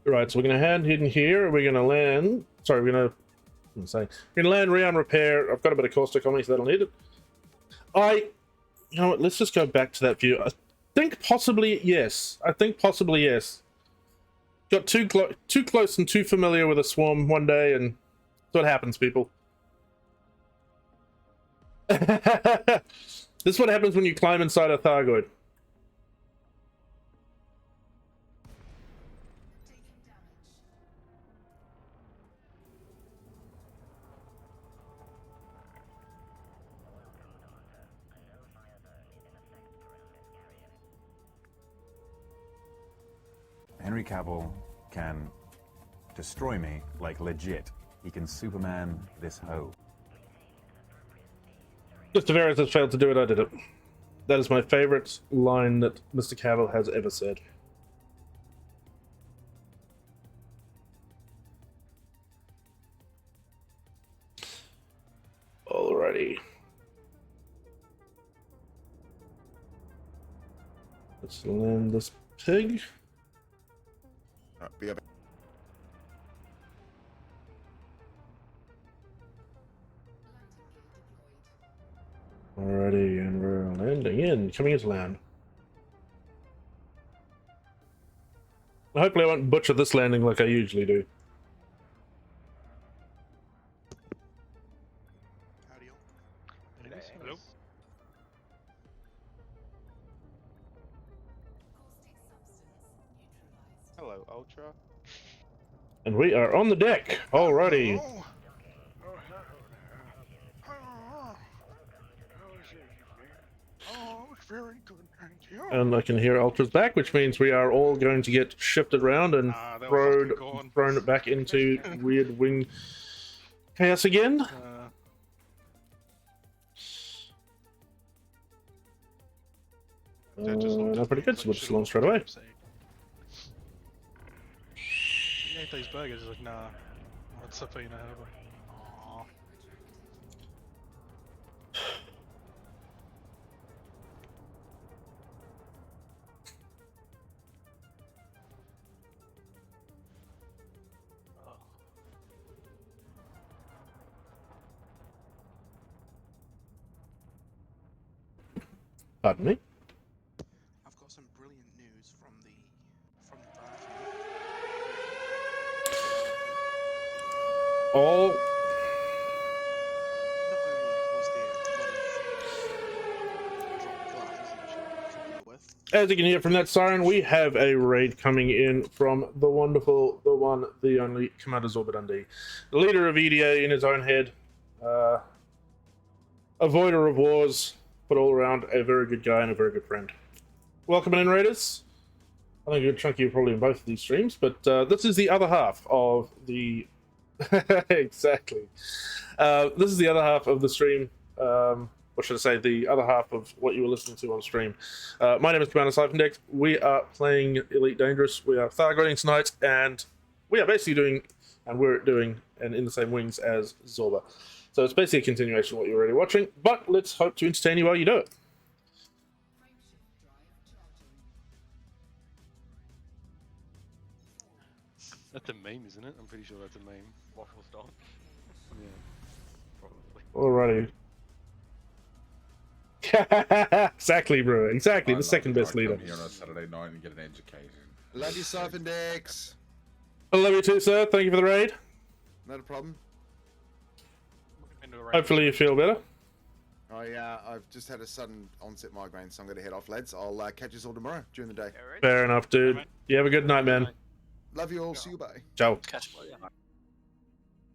Right, so we're gonna head in here. We're gonna land. Sorry, we're gonna land, rearm, repair. I've got a bit of caustic on me, so that'll need it. You know what? Let's just go back to that view. I think possibly yes. Got too close and too familiar with a swarm one day, and that's what happens, people. This is what happens when you climb inside a Thargoid. Henry Cavill can destroy me, like legit. He can Superman this hoe. Just Tavares has failed to do it, I did it. That is my favorite line that Mr. Cavill has ever said. Alrighty. Let's land this pig. Be up. Alrighty, and we're landing in, coming into land. Hopefully I won't butcher this landing like I usually do. Hello. Hello, Ultra. And we are on the deck. Alrighty. Oh, it's very good, thank you. And I can hear Ultra's back, which means we are all going to get shifted around and thrown it back into weird wing chaos again. No, pretty good, so we'll just launch straight away. You ate these burgers, like, nah. What's up, you know? Pardon me. I've got some brilliant news from the bar tonight. All. Not only was there a lot of dropped glass to deal with. As you can hear from that siren, we have a raid coming in from the wonderful, the one, the only Commander Zorbit Dundee. The leader of EDA in his own head. Avoider of wars, but all around a very good guy and a very good friend. Welcome in, Raiders. I think a good chunk of you are probably in both of these streams, but this is the other half of the... exactly. This is the other half of the stream. Or should I say, the other half of what you were listening to on stream. My name is Commander Siphondeck. We are playing Elite Dangerous. We are Thargoiding tonight, and we are basically doing, and we're doing, and in the same wings as Zorba. So it's basically a continuation of what you're already watching, but let's hope to entertain you while you do it. That's a meme, isn't it? I'm pretty sure that's a meme. Waffle stomp. Yeah. Alrighty. Exactly, bro. Exactly. The second best leader. Come here on a Saturday night and get an education. Love you, Siphondex. I love you too, sir. Thank you for the raid. Not a problem. Hopefully you feel better. I've just had a sudden onset migraine, so I'm going to head off, lads. I'll catch you all tomorrow during the day. Fair enough, dude. You have a good night, man. Love you all. See you. Bye. Ciao. Catch you later.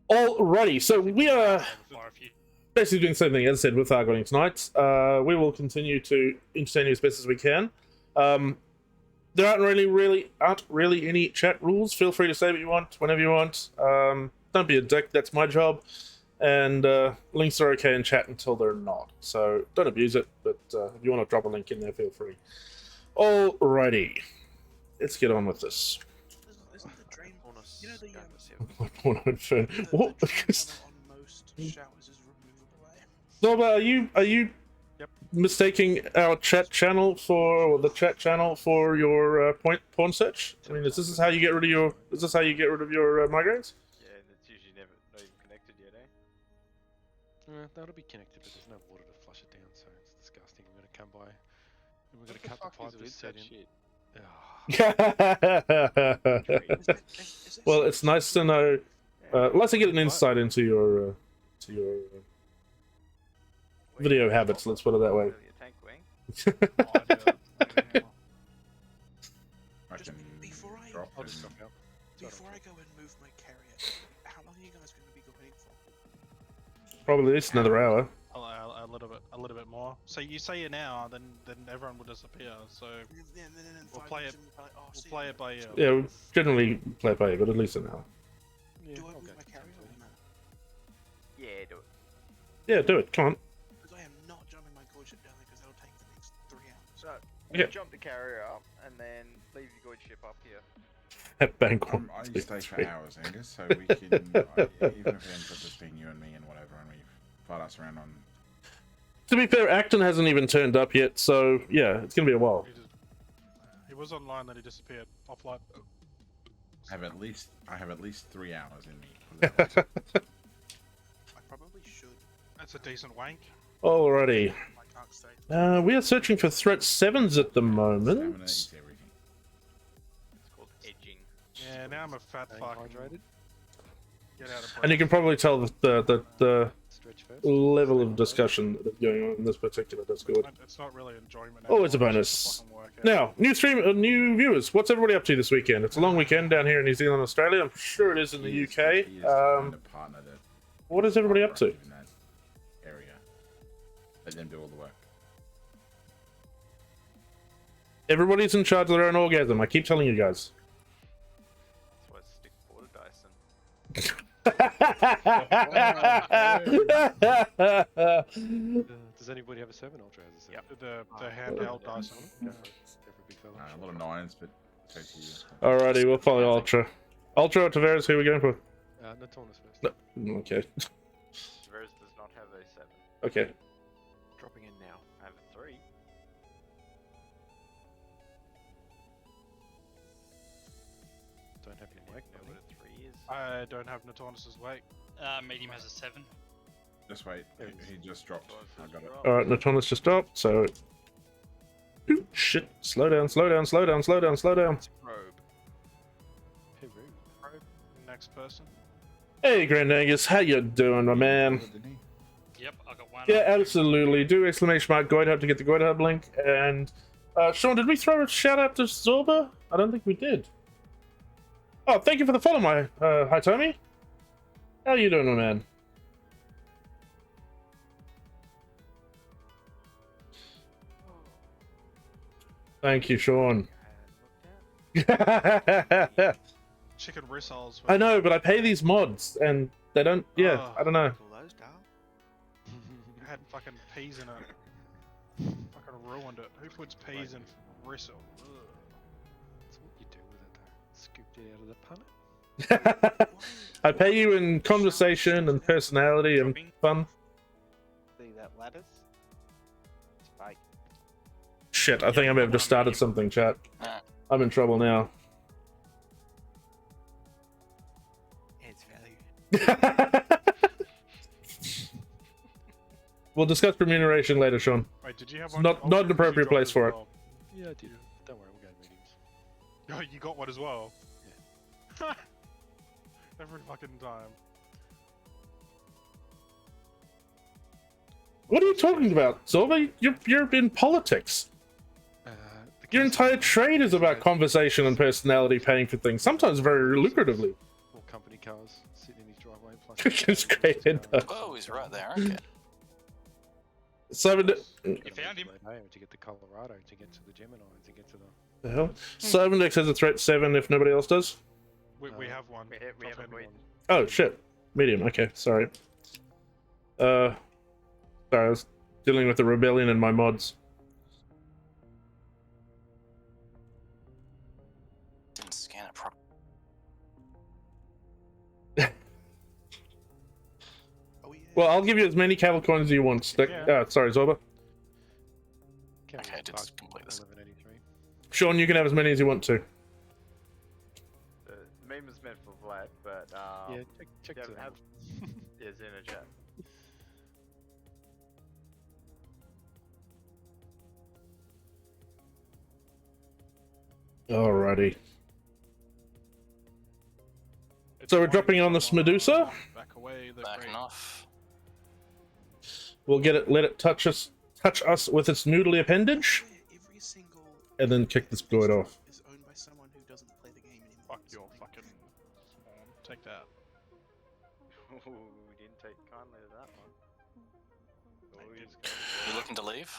Alrighty, so we are basically doing the same thing, as I said, with Thargoiding tonight. We will continue to entertain you as best as we can. There aren't really any chat rules. Feel free to say what you want, whenever you want. Don't be a dick, that's my job. And links are okay in chat until they're not. So don't abuse it, but if you want to drop a link in there, feel free. Alrighty. Let's get on with this. Isn't the drain bonus? You know the What? on most showers is Zorba, are you mistaking our chat channel for your porn search? I mean, is this how you get rid of your migraines? Yeah, and it's usually not even connected yet, eh? That'll be connected, but there's no water to flush it down, so it's disgusting. We're gonna come by and we're gonna cut the pipe to set in. Well, it's nice to know. Let's get an insight into your video habits. Let's put it that way. Before I go and move my carrier, how long are you guys going to be going for? Probably at least another hour. A little bit more. So you say an hour, then everyone will disappear. So we'll play it by ear. Yeah, we generally play it by ear, but at least an hour. Yeah, do I move my carrier or no? Yeah, do it. Yeah, do it. Come on. Because I am not jumping my gorge ship down there because that'll take the next 3 hours. So, Okay. jump the carrier up and then leave your good ship up here. At bank one. I stay for hours, Angus, so we can, even if it ends up just being you and me and whatever, and we fight us around on... To be fair, Acton hasn't even turned up yet, so yeah, it's gonna be a while. He was online, then he disappeared offline. I have at least 3 hours in me. I probably should. That's a decent wank. Alrighty. We are searching for threat 7s at the moment. It's called edging. Yeah, now I'm a fat fuck. Get out of And you can probably tell the level of discussion that's going on in this particular Discord. It's not really enjoyment. Oh, it's a bonus. Now, new viewers. What's everybody up to this weekend? It's a long weekend down here in New Zealand, Australia. I'm sure it is in the UK. What is everybody up to? In that area. Let them do all the work. Everybody's in charge of their own orgasm. I keep telling you guys. That's why I stick quarter dice Does anybody have a 7 Ultra as a 7? Yep. The handheld dice on it. A lot of 9s, but take to you. Alrighty, we'll follow Ultra. Ultra or Tavares, who are we going for? Natornis first. No. Okay. Tavares does not have a 7. Okay. Dropping in now. I have a 3. Don't have your mic. Know what a 3 is? I don't have Natornis's weight. Medium has a 7. Just wait, he just dropped. I got it. Alright, Natornis just dropped, so Shit. Slow down, slow down, slow down, slow down, slow down. Probe. Probe. Next person. Hey, Grand Angus, how you doing, my man? Yep, I got one. Yeah, absolutely. Do exclamation mark Goid Hub to get the Goid Hub link. And Sean, did we throw a shout out to Zorba? I don't think we did. Oh, thank you for the follow, my hi Tommy. How you doing, my man? Thank you, Sean. Chicken rissoles. I know, but I pay these mods, and they don't. Yeah, Oh. I don't know. Had fucking peas in it. Fucking ruined it. Who puts peas in risol? That's what you do with it, though. Scooped it out of the punnet. I pay you in conversation and personality and fun. See that lattice? It's fake. Shit, I think I may have just started something, chat. I'm in trouble now. It's value. We'll discuss remuneration later, Sean. Wait, did you have It's one? not Oh, an you appropriate got place as for it. well. Yeah, I did. Don't worry, we'll go to meetings. Oh, you got one as well? Yeah. Every fucking time. What are you talking about, Zorba? You're in politics. Your entire trade is about conversation and personality, paying for things, sometimes very lucratively. All company cars sitting in his driveway. Plus It's great, isn't it? Oh, he's right there. Okay. Seven. You found him. To get to Colorado, to get to the Gemini, to get to the. The hell? Cyberdex has a threat 7 if nobody else does. We have one. We have a queen. Oh shit. Medium. Okay, sorry. Sorry, I was dealing with the rebellion and my mods. Didn't scan it properly. Well, I'll give you as many cattle coins as you want. Sorry, Zorba. Okay, I did complete this. Sean, you can have as many as you want to. The meme was meant for Vlad, but Yeah, check yeah, it out. yeah, it's in a chat. Alrighty. So we're dropping on this Medusa. Back away. Backing off. We'll get it. Let it touch us with its noodly appendage, and then kick this Goid off. Is owned by someone who doesn't play the game anymore. Fuck your fucking. Take that. Ooh, we didn't take kindly to that one. You looking to leave?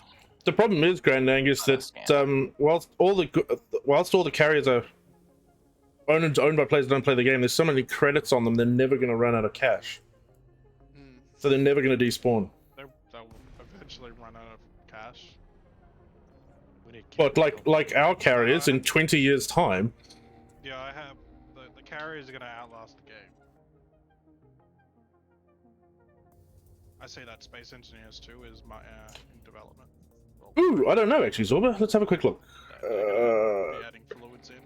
The problem is, Grand Angus, that whilst all the carriers are owned by players that don't play the game, there's so many credits on them, they're never going to run out of cash. So they're never going to despawn. They'll eventually run out of cash. But like our carriers in 20 years' time. Yeah, I have. The carriers are gonna outlast the game. I say that Space Engineers 2 is in development. Ooh, I don't know actually, Zorba. Let's have a quick look. Be adding fluids in.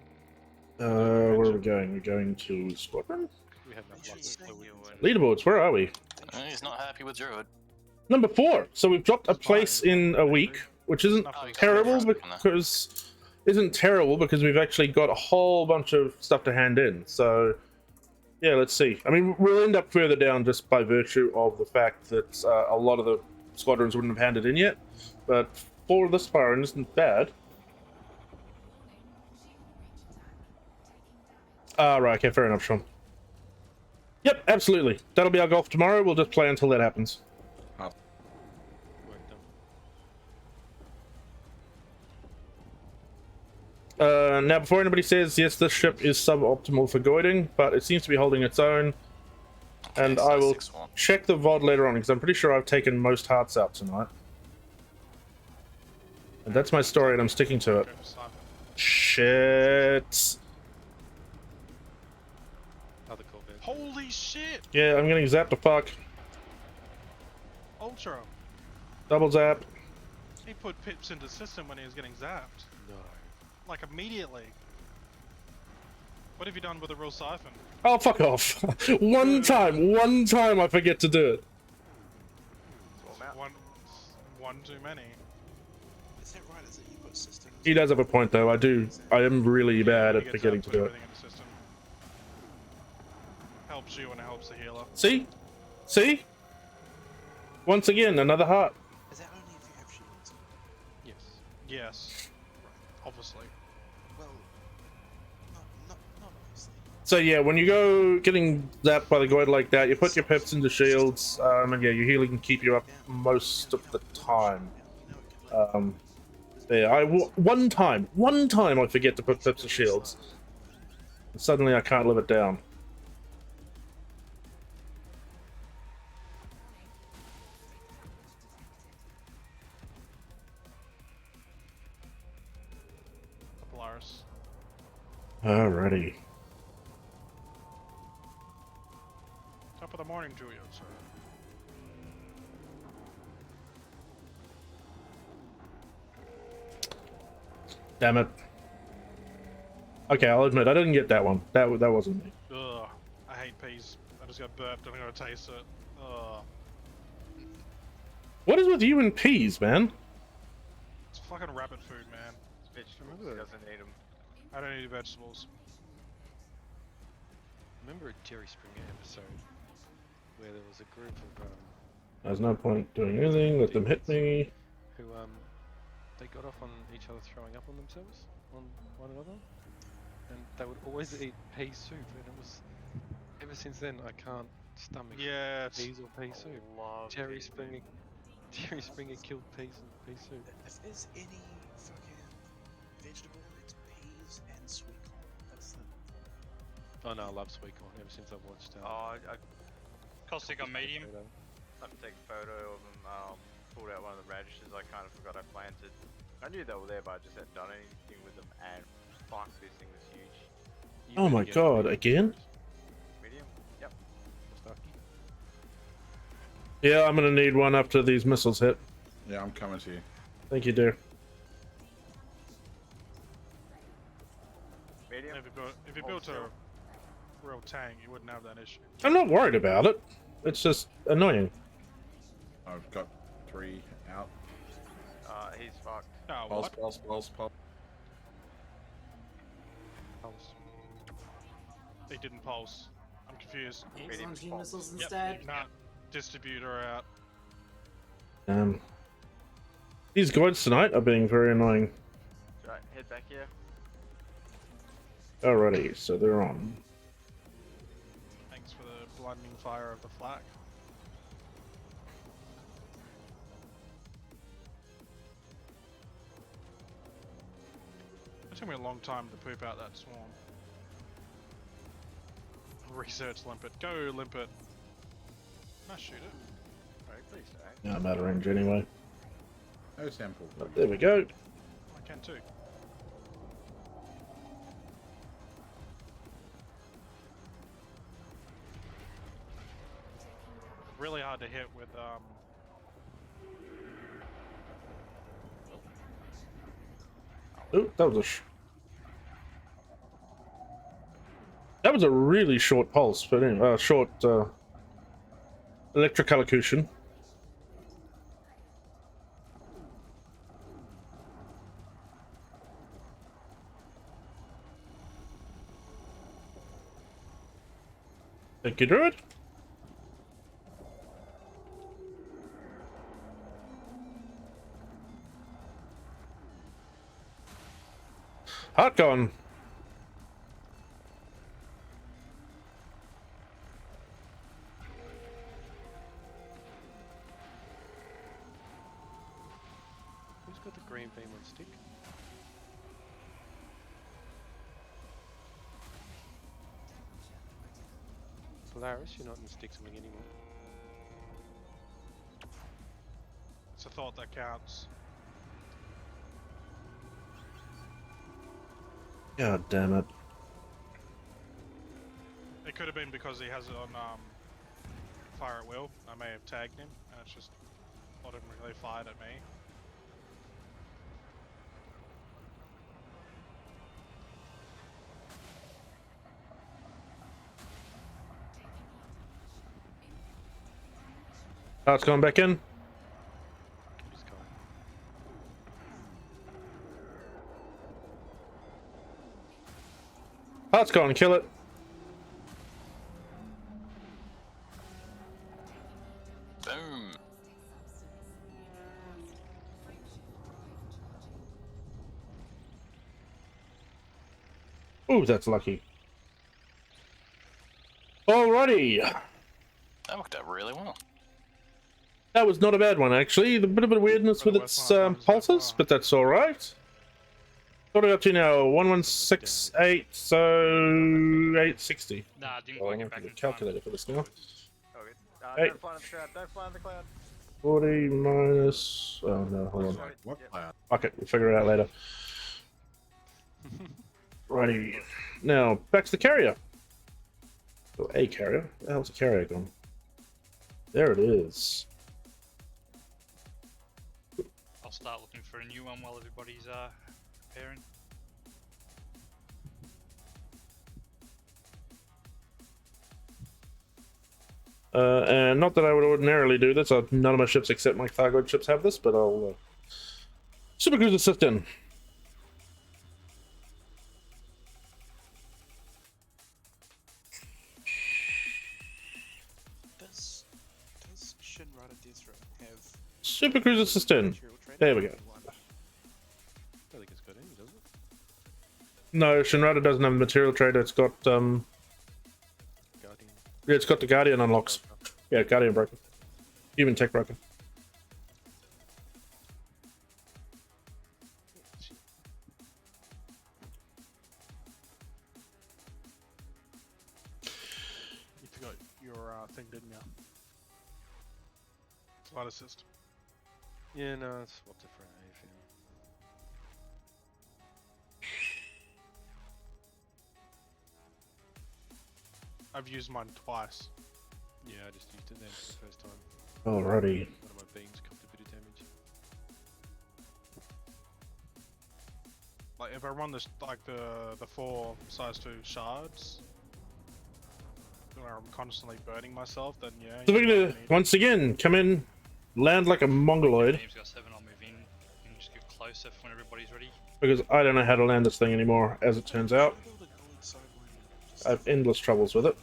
Where are we going? We're going to Squadron? We have enough luck with fluid. Leaderboards, where are we? He's not happy with Druid. Number 4. So we've dropped a place in a week, which isn't terrible because we've actually got a whole bunch of stuff to hand in. So yeah, let's see. I mean, we'll end up further down just by virtue of the fact that a lot of the squadrons wouldn't have handed in yet. But 4 this far isn't bad. Right, okay, fair enough, Sean. Yep, absolutely. That'll be our golf tomorrow. We'll just play until that happens. Now, before anybody says, yes, this ship is suboptimal for goiding, but it seems to be holding its own. And I will check the VOD later on, because I'm pretty sure I've taken most hearts out tonight. And that's my story, and I'm sticking to it. Shit. Holy shit! Yeah, I'm getting zapped to fuck. Ultra. Double zap. He put pips into the system when he was getting zapped. No. Like immediately. What have you done with a real siphon? Oh, fuck off. one time I forget to do it. One too many. Is that right? Is it you put systems? He does have a point, though. I am really bad You at get forgetting to put do it. everything in the system. Helps you and it helps the healer. See? See? Once again, another heart. Is that only if you have shields? Yes. Yes. Obviously. Well, not obviously. So yeah, when you go getting zapped by the Goid like that, you put your pips into shields, and yeah, your healing can keep you up most of the time. Yeah, one time I forget to put pips to shields, and suddenly I can't live it down. Polaris. Alrighty. Top of the morning, Julia, sir. Damn it. Okay, I'll admit I didn't get that one. That wasn't me. Ugh. I hate peas. I just got burped and I'm gonna taste it. Ugh. What is with you and peas, man? It's fucking rabbit food, man. Vegetables, he doesn't eat them. I don't eat vegetables. Remember a Jerry Springer episode where there was a group of There's no point doing anything. Let them hit me. who they got off on each other throwing up on themselves, on one another, and they would always eat pea soup, and it was ever since then I can't stomach peas or pea soup. Jerry Springer killed peas and pea soup. If there's any fucking vegetable, it's peas and sweet corn. That's the. Oh no, I love sweet corn ever since I watched. Caustic on medium. I have to take a photo of them. Pulled out one of the radishes. I kind of forgot I planted. I knew they were there, but I just hadn't done anything with them. And fuck, this thing was huge. Oh my god, again? Medium. Yep. Yeah, I'm gonna need one after these missiles hit. Yeah, I'm coming to you. Thank you, dear. Medium. If you built a real tank, you wouldn't have that issue. I'm not worried about it. It's just annoying. I've got 3 out. He's fucked. Oh, Pulse, what? pulse. They didn't pulse. I'm confused. Launching missiles Yep. instead. Nah. Distributor out. These Goids tonight are being very annoying. Right, head back here. Alrighty, so they're on. Thanks for the blinding fire of the flak. It took me a long time to poop out that swarm. Research Limpet. Go, Limpet. Can I shoot it? Alright, please don't. Yeah, I'm out of range anyway. No sample. But there we go. I can too. Really hard to hit with Ooh, that was that was a really short pulse, but anyway, short electric allocution. Thank you, Druid. Heart gone. Who's got the green beam on stick? Polaris, you're not in the stick swing anymore. it's a thought that counts. God damn it. It could have been because he has it on fire at will. I may have tagged him and it's just automatically fired at me. Heart's gone back in. Let's go and kill it. Boom. Ooh, that's lucky. Alrighty. That worked out really well. That was not a bad one, actually. A bit of a weirdness with its pulses, but that's alright. What are we up to now? 1168, so 860. Nah, I didn't Oh, quite I'm get back going in to calculator for this now. Okay. Hey. Don't fly in the cloud. Don't fly in the cloud. 40 minus... Oh no, hold on. What? Fuck it, we'll figure it out later. Righty. Now, back to the carrier. Oh, a carrier? Where the hell's the carrier gone? There it is. I'll start looking for a new one while everybody's preparing. And not that I would ordinarily do this. None of my ships except my Thargoid ships have this, but I'll... Supercruiser assist in. Does Shinrada Dizra have Supercruiser assist in. There we go. I don't think it's got any, does it? No, Shinrada doesn't have a material trader. It's got Guardian. yeah, it's got the Guardian unlocks. Yeah, Guardian broker. Human tech broker. You forgot your thing, didn't you? Flight assist. Yeah, no, it's swapped it for an AFM. I've used mine twice. Yeah, I just used it then for the first time. Alrighty. One of my beams copped a bit of damage. Like if I run this like the 4 size 2 shards, where I'm constantly burning myself, then yeah. So we're gonna once again come in, land like a mongoloid, Team's got 7, I'll move in. You can just get closer when everybody's ready. because I don't know how to land this thing anymore, as it turns out. I have endless troubles with it.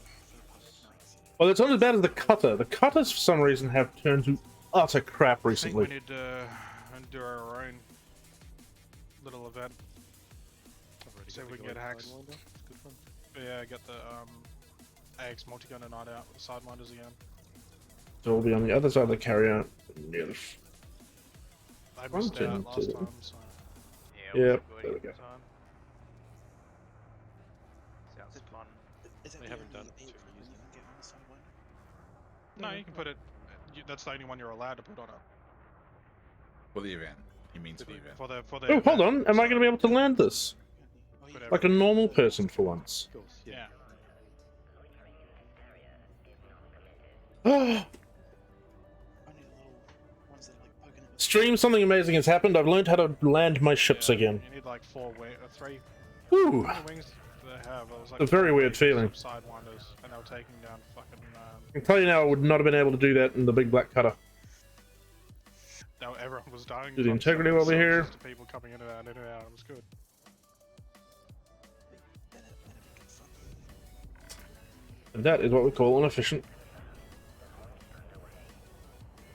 Well, it's not as bad as the cutter. The cutters, for some reason, have turned to utter crap I think we recently. need to do our own little event. See if we can get hacks. It's good fun. Yeah, get the AX multi-gunner night out with the sidewinders again. So we'll be on the other side of the carrier. Near the I missed front out end, last too. time, so. Yep, there we go. Sounds fun. They haven't done it. No, you can put it. That's the only one you're allowed to put on it. For the event. He means for the event. For the Oh, hold event, on. Am I going to be able to land this? whatever. Like a normal person for once. Of course, yeah. Stream, something amazing has happened. I've learned how to land my ships again. You need like 4 wings, 3. Woo! How many wings do they have? It was like A very 4 weird wings feeling. of Sidewinders, and they were taking down fucking. I can tell you now, I would not have been able to do that in the big black cutter. Everyone was dying. Do the from integrity some over here. just people coming in and out, in and out. It was good. And that is what we call an efficient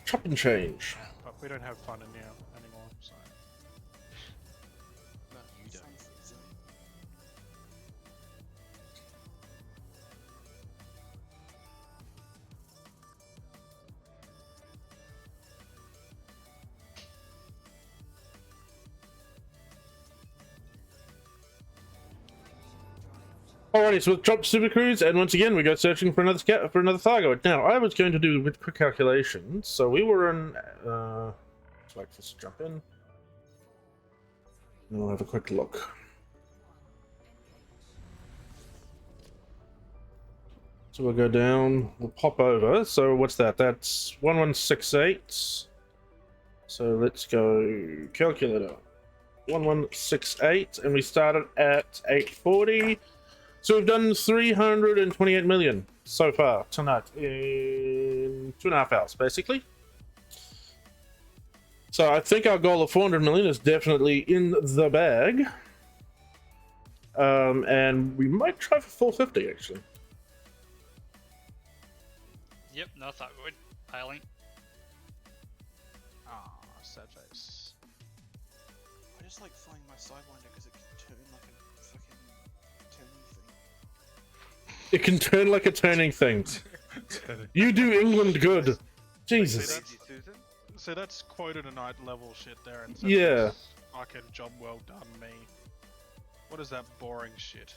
chop and change. But we don't have fun in here anymore, so. No, you don't. Alrighty, so we've dropped Super Cruise, and once again we go searching for another Thargoid. Now, I was going to do with quick calculations, so we were in. Let's wait for this to jump in. And we'll have a quick look. So we'll go down, we'll pop over. So what's that? That's 1168. So let's go calculator. 1168, and we started at 840. So we've done 328 million so far tonight in 2.5 hours, basically. So I think our goal of 400 million is definitely in the bag. And we might try for 450 actually. Yep, no Thargoid. Hailing. Ah, sad face. I just like flying my Sidewinder because it can turn like a fucking turning thing. It can turn like a turning thing. You do England good. Jesus. So that's quoted a night level shit there. And Yeah. Fucking job well done, me. What is that boring shit?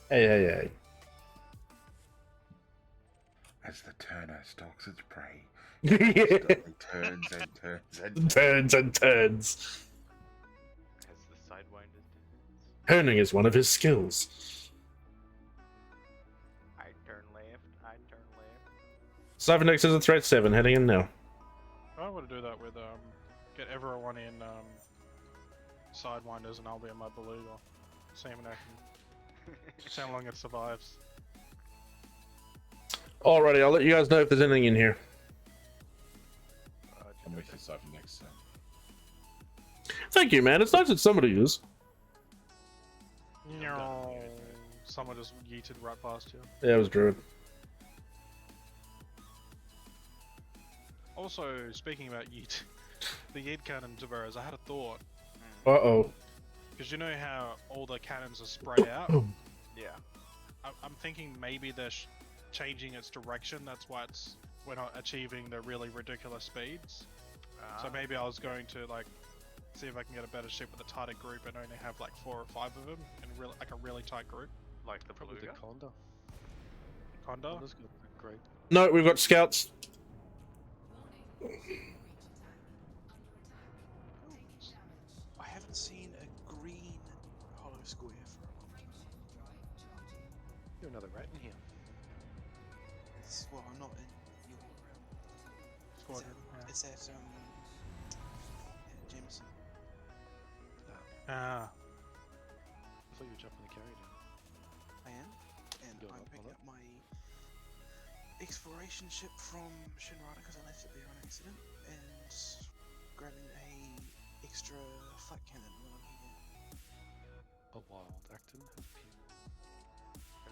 Hey. As the turner stalks its prey, Yeah. it turns and turns and Turns and turns. As the Sidewinder turns. Turning is one of his skills. I turn left, I turn left. Cybernetics is a threat 7, heading in now. I want to do that with get everyone in Sidewinders and I'll be in my Beluga. See how long it survives. Alrighty, I'll let you guys know if there's anything in here. I'm with you, Cybernetics. Thank you, man. It's nice that somebody is. No. Someone just yeeted right past you. Yeah, it was Druid. Also, speaking about yeet, the yeet cannon Tavares, I had a thought. Uh-oh. Because you know how all the cannons are spread out? Yeah. I'm thinking maybe they're changing its direction, that's why we're not achieving the really ridiculous speeds. So maybe I was going to like see if I can get a better ship with a tighter group and only have like 4 or 5 of them and like a really tight group. Like the Probably the Beluga? Condor. Condor? Condor's got great. No, we've got scouts. I haven't seen a green hollow square for a long time. You're another rat in here. Well, I'm not in your Squadron. It's at Jameson. Ah. I thought you were jumping the carrier down. I am, and Go I'm up picking on it. up my exploration ship from Shinrada because I left it there on accident, and grabbing a extra flat cannon while I'm here. A wild Acton has appeared.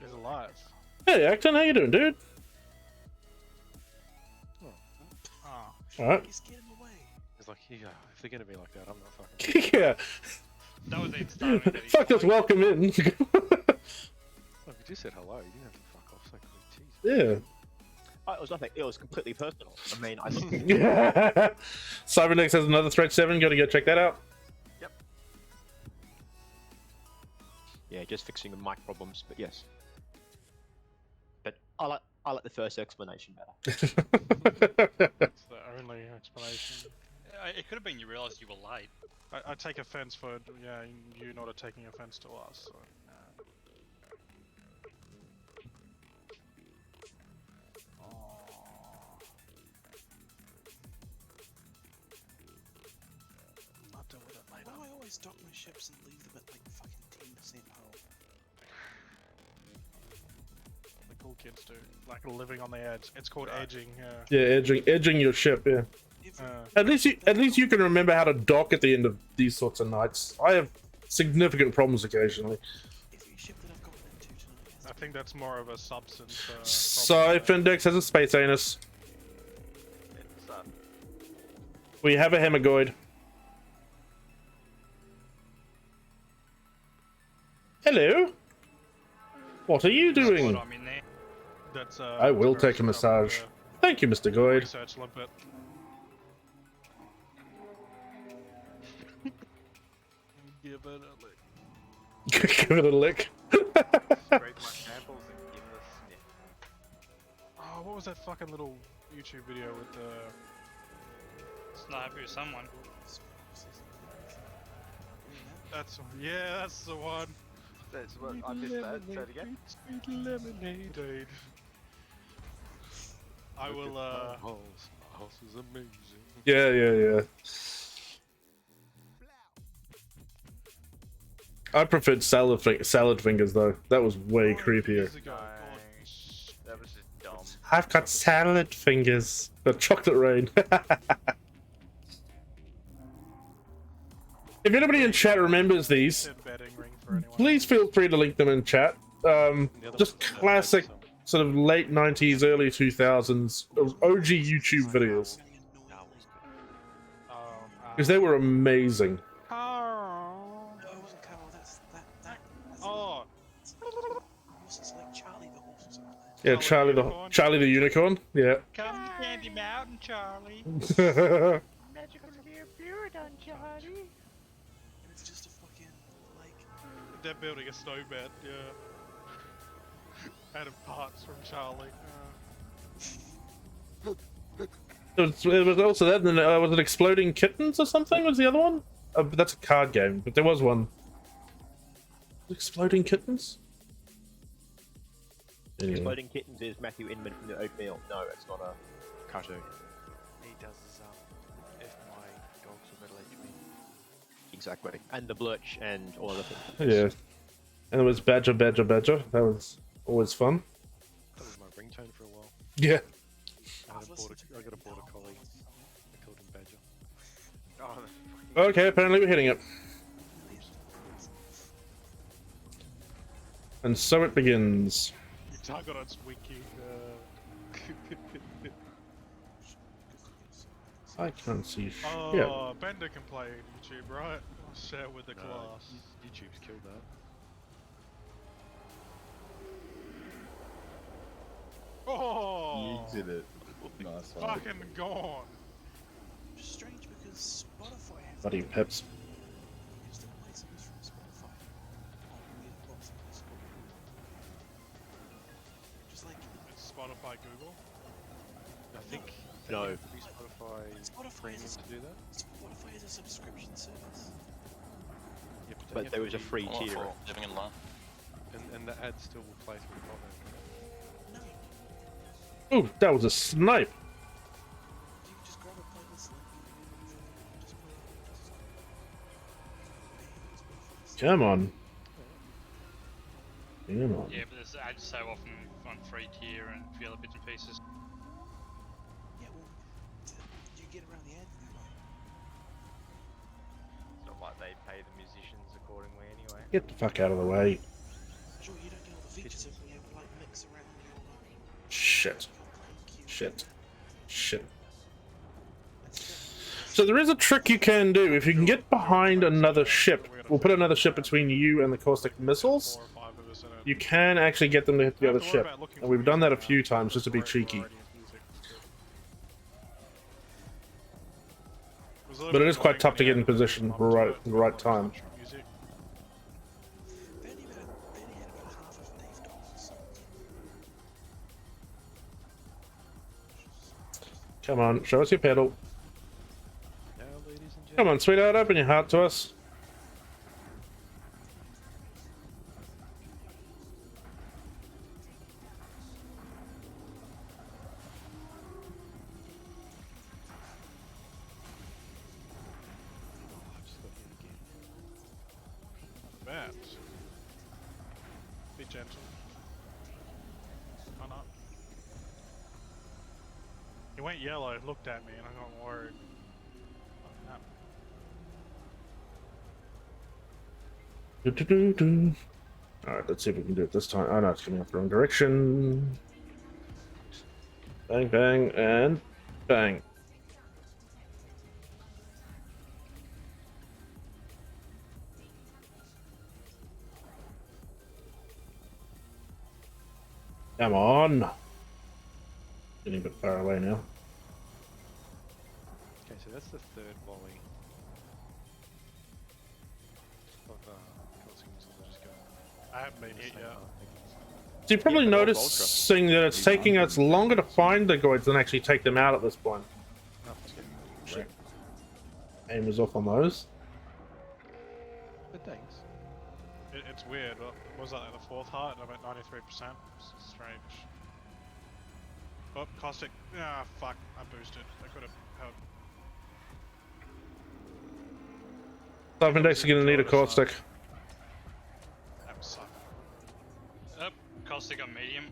He's alive. Hey, Acton, how you doing, dude? Ah. Alright. He's getting away. It's like, yeah, if they're gonna be like that, I'm not fucking. Yeah. That was it starting. Fuck, just welcome in. Look, we just said hello. You didn't have to fuck off so quick. Jeez. Yeah. It was nothing. It was completely personal. I mean, Cybernetics has another threat 7. Gotta go check that out. Yep. Yeah, just fixing the mic problems, but yes. But I like the first explanation better. That's the only explanation. It could have been you realised you were late. I take offense for you not taking offense to us. So. I'll deal with it later. Why do I always dock my ships and leave them at like fucking 10% hull? The cool kids do. Like living on the edge. It's called edging. Yeah, edging your ship. Yeah. At least you can remember how to dock at the end of these sorts of nights. I have significant problems occasionally. I think that's more of a substance. Index has a space anus. We have a hemagoid. Hello. What are you doing? That's I will take a massage. Thank you, Mr. Goyd. Research limpet. Give it a lick. Give it a lick. Scrape my samples and give it a sniff. Oh, what was that fucking little YouTube video with the... It's not happy with someone. That's the one. That's what I missed that. Say it again. Sweet lemonade. Dude. I will My house is amazing. Yeah. I preferred salad fingers though. That was way creepier. That was just dumb. I've got salad fingers. The chocolate rain. If anybody in chat remembers these, please feel free to link them in chat. Just classic sort of late 90s, early 2000s OG YouTube videos. Because they were amazing. No, it wasn't Carol. That's Oh. Horses like Charlie the horse or something. Yeah, Charlie the Unicorn. Yeah. Come to Candy Mountain, Charlie. Magical beer done, Charlie. And it's just a fucking like. They're building a snowbed. Yeah. Out of parts from Charlie. It was also that, and then was it Exploding Kittens or something? Was the other one? But that's a card game. But there was one. Exploding Kittens. Anyway. Exploding Kittens is Matthew Inman from the Oatmeal. No, it's not a cartoon. He does his if my dogs were middle aged me. Exactly. And the Blurch and all other things. Yeah. And it was Badger. That was always fun. That was my ringtone for a while. Yeah. I got a border collie. I called him Badger. Okay, apparently we're hitting it. And so it begins. Thargoid's wiki. I can't see shit. Oh, Bender can play YouTube, right? Share with the class. YouTube's killed that. Oh! You did it. Nice one. Fucking gone. Which is strange because Spotify has. Bloody Peps. You can still play songs from Spotify on weird bots and Discord. Just like. It's Spotify Google. I think No. Spotify premium to do that. Spotify is a subscription service. Yeah, But there was a free tier. Living in life. And the ads still will play through the bottom. Ooh, that was a snipe. You can just grab a playlist link and just play it. Come on. Come on. Yeah, but there's ads so often on free tier and a few other bits and pieces. Yeah, well, do you get around the ads that way? It's not like they pay the musicians accordingly anyway. Get the fuck out of the way. Sure, you don't get all the features of being able to like mix around your Shit. So there is a trick you can do. If you can get behind another ship, we'll put another ship between you and the caustic missiles, you can actually get them to hit the other ship. And we've done that a few times just to be cheeky. But it is quite tough to get in position at the right time. Come on, show us your pedal. Come on, sweetheart, open your heart to us. Bad. Be gentle. Oh no. He went yellow, looked at me, and I got worried. Alright, let's see if we can do it this time. Oh no, it's coming up the wrong direction. Bang, bang, and bang. Come on. Getting a bit far away now. Okay, so that's the third volley. I haven't been hit yet. So you're probably noticing that it's taking us longer to find the goids than actually take them out at this point. Shit. Aim was off on those. But thanks. It's weird. What was that, like the fourth heart? I'm at 93%. It's strange. Oh, caustic. Ah, fuck. I boosted. I could have helped. Index are going to need a caustic. That would suck. Caustic on medium.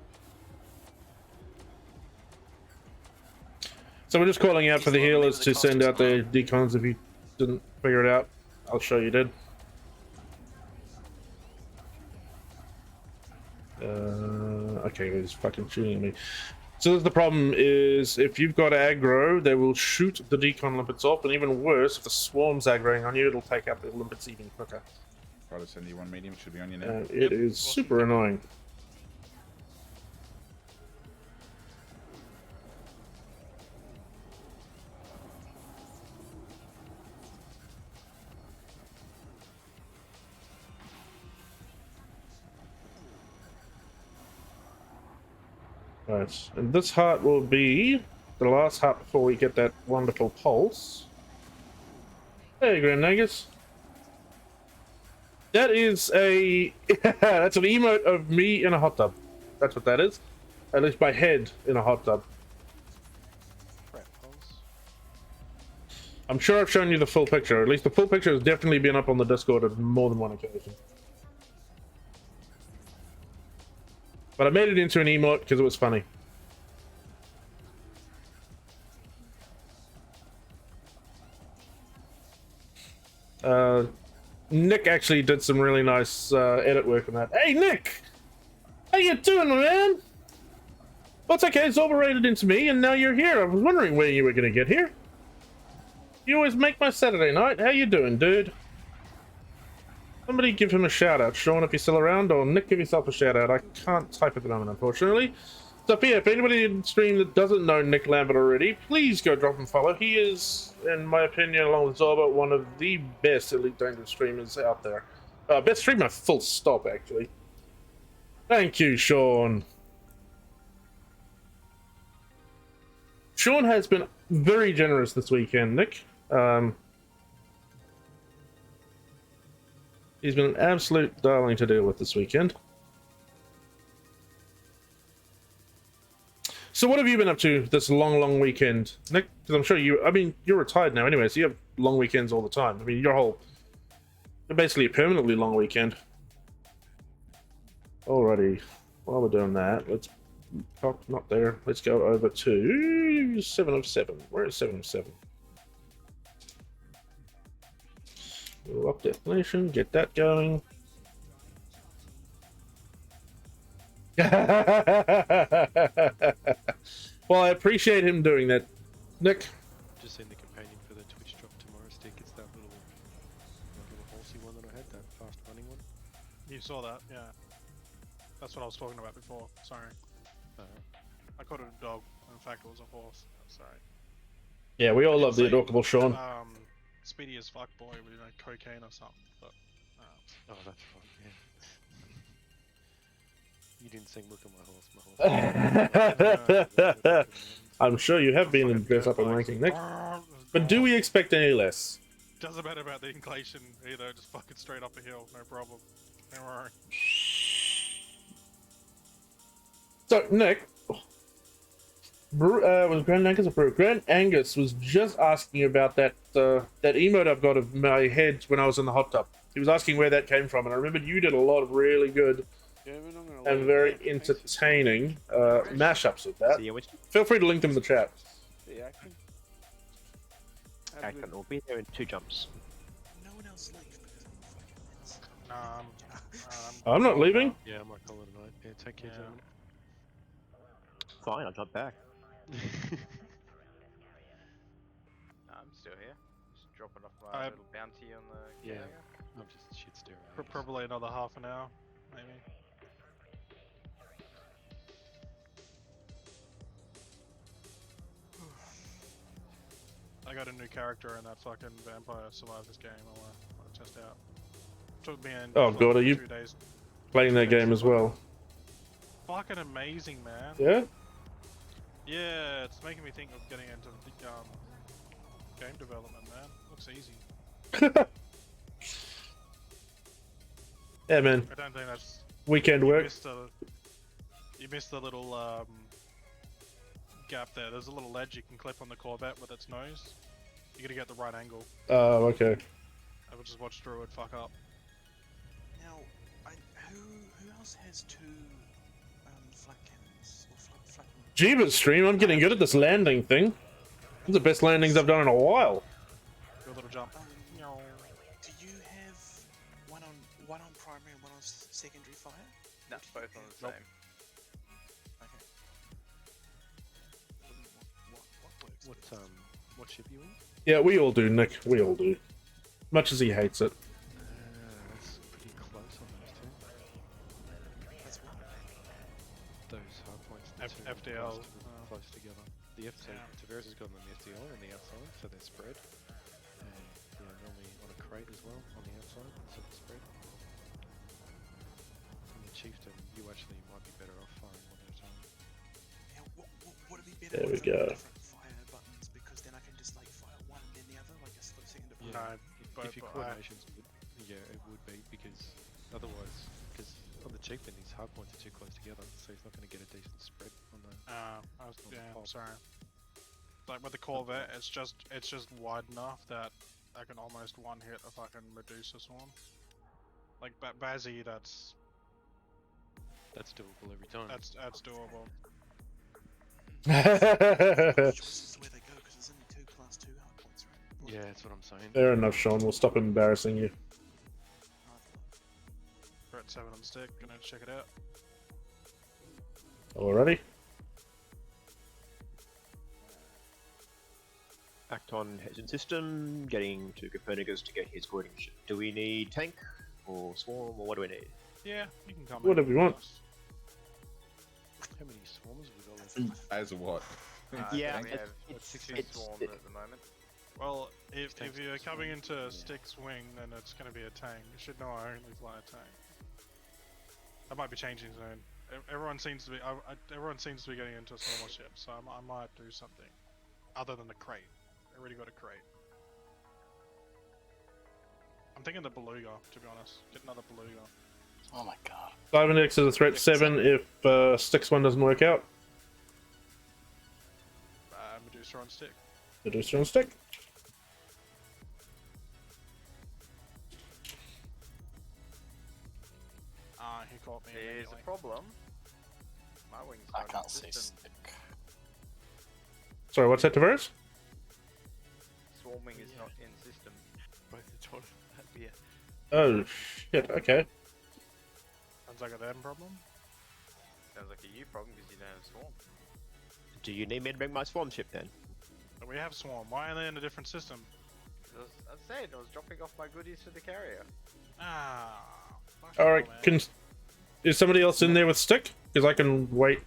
So we're just calling out for the healers to send out the decons if you didn't figure it out. I'll show you did. okay, he's fucking shooting at me. So the problem is, if you've got aggro, they will shoot the decon limpets off, and even worse, if the swarm's aggroing on you, it'll take out the limpets even quicker. Try to send you one medium, should be on you now. And it is super annoying. Right, and this heart will be the last heart before we get that wonderful pulse. Hey, Grand Nagus. That is a... that's an emote of me in a hot tub. That's what that is. At least my head in a hot tub. Prep pulse. I'm sure I've shown you the full picture. At least the full picture has definitely been up on the Discord on more than one occasion. But I made it into an emote because it was funny. Nick actually did some really nice edit work on that. Hey, Nick! How you doing, man? Well, it's okay. It's overrated into me, and now you're here. I was wondering when you were going to get here. You always make my Saturday night. How you doing, dude? Somebody give him a shout-out. Sean, if you're still around, or Nick, give yourself a shout-out. I can't type at the moment, unfortunately. So, yeah, if anybody in the stream that doesn't know Nick Lambert already, please go drop him a follow. He is, in my opinion, along with Zorba, one of the best Elite Dangerous streamers out there. Best streamer, full stop, actually. Thank you, Sean. Sean has been very generous this weekend, Nick. He's been an absolute darling to deal with this weekend. So what have you been up to this long weekend, Nick? Because I'm sure you're retired now anyway, so you have long weekends all the time. I mean, you're basically a permanently long weekend. Alrighty, while we're doing that, let's not there. Let's go over to 7 of 7. Where is 7 of 7? We'll up destination, get that going. Well, I appreciate him doing that, Nick. Just seen the companion for the Twitch drop tomorrow stick. It's that little horsey one that I had, that fast running one. You saw that, yeah. That's what I was talking about before. Sorry. I called it a dog. In fact, it was a horse. Sorry. Yeah, we all love the adorable Sean. Speedy as fuck boy with cocaine or something. But oh, that's fun. Yeah. You didn't sing "Look at my horse." I'm sure you have been in dress up and ranking, Nick. But do we expect any less? Doesn't matter about the inclination either. Just fucking straight up a hill, no problem. Don't worry. So, Nick, was Grand Angus or Brew? Grand Angus was just asking about that that emote I've got of my head when I was in the hot tub. He was asking where that came from, and I remembered you did a lot of really good and very entertaining mashups with that. Feel free to link them in the chat. Acton will be there in 2 jumps. No one else leave because I'm not leaving. Yeah, I might call it a night. Yeah, take care, gentlemen. Fine, I'll jump back. I'm still here. Just dropping off my little bounty on the carrier. I'm just shit staring. Probably another half an hour, maybe. I got a new character and that fucking vampire survived this game. I want to test out. Took me in. Oh god, are you 2 days. playing that game as well? Fucking amazing, man. Yeah? Yeah, it's making me think of getting into game development, man. Looks easy. Yeah, man. I don't think that's Weekend work. You missed the little gap there. There's a little ledge you can clip on the Corvette with its nose. You gotta get the right angle. Oh, okay. I would just watch Druid fuck up. Now, who else has 2 flak cannons or flak? Jeebus stream, I'm getting good at this landing thing. These are the best landings I've done in a while. Do a little jump. Do you have one on primary and one on secondary fire? No, both on the same. What ship you in? Yeah, we all do, Nick. We all do. Much as he hates it. That's pretty close on those two. That's what. Those hard points. The two are FDL. close together. The Tavares has got them on the FDL on the outside, so they're spread. And yeah, normally on a crate as well on the outside, so they're spread. And the Chieftain, you actually might be better off firing one at a time. Yeah, would it be better There we if I had go. different fire buttons, because then I can just like fire one and then the other, like a split second difference? Yeah, but if your coordination's good, yeah, it would be, because otherwise, because on the Chieftain, these hard points are too close together, so he's not going to get a decent spread on the. I'm sorry. Like with the Corvette, it's just wide enough that I can almost one hit a fucking Medusa swarm. Like Bazzy, that's doable every time. That's doable. Choice is the way they go, because there's only 2 class 2 hard points, right? Yeah, that's what I'm saying. Fair enough, Sean. We'll stop embarrassing you. We're at 7 on the stick. Gonna check it out. Alrighty. Act on Hesitant System, getting to Copernicus to get his boarding ship. Do we need tank or swarm, or what do we need? Yeah, you can come. Whatever you want. How many swarmers have we got left? As a what? Yeah, we have it's 16 it's- swarms at the moment. Well, if you're coming into Stick's wing, then it's going to be a tank. You should know I only fly a tank. That might be changing soon. Everyone seems to be everyone seems to be getting into a smaller ship, so I might do something other than the crate. I already got a crate. I'm thinking the beluga, to be honest. Get another beluga. Oh my god. Dive index is a threat 7 if Sticks 1 doesn't work out. Medusa on stick. Medusa on stick. He caught me. There's a problem. My wing's I not can't in see system. stick. Sorry, what's that, Tavares? Swarming is not in system. Both the total yeah. Oh, shit, okay. Sounds like a them problem. Sounds like a you problem because you don't have swarm. Do you need me to bring my swarm ship then? We have Swarm. Why are they in a different system? I said I was dropping off my goodies for the carrier. Alright, is somebody else in there with Stick? Because I can wait.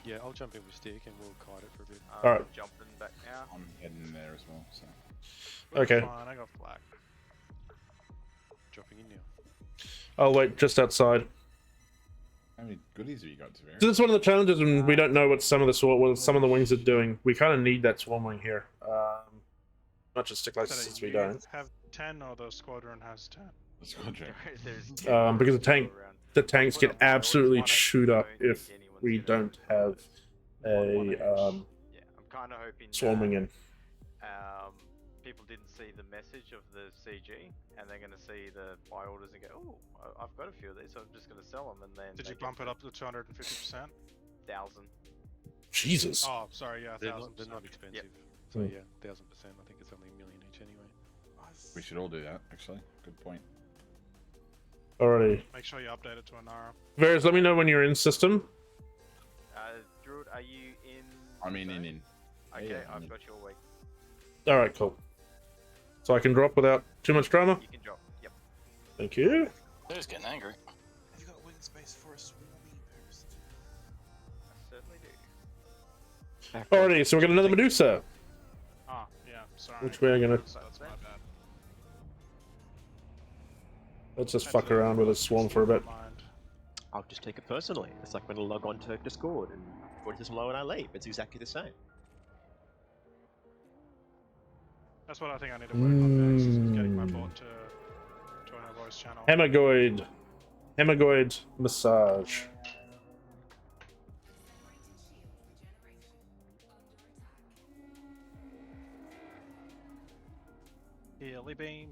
Yeah, I'll jump in with stick and we'll kite it for a bit. Alright. I'm jumping back now. I'm heading there as well, so. Okay. Fine, I got flak. Dropping in now. I'll wait just outside. How many goodies have you got, Tavares? This is one of the challenges when we don't know what some of the wings are doing. We kind of need that swarm wing here. Not just Stick like So since you we don't. have 10 or the squadron has 10? The squadron. Because the tanks get absolutely chewed up if we don't have a I'm kind of hoping swarming in. people didn't see the message of the CG and they're going to see the buy orders and go, oh, I've got a few of these, so I'm just going to sell them. And then Did you bump it up to 250%? 1,000. Jesus. Oh, sorry, yeah, 1,000%. They're not expensive. Yep. So Hmm. yeah, 1,000%. I think it's only $1 million each anyway. We should all do that, actually. Good point. Alrighty. Make sure you update it to a Nara. Varys, let me know when you're in system. Druid, are you in? I'm in. Okay, Yeah, I'm I've in. got your week. Alright, cool. So I can drop without too much drama? You can drop, yep. Thank you. Who's getting angry? Have you got wing space for a swarmy burst? I certainly do. Alrighty, so we're gonna another Medusa. Ah, yeah, sorry. Which way are gonna... That's my bad. Let's just fuck around with a swarm for a bit. I'll just take it personally. It's like when I log on to Discord and put this low and I leave. It's exactly the same. That's what I think I need to work on next, is getting my bot to join our voice channel. Hemagoid massage. Healy beam,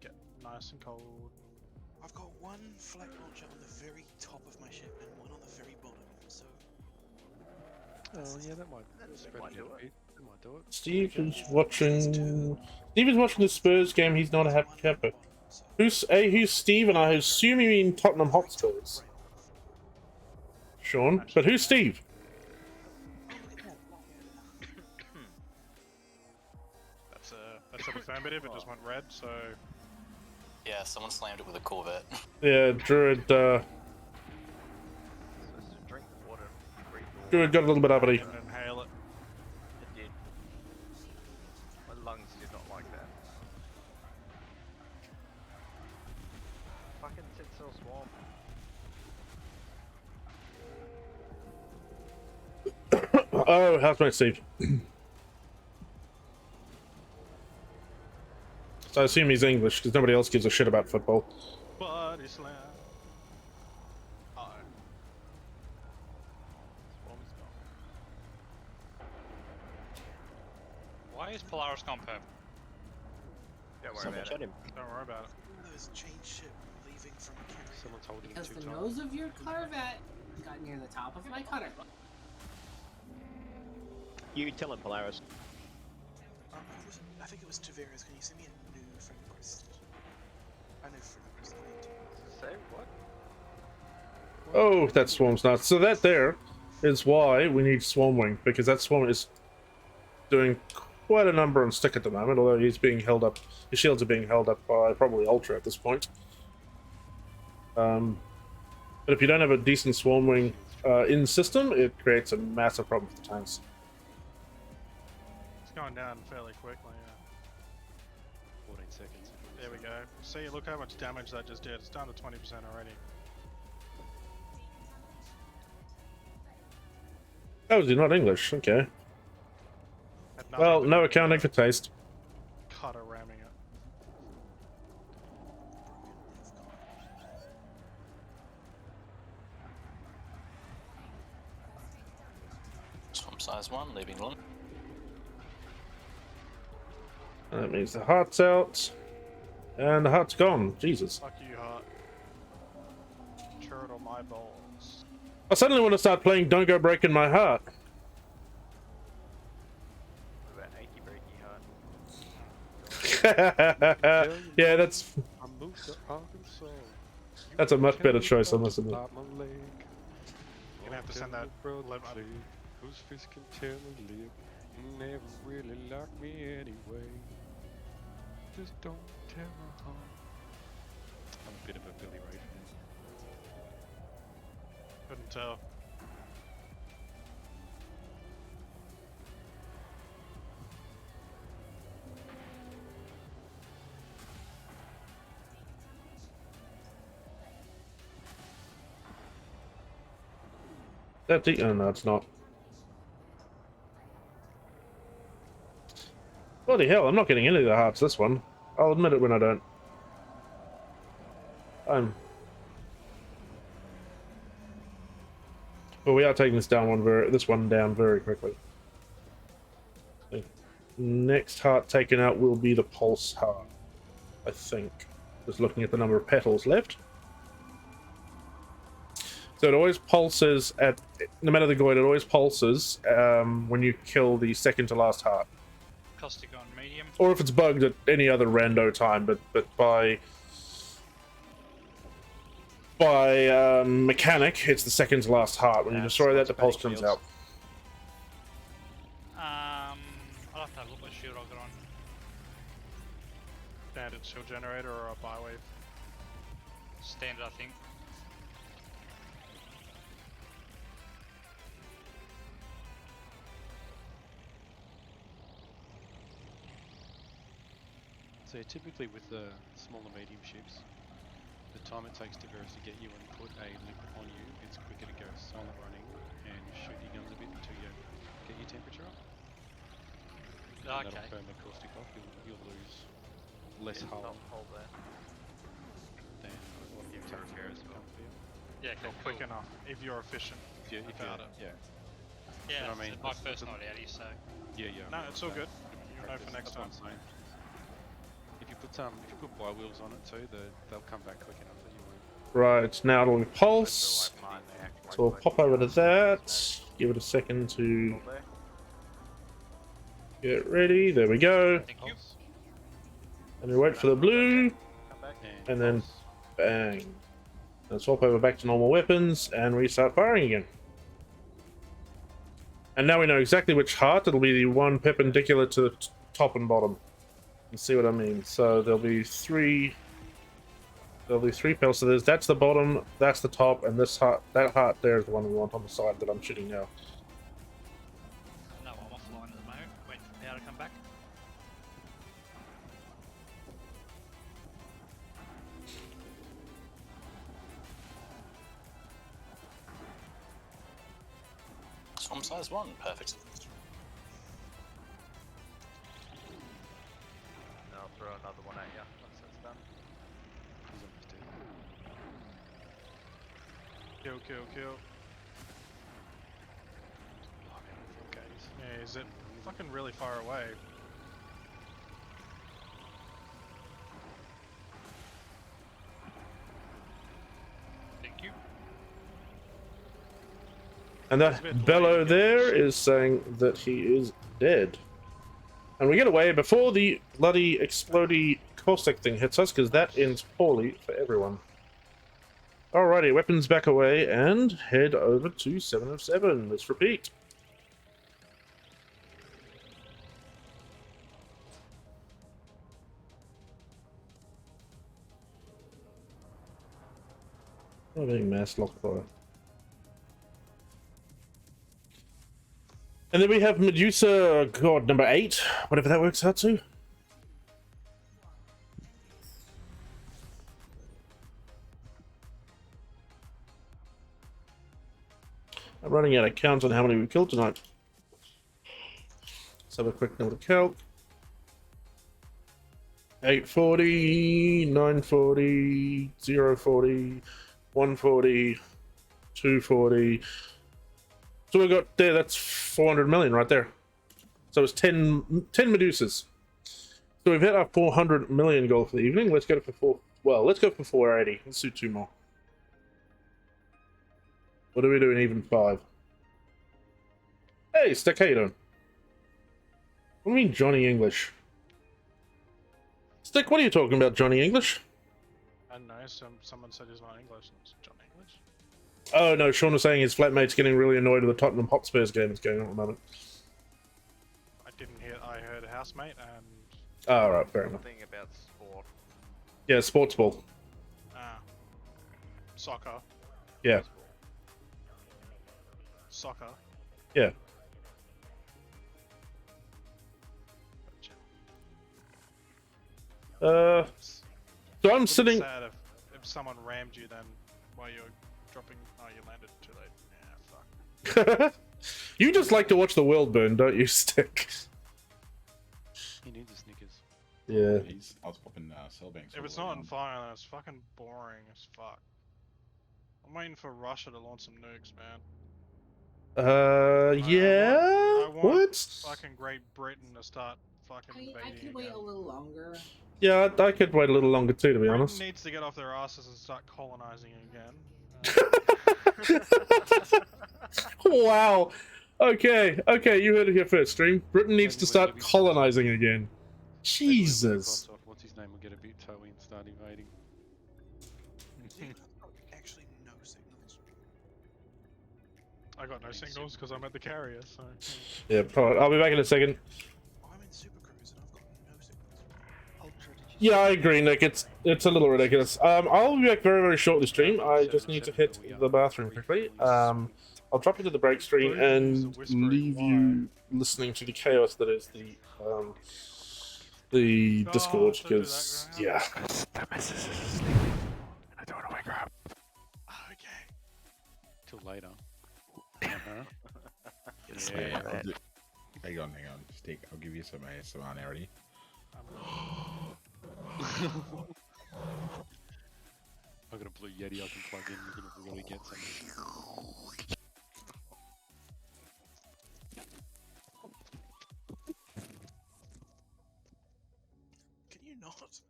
get nice and cold. I've got one flak launcher on the very top of my ship and one on the very bottom, so... Oh yeah, that might spread might it do a it. bit. That might do it. Steve is watching the Spurs game. He's not a happy camper. Who's Steve? And I assume you mean Tottenham Hotspurs. Sean, but who's Steve? said affirmative, it just went red, so... Yeah, someone slammed it with a Corvette. Yeah, Druid, Drink water. Breathe the Druid got a little bit uppity. And inhale it. It did. My lungs did not like that. Fucking Tinsel Swamp. Oh, housemate Steve. So I assume he's English, because nobody else gives a shit about football. Body slam. Why is Polaris gone purple? Don't worry Someone about shot it. him. Don't worry about it. There's a chain ship leaving from a carrier. Someone's holding Because it the too tight. nose of your Corvette got near the top of my cutter. You tell him, Polaris. I think it was Tavares. Can you send me a new friend request? I know friend request. Say what? Oh, that swarm's nuts. So that there is why we need Swarm Wing, because that swarm is doing quite a number on stick at the moment, although he's being held up, his shields are being held up by probably Ultra at this point. But if you don't have a decent Swarm Wing in system, it creates a massive problem for the tanks. It's going down fairly quickly, yeah. 14 seconds. There we go. See, look how much damage that just did. It's down to 20% already. Oh, is he not English? Okay. Well, no accounting for taste. Cutter ramming it. Swamp size 1, leaving London. And that means the heart's out. And the heart's gone. Jesus. Fuck you, heart. Turtle my balls. I suddenly want to start playing Don't Go Breaking My Heart. What about achy breaky heart? Yeah, that's I moved to Arkansas. a much better choice on this one. You're gonna have to send that limit. Whose fist can tell me live? Never really liked me anyway. Just don't tell my heart. I'm a bit of a Billy Ray fan. Couldn't tell. That's it. Oh, no, it's not. Bloody hell, I'm not getting any of the hearts this one. I'll admit it when I don't. Well, we are taking this one down very quickly. The next heart taken out will be the pulse heart, I think. Just looking at the number of petals left. So it always pulses at, no matter the Goid, it always pulses when you kill the second to last heart. Caustic on medium. Or if it's bugged at any other rando time, but by mechanic, it's the second to last heart. When you destroy that, the pulse comes out. I'll have to have a look what shield I've got on. Standard shield generator or a buy wave? Standard, I think. So typically with the smaller medium ships, the time it takes Tavares to get you and put a limp on you, it's quicker to go silent running and shoot your guns a bit until you get your temperature up. And Okay. that'll burn the caustic off, you'll lose less hull than what you can repair as well. Yeah, Not quick enough if you're efficient. If you're, Yeah, Yeah, But I mean, it's my the- first the- night out here, so. Yeah, yeah. No, it's all good. You know for That's next what time. I'm saying. If you put buy wheels on it too, they'll come back quick enough that you won't. Right, now it'll be pulse. So we'll pop over to that. Give it a second to get ready. There we go. And we wait for the blue. And then bang. And swap over back to normal weapons and restart firing again. And now we know exactly which heart. It'll be the one perpendicular to the top and bottom. You see what I mean? So there'll be three. There'll be three pillars. So that's the bottom, that's the top, and this heart. That heart there is the one we want on the side that I'm shooting now. No, I'm offline at the moment. Waiting for power to come back. Swamp size 1, perfect. And I'll throw another one at you once that's done. Kill, kill, kill. Yeah, is it fucking really far away? Thank you. And that bellow there is saying that he is dead. And we get away before the bloody explodey caustic thing hits us, because that ends poorly for everyone. Alrighty, weapons back away and head over to 7 of 7. Let's repeat. Oh, being mass locked fire. And then we have Medusa, God, number 8, whatever that works out to. I'm running out of count on how many we killed tonight. Let's have a quick little count. 840, 940, 040, 140, 240. So we got there, that's 400 million right there. So it's 10 Medusas. So we've hit our 400 million goal for the evening. Let's go for 4. Well, let's go for 480. Let's do 2 more. What do we do in even 5? Hey, Staccato. What do you mean Johnny English? Stick, what are you talking about, Johnny English? I don't know, someone said he's not English and it's John English. Oh no, Sean was saying his flatmate's getting really annoyed with the Tottenham Hotspurs game that's going on at the moment. I didn't hear, I heard housemate and... Oh, right, fair enough. Thing about sport. Yeah, sports ball. Soccer. Yeah. Soccer. Yeah. So I'm sitting... Sad if someone rammed you then while you're dropping... Oh, you landed too late. Yeah, fuck. You just like to watch the world burn, don't you, Stick? He needs a Snickers. Yeah. I was popping Cellbanks. If it's not on fire, then it's fucking boring as fuck. I'm waiting for Russia to launch some nukes, man. Yeah? I want What? fucking Great Britain to start fucking invading I can wait again. a little longer. Yeah, I could wait a little longer too, to be Britain honest. needs to get off their asses and start colonizing again. Wow. Okay, you heard it here first, stream. Britain needs to start colonizing again. Jesus. What's his name will get a bit toey and start invading. Actually, no signals. I got no signals because I'm at the carrier, so... Yeah, probably. I'll be back in a second. I'm in Super Cruise and I've got no signals. Ultra digital. Yeah, I agree, Nick. It's a little ridiculous. I'll be back very, very shortly, stream. I just need to hit the bathroom quickly. I'll drop into the break screen and leave you listening to the chaos that is the Discord, because, yeah. The missus is asleep. And I don't want to wake her up. Okay. Till later. Yeah, I'll do... Hang on. Stick, I'll give you some ASMR now, ready? I've got a blue Yeti I can plug in. You're going to really get something. Can you not?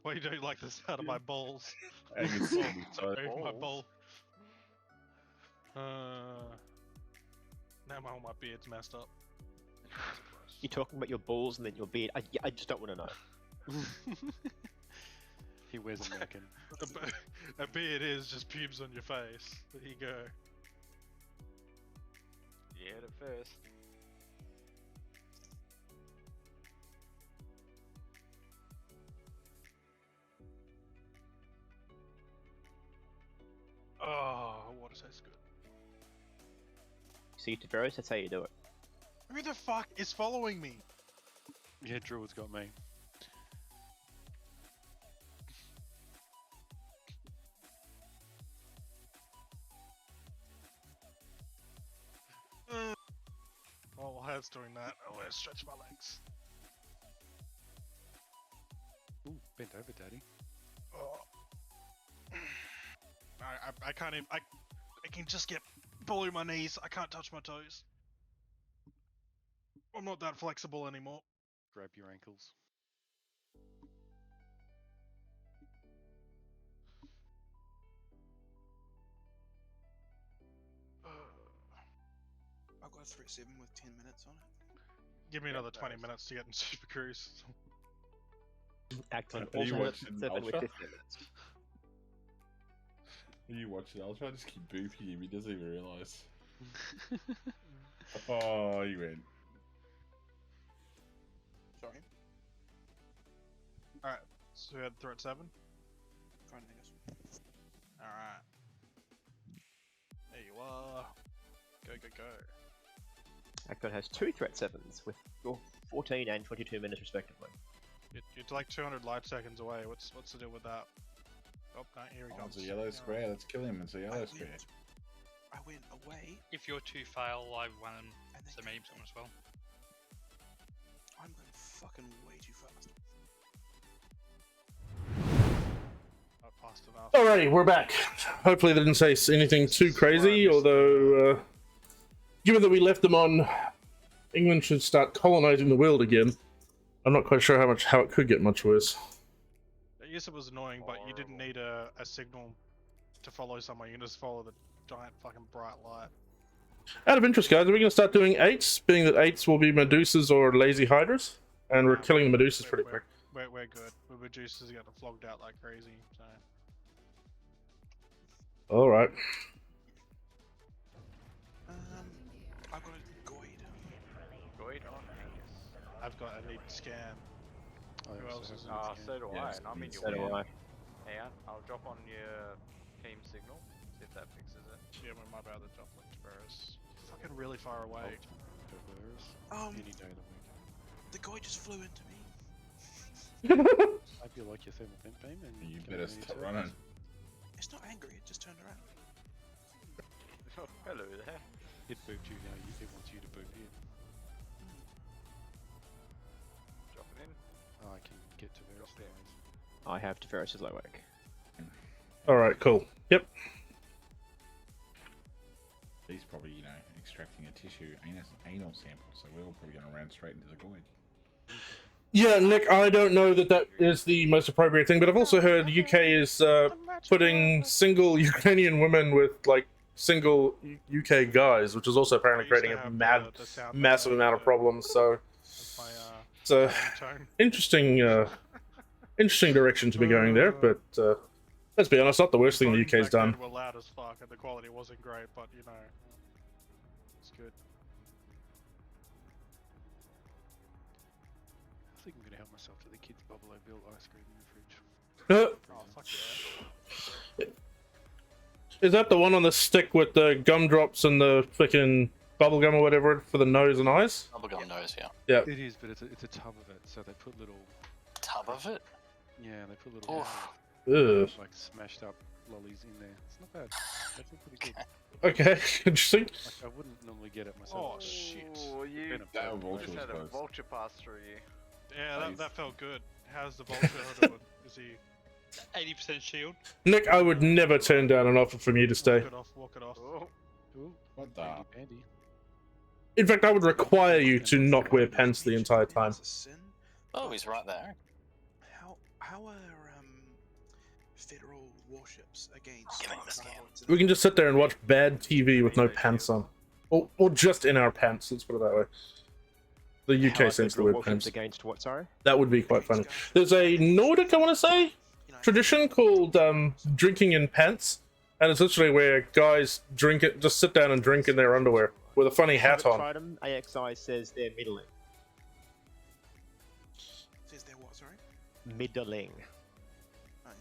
Why you don't like the sound of my balls? I can see me, Sorry, my balls. ball. Now my beard's messed up. You're talking about your balls and then your beard. I just don't want to know. He wears a American. A beard is just pubes on your face. There you go. You heard it first. see Tavares, that's how you do it. Who the fuck is following me? Yeah, Druid's got me. Oh, while I was doing that, I want to stretch my legs. Ooh, bent over, Daddy. Oh. I can't even. I can just get below my knees. I can't touch my toes. I'm not that flexible anymore. Grab your ankles. I've got a threat 7 with 10 minutes on it. Give me another 20 minutes to get in Super Cruise. Acting Are you alternate watching 7 with Ultra? 15 minutes. Are you watching Ultra? I just keep booping him. He doesn't even realise. Oh, you went. Sorry. Alright, so we had threat 7? Kind of. Alright. There you are. Go, go, go. Acton has 2 threat 7s with 14 and 22 minutes respectively. You're like 200 light seconds away. What's the deal with that? Oh, no, here he Oh, comes. it's a yellow square. Let's kill him. It's a yellow square. I went away. If your 2 fail, I won them, so maybe someone as well. I'm going fucking way too fast. Not fast enough. Alrighty, we're back. Hopefully they didn't say anything too crazy, although given that we left them on England should start colonizing the world again, I'm not quite sure how it could get much worse. Yes, it was annoying, but you didn't need a signal to follow someone. You can just follow the giant fucking bright light. Out of interest, guys, are we going to start doing 8s, being that 8s will be Medusas or lazy hydras? And we're killing the Medusas pretty quick. We're good. The Medusas are getting flogged out like crazy, so... Alright. I've got a Goid. Goid on Angus. I've got a need scan. Who else is in Ah, scan? so do I, and I'm in your So do way. I. Hang on, I'll drop on your team signal, see if that fixes it. Yeah, we might be able to jump like Tavares. Fucking really far away. Tavares. Any day of the week. The Goid just flew into me. I feel like your thermal vent beam and You go better any start turn. running. It's not angry, it just turned around. Oh, hello there. It booped you now. It wants you to boop it. Drop it in. Oh, I can get Tavares there. I have Tavares' low work. Alright, cool. Yep. He's probably, you know, extracting a tissue anal sample, so we're all probably going to run straight into the Goid. Yeah, Nick, I don't know that is the most appropriate thing, but I've also heard UK is putting single Ukrainian women with, like, single UK guys, which is also apparently creating a massive amount of problems, so... It's a interesting, interesting direction to be going there, but let's be honest, not the worst thing the UK's done. Were loud as fuck, and the quality wasn't great, but you know, it's good. I think I'm gonna help myself to the kids' Bubble built ice cream in the fridge. Oh fuck yeah! Is that the one on the stick with the gumdrops and the freaking bubblegum or whatever for the nose and eyes? Bubblegum nose, yeah. Yeah. It is, but it's a tub of it, so they put little... Tub of it? Yeah, they put little... Ugh. like smashed up lollies in there. It's not bad. That's pretty good. Okay, interesting. Like, I wouldn't normally get it myself. Oh shit! Oh, you just had a vulture pass through you. Yeah, that felt good. How's the vulture doing? Is he 80% shield? Nick, I would never turn down an offer from you to stay. walk it off? Walk it off. Oh. Ooh, what the? Andy. In fact, I would require you to not wear pants the entire time. Oh, he's right there. How are federal warships against? We can just sit there and watch bad TV with no pants on. Or just in our pants, let's put it that way. The How are UK sends the federal word warships pants. against what, sorry? That would be quite funny. There's a Nordic, I want to say, tradition called drinking in pants. And it's literally where guys drink it, just sit down and drink in their underwear with a funny hat on. Tried them. AXI says they're middling. Says they're what, sorry? Middling. Oh, yeah.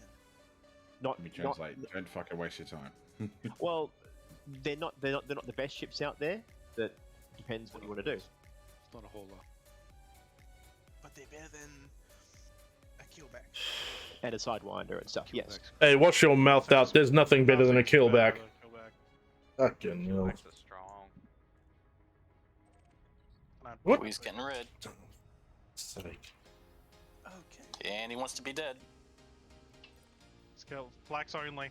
Not, Let me translate. Don't fucking waste your time. well, they're not the best ships out there, That depends what you want to do. It's not a whole lot. But they're better than a killback. And a sidewinder and stuff. Yes. Hey, wash your mouth out. There's nothing better than a killback. Fucking hell. Killbacks are strong. What? Oh, he's getting red. Sake. Okay. And he wants to be dead. Skill flax only.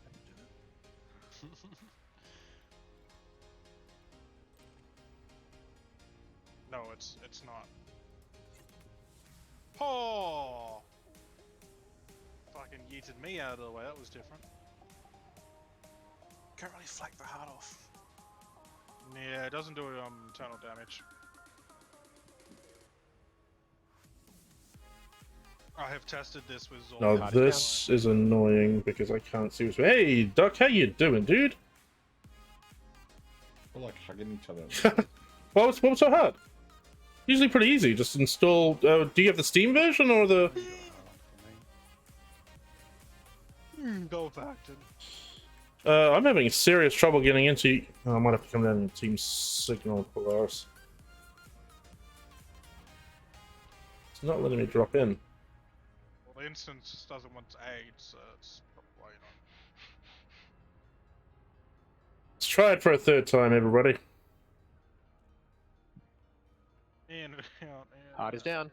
No, it's not. Oh! Fucking yeeted me out of the way. That was different. Can't really flak the heart off. Yeah, it doesn't do internal damage. I have tested this with Zor. Now this is annoying because I can't see what's... Hey, Duck, how you doing, dude? We're like hugging each other. what was so hard? Usually pretty easy. Just install... do you have the Steam version or the... Go back to... I'm having serious trouble getting into... Oh, I might have to come down and Team Signal Polaris. It's not letting me drop in. Well, the instance just doesn't want aid, so it's probably not. Let's try it for a third time, everybody. In, out, Heart is down.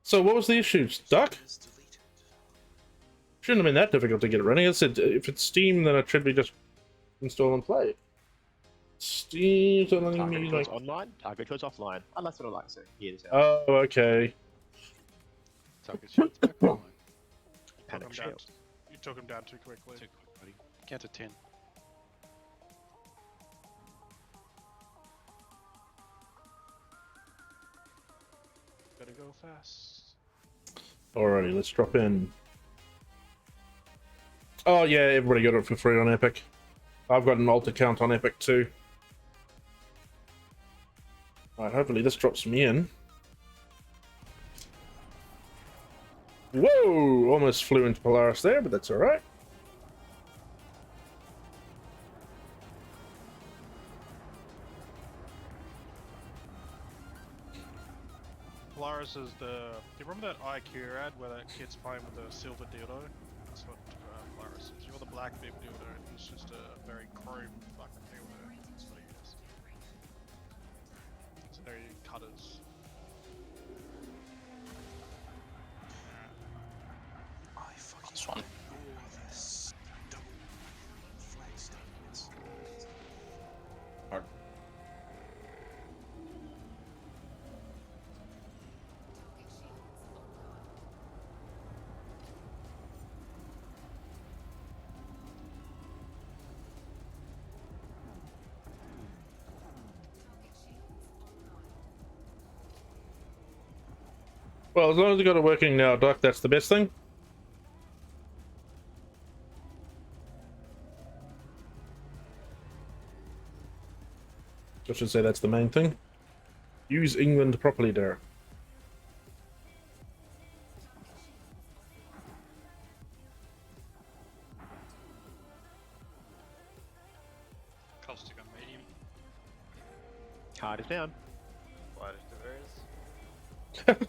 So what was the issue, Duck? Shouldn't have been that difficult to get it running. I said if it's Steam, then it should be just install and play. Steam's only Target me choice like... online, target choice offline. And that's what I like to say. Here's Oh, okay. Target shield's back online. Panic Took him down shield. You took him down too quickly. Too quick, buddy. Count to 10. Gotta go fast. Alrighty, let's drop in. Oh yeah, everybody got it for free on Epic. I've got an alt account on Epic too. Alright, hopefully this drops me in. Whoa! Almost flew into Polaris there, but that's alright. Polaris is the... Do you remember that IQ ad where that kid's playing with the silver dildo? That's what Polaris is. You're the black bib dildo, and he's just a very chrome fucking dildo. That's what he is. So there you cutters. I fucking This one. adore this double flag statements. Well, as long as I got it working now, Doc, that's the best thing. I should say that's the main thing. Use England properly there. Caustic on medium. Heart is down. Lightest of areas.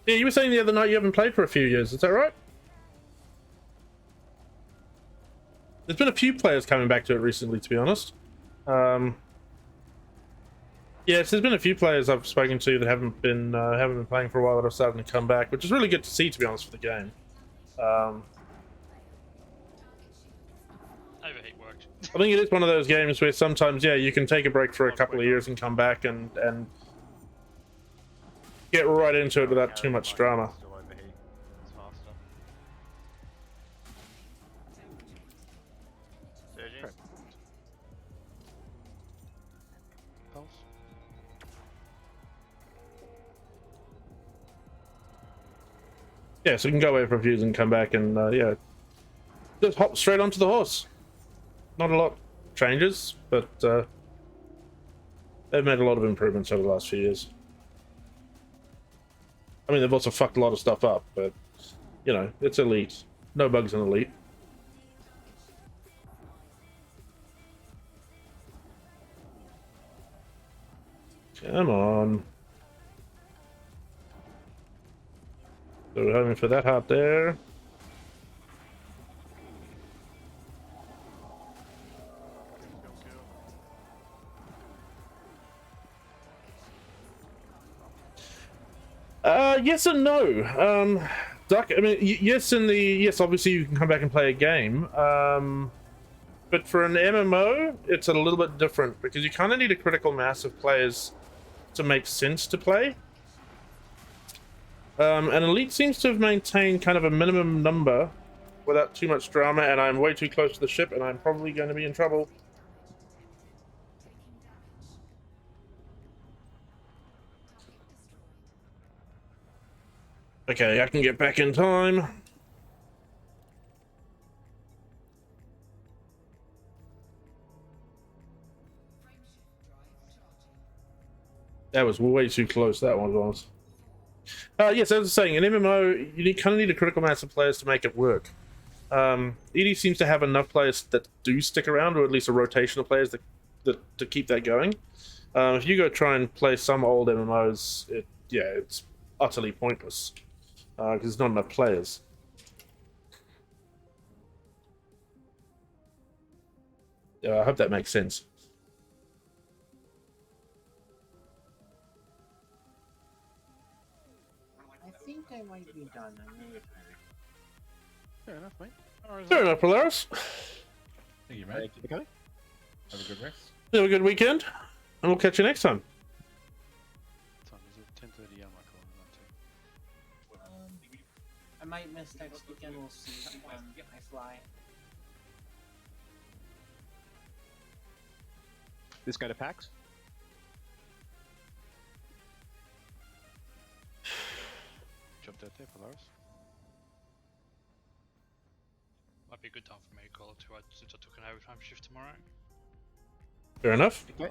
Yeah, you were saying the other night you haven't played for a few years, is that right? There's been a few players coming back to it recently, to be honest. Yes, there's been a few players I've spoken to that haven't been playing for a while that are starting to come back, which is really good to see, to be honest, for the game. Overheat worked. I think it is one of those games where sometimes, yeah, you can take a break for a couple of years and come back and get right into it without too much drama. Still overheat. It's faster. Surging. Pulse. Yeah, so you can go away for a few years and come back and, yeah, just hop straight onto the horse. Not a lot changes, but they've made a lot of improvements over the last few years. I mean, they've also fucked a lot of stuff up, but, you know, it's Elite. No bugs in Elite. Come on. So we're hoping for that heart there. Yes and no. Duck. I mean, yes, yes. Obviously, you can come back and play a game. But for an MMO, it's a little bit different because you kind of need a critical mass of players to make sense to play. And Elite seems to have maintained kind of a minimum number without too much drama, and I'm way too close to the ship, and I'm probably going to be in trouble. Okay, I can get back in time. That was way too close, that one was. Yes, as I was saying, in MMO, you kind of need a critical mass of players to make it work. ED seems to have enough players that do stick around, or at least a rotation of players that to keep that going. If you go try and play some old MMOs, it's utterly pointless because there's not enough players. I hope that makes sense. I think I might be done. I'm really tired. Fair enough, mate. Fair enough, Polaris. Thank you, mate. Okay. Have a good rest. Have a good weekend, and we'll catch you next time. What time is it? 10:30. Yeah, Michael. I might miss next weekend. We'll see. I fly. This go to PAX? Jumped out there, Polaris. Might be a good time for me to call it too, since I took an overtime shift tomorrow. Fair enough. Okay.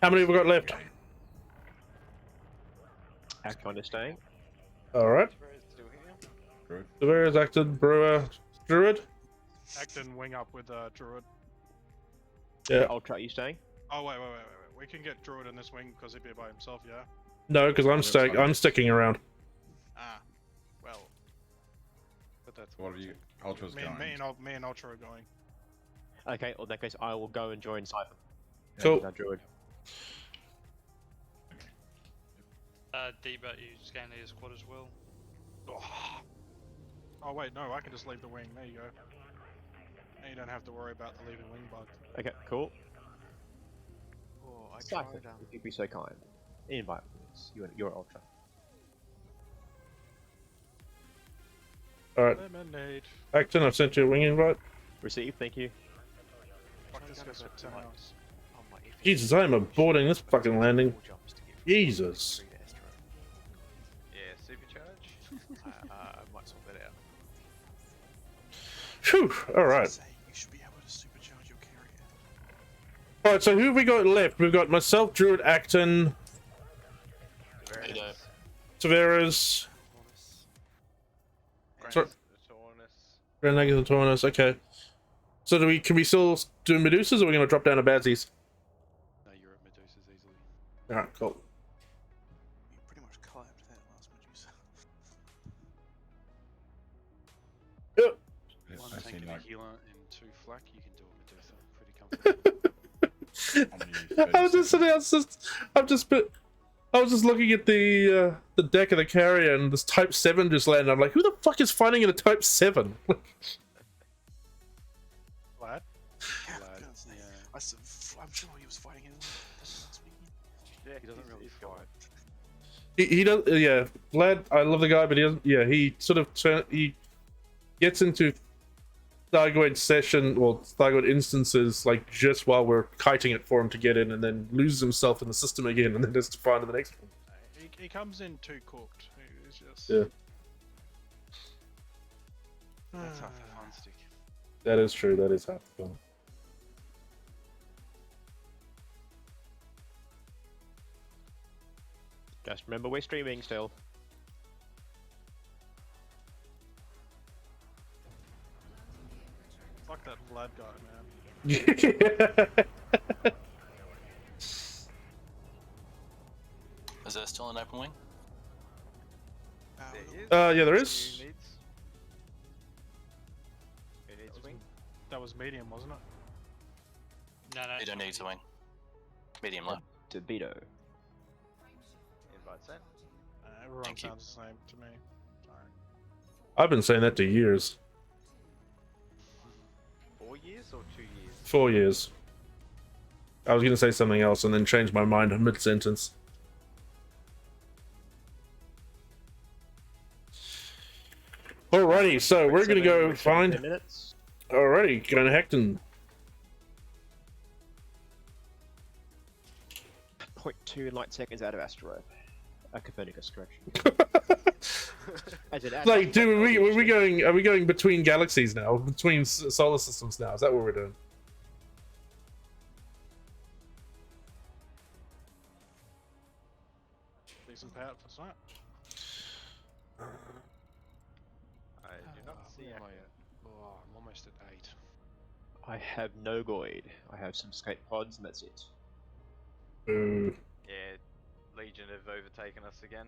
How many have we got left? Acton is staying. Alright. Tavares, Acton, Brewer, Druid. Acton wing up with Druid. Yeah. Ultra, you staying? Oh wait. We can get Druid in this wing because he'd be by himself, yeah? No, because I'm sticking around. Ah, well. But that's What have you? Ultra's me, going. me and Ultra are going. Okay, well, in that case, I will go and join Siphon. Cool. Druid. D-Bat, you scan the squad as well. Oh wait, no, I can just leave the wing. There you go. Now you don't have to worry about the leaving wing bug. Okay, cool. Oh, I Siphon, tried. if you'd be so kind. Invite please. You're Ultra. Alright. Lemonade. Acton, I've sent you a wing invite. Receive, thank you. Fuck, this guy's got 10 hours. Jesus, I am aborting this fucking landing. Jesus. Yeah, supercharge. I might sort that out. Phew, alright. You should be able to supercharge your carrier. Alright, so who have we got left? We've got myself, Druid, Acton, Tavares, Grand Nagus and Taurus. Okay. So can we still do Medusas, or are we going to drop down to Badsies? No, you're at Medusas easily. Alright, cool. You pretty much clapped that last Medusa. Yep. One tank and a healer and 2 flak, you can do a Medusa pretty comfortably. I was just sitting. I was just looking at the deck of the carrier, and this Type 7 just landed. I'm like, who the fuck is fighting in a Type 7? Lad? I'm sure he was fighting him. Yeah, he doesn't really fight. He does. Yeah, Vlad. I love the guy, but he doesn't. Yeah, he sort of he gets into Thargoid session or Thargoid instances like just while we're kiting it for him to get in, and then loses himself in the system again, and then has to find the next one. He comes in too cooked. He's just... Yeah. That's half the fun stick. That is true. That is half the fun. Just remember we're streaming still. Fuck that Vlad guy, man. Is there still an open wing? Yeah, there is. Who needs wing? That was medium, wasn't it? No, no. You don't need to wing. Medium low. Debeto. Invite sent. Everyone Thank you. sounds the same to me. Sorry. I've been saying that to years. 4 years or 2 years? 4 years. I was going to say something else and then changed my mind mid-sentence. Alrighty, so we're going to go find... minutes. Alrighty, going to Hecton. 0.2 light seconds out of asteroid. Copernicus, correction. Like, dude, are we going between galaxies now? Between solar systems now? Is that what we're doing? Decent payout for tonight. I do not see Where am it. I at? Oh, I'm almost at 8. I have no Goid. I have some skate pods, and that's it. Ooh. Yeah, Legion have overtaken us again.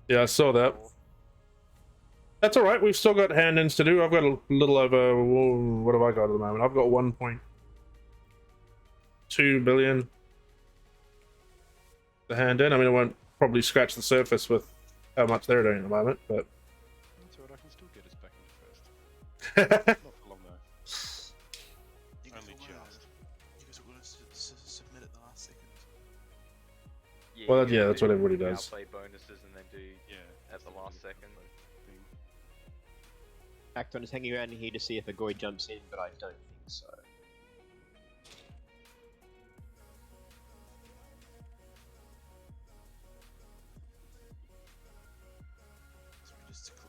Yeah, I saw that. That's alright, we've still got hand-ins to do. I've got a little over... What have I got at the moment? I've got 1.2 billion to hand in. I mean, I won't probably scratch the surface with how much they're doing at the moment, but... That's alright, I can still get us back into first. Not for long though. You guys Only will, just. You guys are going to submit at the last second. Well, you yeah, can that's do what everybody does. Outplay bonuses and then do at the last second. Acton is hanging around here to see if a Goid jumps in, but I don't think so.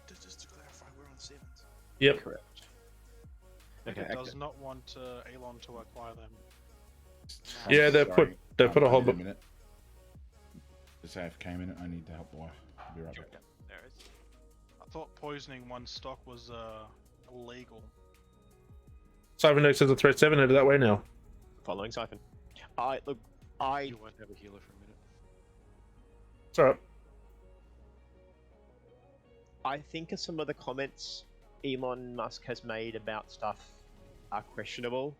Just to clarify, we're on 7th. Yep. Correct. It Okay, does Acton. not want Elon to acquire them. Yeah, they put a whole... a minute. The safe came in. I need to help the wife. I'll be right back. There it is. I thought poisoning one stock was illegal. Siphon Deck says a threat 7 headed that way now. Following Siphon. You won't have a healer for a minute. It's alright. I think some of the comments Elon Musk has made about stuff are questionable.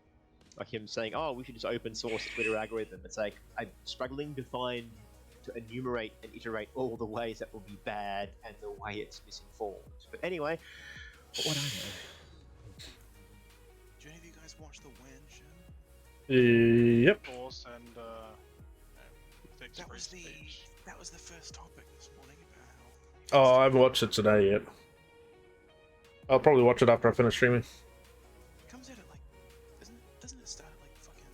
Like him saying, oh, we should just open source the Twitter algorithm. It's like, I'm struggling to enumerate and iterate all the ways that will be bad and the way it's misinformed. But anyway, what I know. Do any of you guys watch the WAN show? Yep. Force and fixed That free was speech. that was the first topic this morning about how Oh, I haven't watched it today yet. I'll probably watch it after I finish streaming. it comes out at like doesn't it start at like fucking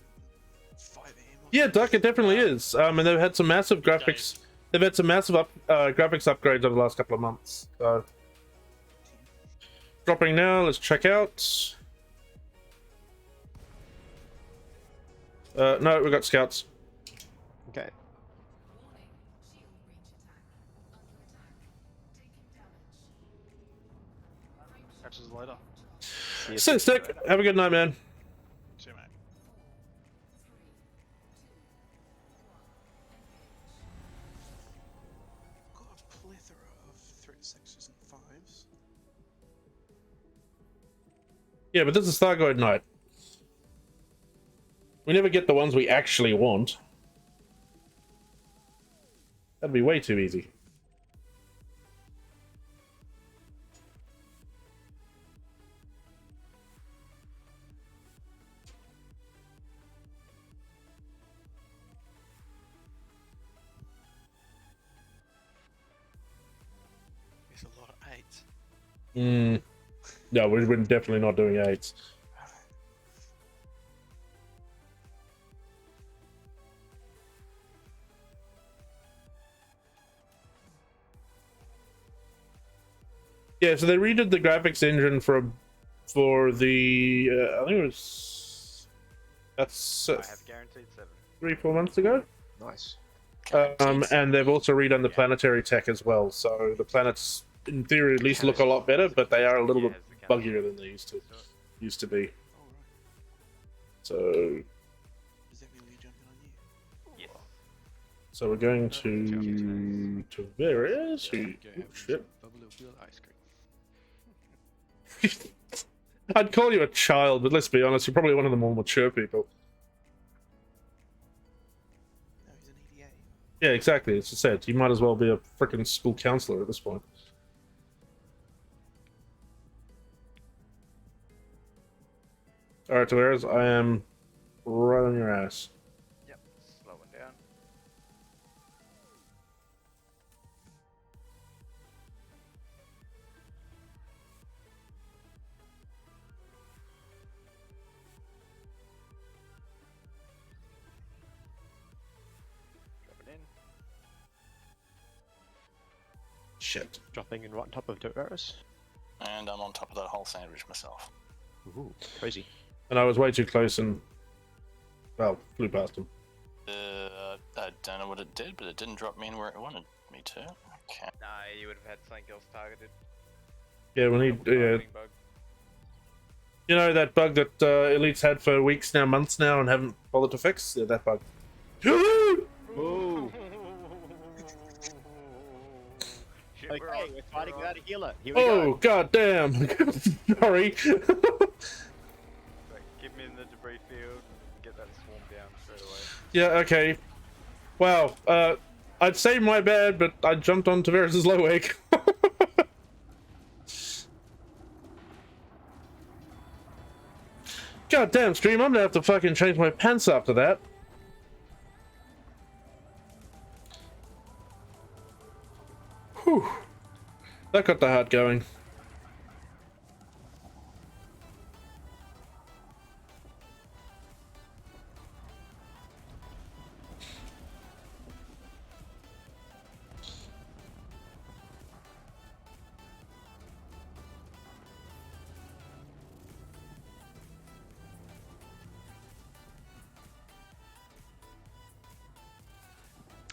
5 AM? Yeah, Duck, it definitely is. And they've had some massive graphics. They've had some massive graphics upgrades over the last couple of months. So, dropping now. Let's check out. No, we got scouts. Okay. Catches later. Sit stick. Have a good night, man. See you, mate. Got a plethora of threat 6s and 5s. Yeah, but this is Thargoid night. We never get the ones we actually want. That'd be way too easy. It's a lot of 8s. No, we're definitely not doing 8s. Yeah, so they redid the graphics engine for the I think it was that's I have guaranteed 7. 3-4 months ago. Nice. And they've also redone the planetary tech as well. So the planets, in theory, at least look a lot better, but they are a little bit buggier than they used to be. So, Does that mean we're jumping on you? Yes. so we're going to Tavares. Who? Oh, shit. Bubbly ice cream. I'd call you a child, but let's be honest, you're probably one of the more mature people. No, he's an EDA. Yeah, exactly. As I said, you might as well be a freaking school counselor at this point. Alright, Tavares, I am right on your ass. Yep, slowing down. Dropping in. Shit. Dropping in right on top of Tavares. And I'm on top of that whole sandwich myself. Ooh, crazy. And I was way too close and, well, flew past him. I don't know what it did, but it didn't drop me in where it wanted me to. Okay. Nah, you would have had something else targeted. Yeah, we need, Bug. you know that bug that Elites had for weeks now, months now, and haven't bothered to fix? Yeah, that bug. Ooh. Okay, we're fighting without a healer. Here we Oh, go. god damn. Sorry. Right, get me in the debris field and get that swarm down straight away. Yeah, okay. Wow, I'd say my bad, but I jumped on Tavares' low egg. God damn, stream, I'm gonna have to fucking change my pants after that. Whew. That got the heart going.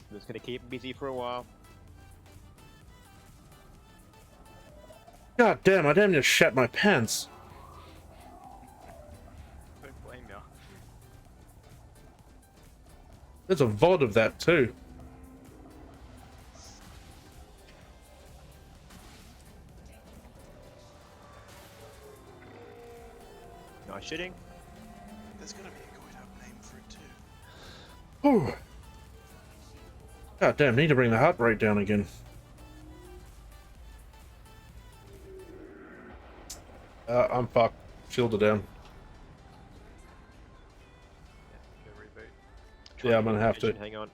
I'm just gonna keep him busy for a while. God damn, I damn near shat my pants. Don't blame you. There's a VOD of that too. Nice shooting. There's gotta be a good up name for it too. Whew. God damn, need to bring the heart rate down again. I'm fucked. Shielded down. Go reboot. Yeah, I'm gonna have to. Hang on.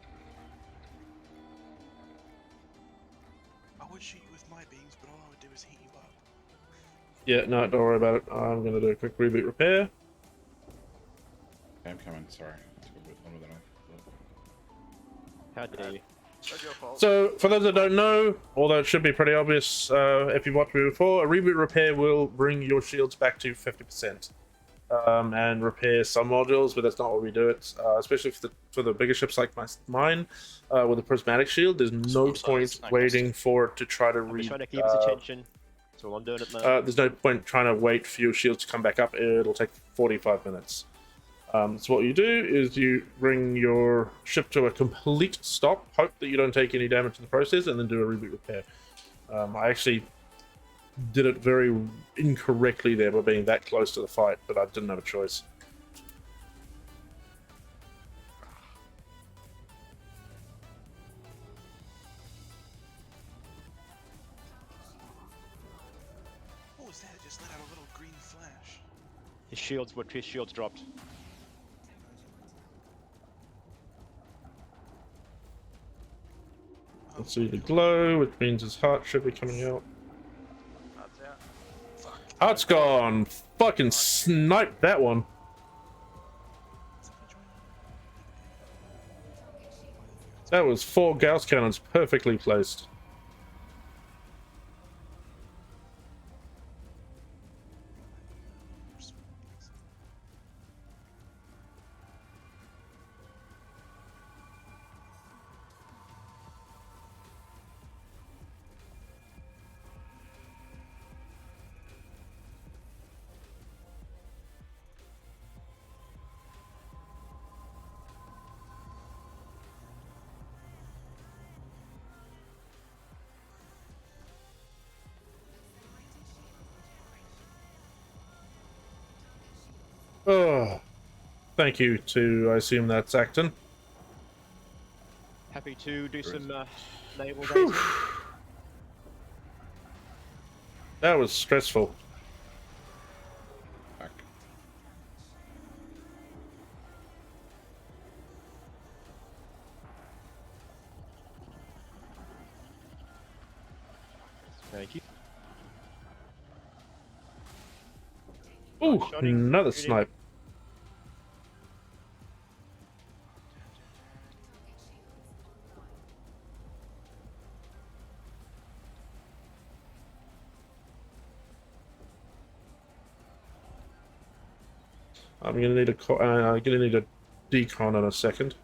I would shoot you with my beams, but all I would do is heat you up. Yeah, no, don't worry about it. I'm gonna do a quick reboot repair. Okay, I'm coming, sorry. I took a bit longer than I thought. How dare you? That's your fault. So, for those that don't know, although it should be pretty obvious if you've watched me before, a reboot repair will bring your shields back to 50%. And repair some modules, but that's not what we do it. Especially for the bigger ships like mine, with a prismatic shield, there's no point waiting for it to try to I'm just trying to keep his attention. That's all I'm doing at the moment. there's no point trying to wait for your shields to come back up. It'll take 45 minutes. So what you do is you bring your ship to a complete stop, hope that you don't take any damage in the process, and then do a reboot repair. I actually did it very incorrectly there by being that close to the fight, but I didn't have a choice. What was that? It just let out a little green flash. His shields dropped. Let's see the glow, which means his heart should be coming out. Heart's out. Heart's gone! Fucking sniped that one. That was 4 Gauss cannons perfectly placed. Oh, thank you to, I assume that's Acton. Happy to do some naval Whew. dating. That was stressful. Thank you. Ooh, Shotting, another shooting. snipe. I'm gonna need a decon in a second.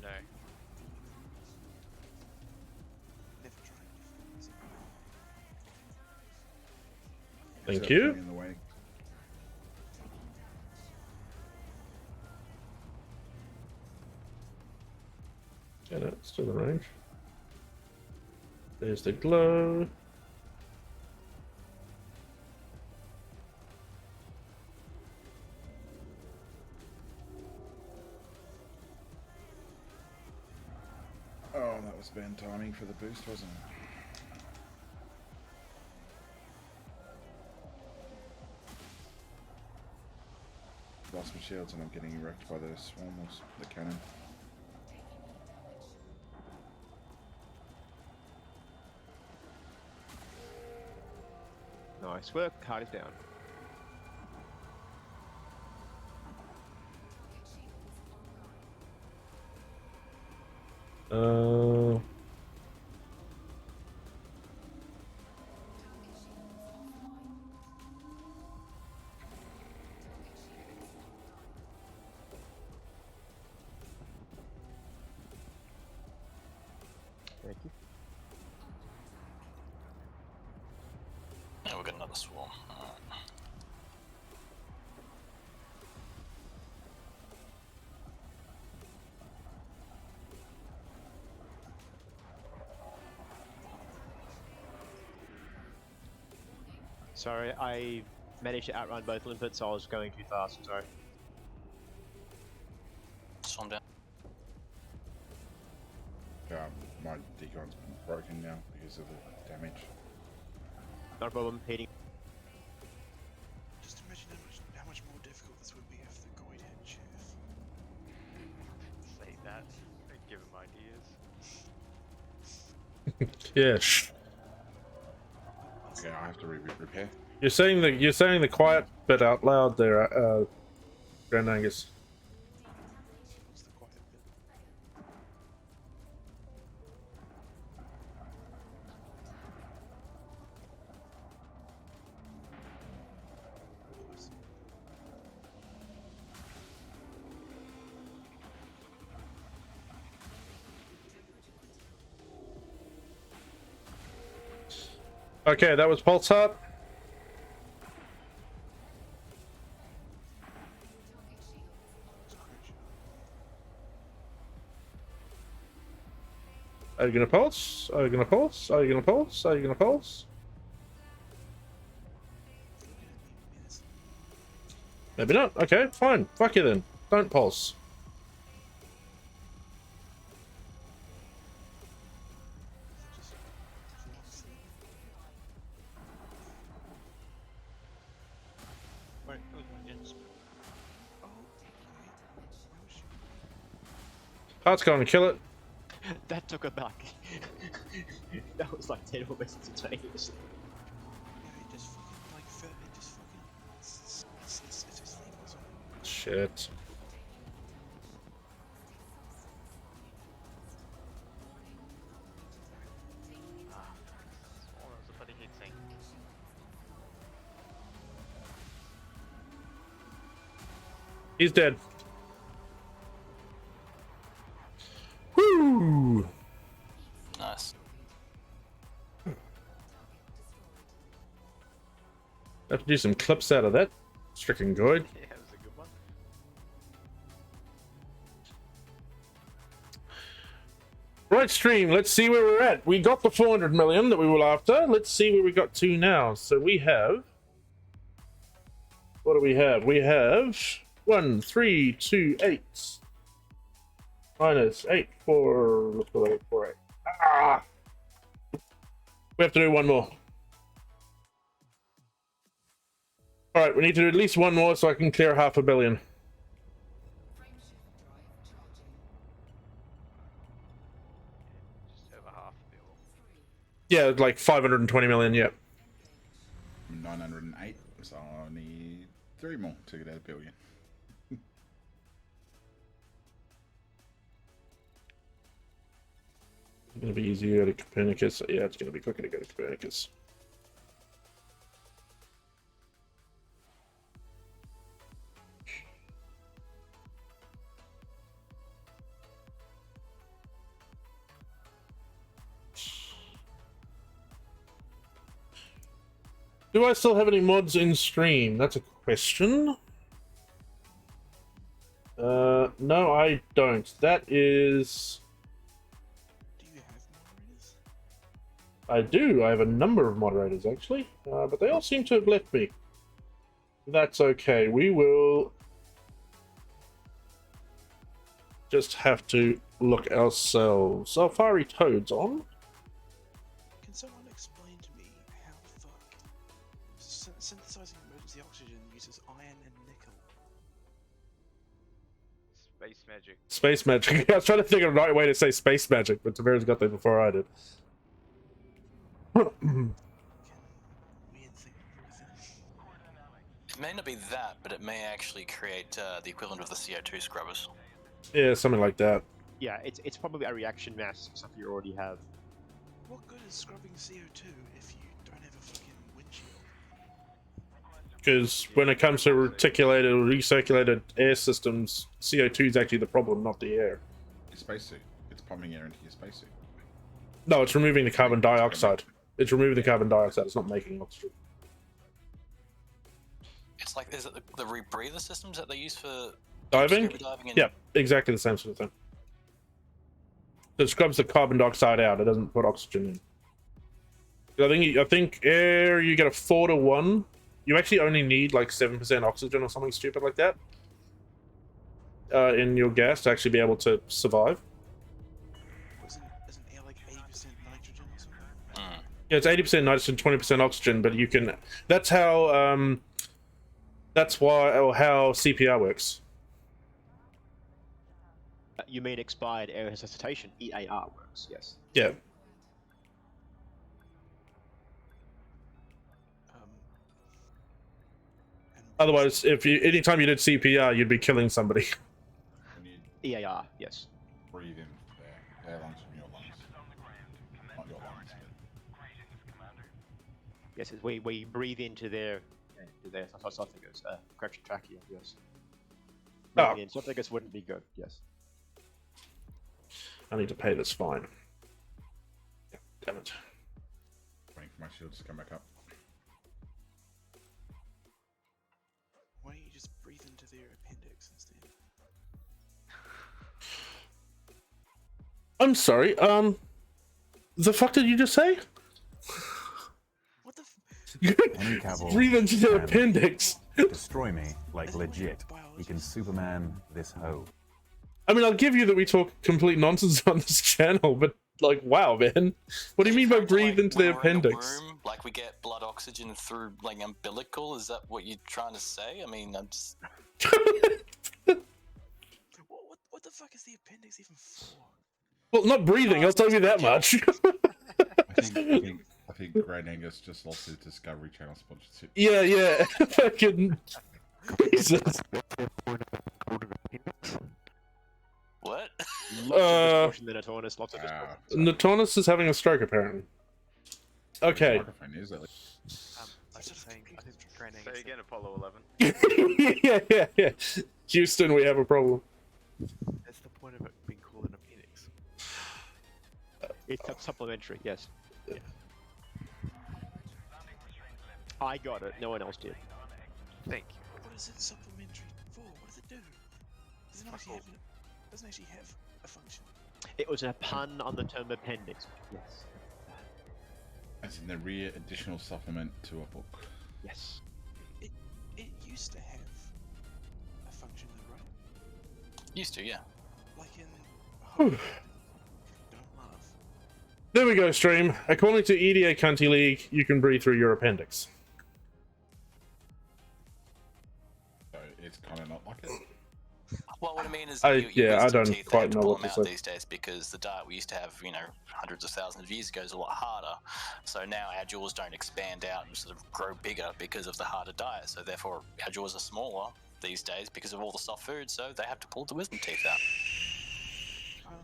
No. Never tried defense. Thank you. In the way. Yeah, no, it's still in range. There's the glow. Oh, that was bad timing for the boost, wasn't it? Lost my shields and I'm getting wrecked by the swarmers, the cannon. Nice work. Card is down. Thank you. Yeah, we've got another swarm. Alright. Sorry, I managed to outrun both limpets, so I was going too fast. Sorry. Swarm down. My decon's broken now because of the damage. Not a problem. Heating. Just imagine how much more difficult this would be if the Goid had Chef. Say that. Don't give him ideas. Yeah. Shh. Okay, I have to repair. You're saying the quiet bit out loud there, Grand Angus. What's the quiet bit? Okay, that was Pulse Heart. Are you gonna pulse? Are you gonna pulse? Are you gonna pulse? Are you gonna pulse? Maybe not. Okay, fine. Fuck you then. Don't pulse. Wait, that was my ins. Heart's going to kill it. That took a back. That was like 10 almost instantaneous. Yeah, it just fucking like it just fucking it's just thing as well. Shit. Oh, that was a bloody heat sink. He's dead. Woo! Nice. Have to do some clips out of that. Stricken Goid. Yeah, it was a good one. Right, stream. Let's see where we're at. We got the 400 million that we were after. Let's see where we got to now. So we have. What do we have? We have 1, 3, 2, 8 minus 8, 4. Let's go 8, 4, 8. Ah! We have to do one more. All right, we need to do at least one more so I can clear $500 million. Just over half a bill. Yeah, like 520 million. Yeah. 908. So I need 3 more to get $1 billion. It's going to be easier to go to Copernicus. Yeah, it's going to be quicker to go to Copernicus. Do I still have any mods in stream? That's a question. No, I don't. That is... Do you have moderators? I do. I have a number of moderators, actually. But they all seem to have left me. That's okay. We will just have to look ourselves. Safari Toad's on. Can someone explain to me how the fuck synthesizing emergency oxygen uses iron and nickel? Space magic. Space magic. I was trying to think of the right way to say space magic, but Tavares got there before I did. It may not be that, but it may actually create the equivalent of the CO2 scrubbers. Yeah, something like that. Yeah, it's probably a reaction mass, stuff you already have. What good is scrubbing CO2 if you don't have a fucking windshield? Because when it comes to reticulated or recirculated air systems, CO2 is actually the problem, not the air. Your spacesuit. It's pumping air into your spacesuit. No, it's removing the carbon dioxide. It's removing the carbon dioxide. It's not making oxygen. It's like, is it the rebreather systems that they use for Diving? diving in? Yeah, exactly the same sort of thing. It scrubs the carbon dioxide out. It doesn't put oxygen in. I think air, you get a 4-to-1. You actually only need like 7% oxygen or something stupid like that in your gas to actually be able to survive. Isn't air like 80% nitrogen or something? Yeah, it's 80% nitrogen, 20% oxygen, but you can. That's how. That's why, or how CPR works. You mean expired air resuscitation? EAR works, yes. Yeah. Otherwise, anytime you did CPR, you'd be killing somebody. EAR, yes. Breathe in their lungs from your lungs. Not your lungs. Yes, we breathe into their esophagus, correction trachea, yes. Oh. The esophagus wouldn't be good, yes. I need to pay this fine. Damn it. Waiting for my shields to come back up. Why don't you just breathe into their appendix instead? I'm sorry, the fuck did you just say? What the Henry Cavill Breathe into their can appendix. Destroy me, like legit. He can Superman this hoe. I mean, I'll give you that we talk complete nonsense on this channel, but like, wow, man. What do you mean by breathe into their appendix? Room, like we get blood oxygen through like umbilical? Is that what you're trying to say? I mean, I'm just... What the fuck is the appendix even for? Well, not breathing, I'll tell you that much. I think Grand Angus just lost his Discovery Channel sponsorship. Yeah. Fucking Jesus. What? Lots of Notornus, lots of Notornus is having a stroke, apparently. Okay. I was just saying, I think Grand Angus. Say again, Apollo 11. yeah. Houston, we have a problem. That's the point of it being called an appendix. It's supplementary, yes. Yeah. I got it, no one else did. Thank you. What is it supplementary for? What does it do? Does it actually have doesn't actually have a function. It was a pun on the term appendix. Yes. As in the rare additional supplement to a book. Yes. It used to have a function though, right? Used to, yeah. Like in Whew. Don't Laugh. There we go, stream. According to EDA Cunty League, you can breathe through your appendix. So it's kind of not like it. Well, what I mean is, I your wisdom don't teeth, they quite have to know pull what them to out say. these days because the diet we used to have, hundreds of thousands of years ago is a lot harder. So now our jaws don't expand out and sort of grow bigger because of the harder diet. So therefore, our jaws are smaller these days because of all the soft food. So they have to pull the wisdom teeth out.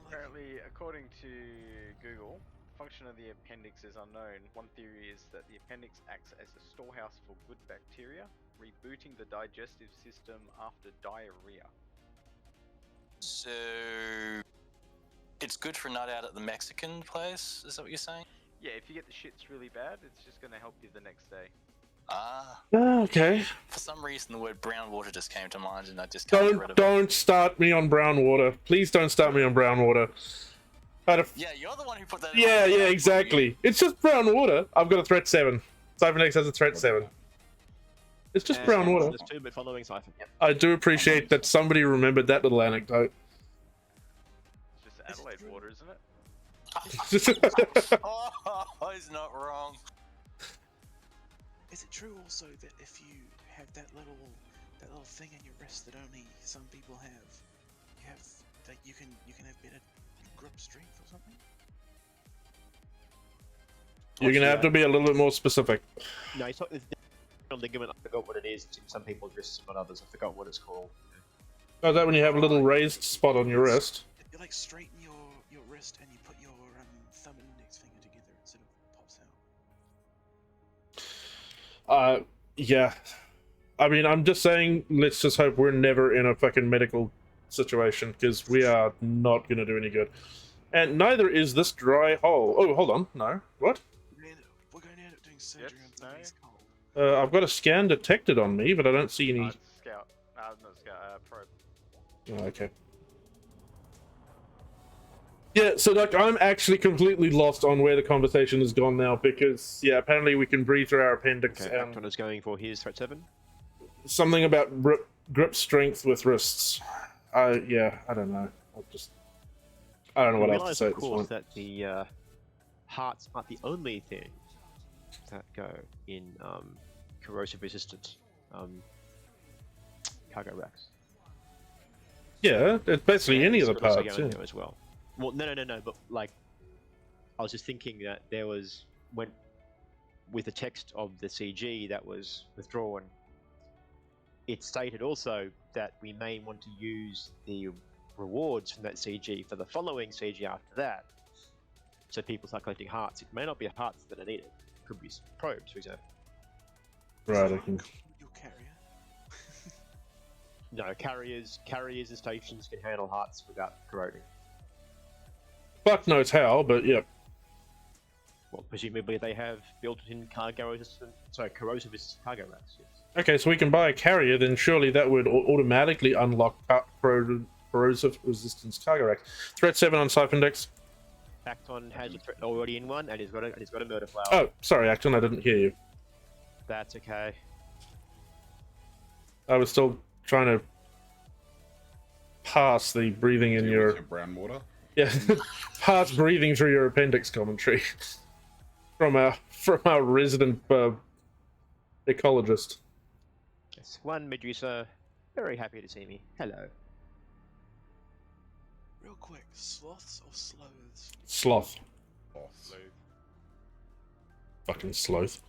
Apparently, according to Google, the function of the appendix is unknown. One theory is that the appendix acts as a storehouse for good bacteria, rebooting the digestive system after diarrhea. So it's good for nut out at the Mexican place. Is that what you're saying? Yeah, if you get the shits really bad, it's just going to help you the next day. Ah. Okay. For some reason, the word brown water just came to mind, and I just can't get rid of it. Don't start me on brown water. Please don't start me on brown water. Yeah, you're the one who put that. Yeah, exactly. It's just brown water. I've got a threat 7. Cyphernex has a threat 7. It's just brown water. There's 2 but following Siphon. Yep. I do appreciate that somebody remembered that little anecdote. It's just Adelaide water, isn't it? Oh, he's not wrong. Is it true also that if you have that little thing in your wrist that only some people have, you can have better grip strength or something? You're gonna have to be a little bit more specific. No, it's not this ligament. I forgot what it is. Some people's wrists and not others. I forgot what it's called. Oh, is that when you have a little raised spot on your wrist? You like straighten your wrist and you put your thumb and index finger together, it sort of pops out. Yeah. I mean, I'm just saying, let's just hope we're never in a fucking medical situation, because we are not going to do any good. And neither is this dry hole. Oh, hold on. No. What? We're going to end up doing surgery on somebody's cold. I've got a scan detected on me, but I don't see any... Scout. Not Scout, probe. Oh, okay. Yeah, so like I'm actually completely lost on where the conversation has gone now, because yeah, apparently we can breathe through our appendix. Okay, Acton is going for his threat 7. Something about grip strength with wrists. Yeah, I don't know. I don't know what else to say Of at this course, point. that the hearts aren't the only thing that go in corrosive resistant cargo racks. Yeah, it's basically any of the It's also parts. going Yeah. there as well. Well, no, but like, I was just thinking that there was with the text of the CG that was withdrawn, it stated also that we may want to use the rewards from that CG for the following CG after that. So people start collecting hearts. It may not be hearts that are needed. It could be probes, for example. Right. I can... Your carrier? No, carriers and stations can handle hearts without corroding. Fuck knows how, but yeah. Well, presumably they have built-in corrosive resistant cargo racks. Yes. Okay, so we can buy a carrier, then surely that would automatically unlock corrosive resistance cargo rack. Threat 7 on Cyphernex. Acton has a threat already in one, and he's got a murder flower. Oh, sorry, Acton, I didn't hear you. That's okay. I was still trying to pass the breathing in your brown water. Yeah, pass breathing through your appendix commentary from our resident ecologist. Yes, one Medusa, very happy to see me. Hello. Real quick, sloths or sloths? Sloth. Fucking sloth.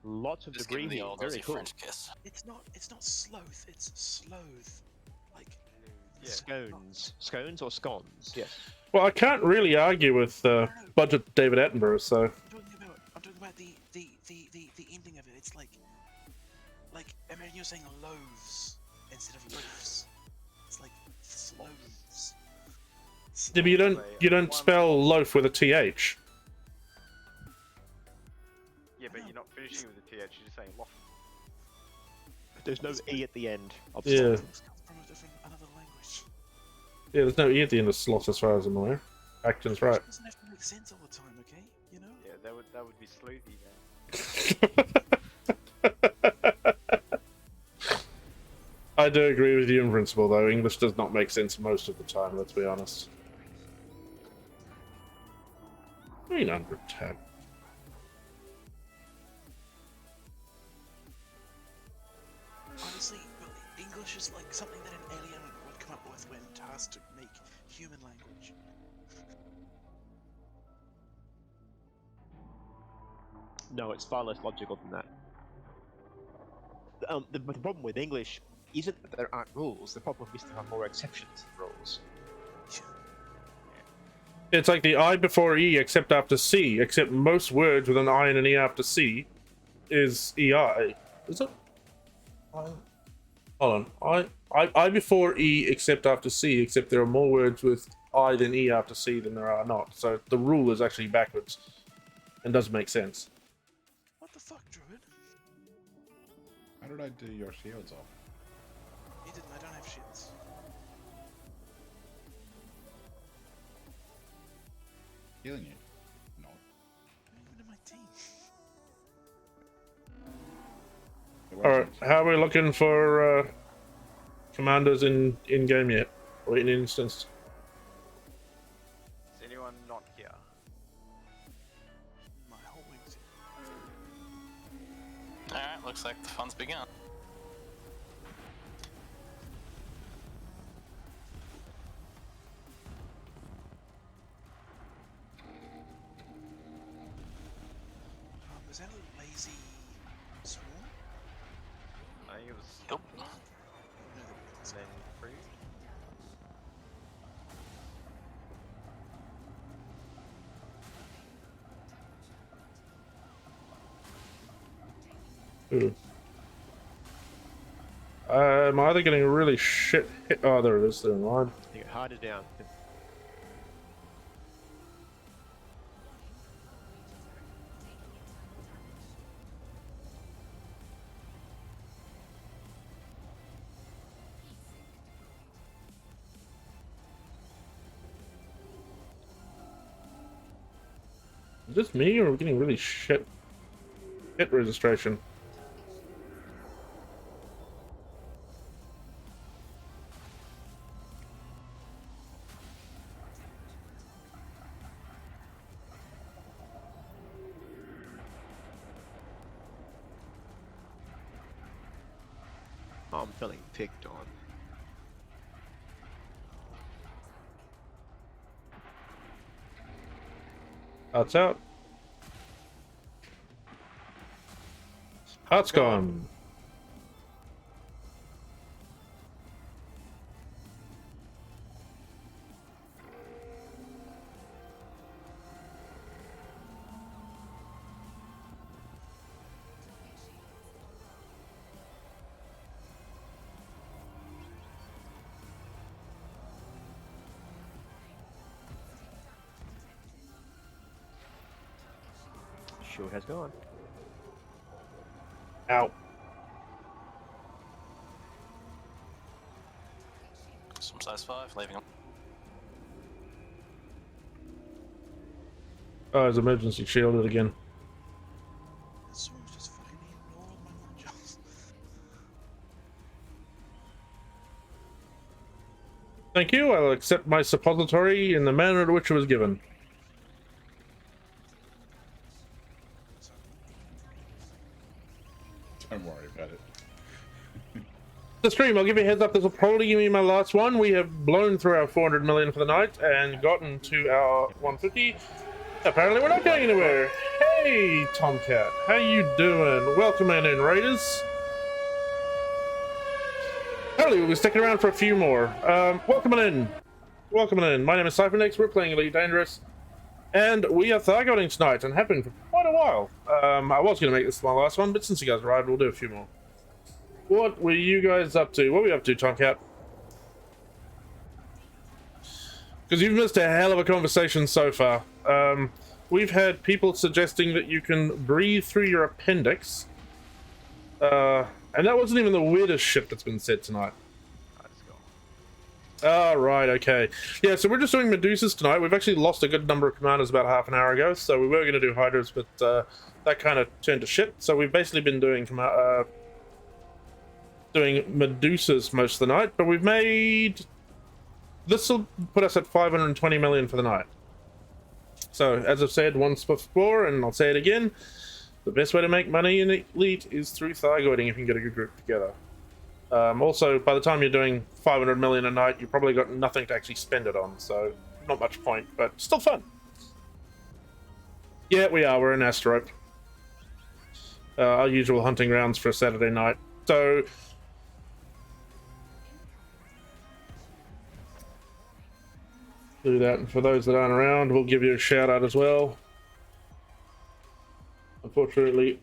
Lots of Just debris give him the here. old Very Aussie cool. French kiss. It's not sloth, it's sloth. Like Scones or scones? Yes. Well, I can't really argue with budget David Attenborough, so. I'm talking about the ending of it. It's like imagine you're saying loaves instead of loaves. It's like sloths. Yeah, but you don't spell loaf with a th. Yeah, but you're not finishing with the TH, you're just saying loft. There's no E at the end. Of Yeah. From another language. Yeah, there's no E at the end of slot as far as I'm aware. Action's right. It doesn't have to make sense all the time, okay? You know? Yeah, that would be sleuthy then. I do agree with you in principle, though. English does not make sense most of the time, let's be honest. 310. Honestly, English is like something that an alien would come up with when tasked to make human language. No, it's far less logical than that. The problem with English isn't that there aren't rules. The problem is there are more exceptions than rules. It's like the I before E except after C, except most words with an I and an E after C is EI. Is it? Hold on. I before E except after C, except there are more words with I than E after C than there are not. So the rule is actually backwards and doesn't make sense. What the fuck, Druid? How did I do your shields off? You didn't, I don't have shields. Healing you? No. You're even in my team. Alright, how are we looking for commanders in game yet? Or in instance? Is anyone not here? My whole wing's here. Alright, looks like the fun's begun. Was that a lazy swarm? I think it was. Nope. Then free. Ooh. I'm either getting really shit hit. Oh, there it is. There in line. You get harder down. Is this me, or are we getting really shit hit registration? Oh, I'm feeling picked on. Hearts out. Hearts gone. Sure has gone. Ow. Some size 5, leaving them. Oh, it's emergency shielded again. That swarm's just fucking eating all of my modules. Thank you. I'll accept my suppository in the manner in which it was given. Don't worry about it. The stream, I'll give you a heads up, this will probably give me my last one. We have blown through our 400 million for the night and gotten to our 150. Apparently we're not going anywhere. Hey, Tomcat, how you doing? Welcome in, Raiders. Apparently we'll be sticking around for a few more. Welcome in. Welcome in. My name is Cyphernex, we're playing Elite Dangerous. And we are Thargoiding tonight and have been for quite a while. I was going to make this my last one, but since you guys arrived, we'll do a few more. What were you guys up to? What were you up to, Tomcat? Because you've missed a hell of a conversation so far. We've had people suggesting that you can breathe through your appendix. And that wasn't even the weirdest shit that's been said tonight. Oh, right, okay. Yeah, so we're just doing Medusas tonight. We've actually lost a good number of commanders about half an hour ago, so we were going to do Hydras, but that kind of turned to shit. So we've basically been doing doing Medusas most of the night, but we've made... This will put us at 520 million for the night. So, as I've said once before, and I'll say it again, the best way to make money in Elite is through Thargoiding if you can get a good group together. Also, by the time you're doing 500 million a night, you've probably got nothing to actually spend it on, so not much point, but still fun. Yeah, we are. We're in Asterope. Our usual hunting grounds for a Saturday night. So, do that, and for those that aren't around, we'll give you a shout out as well. Unfortunately,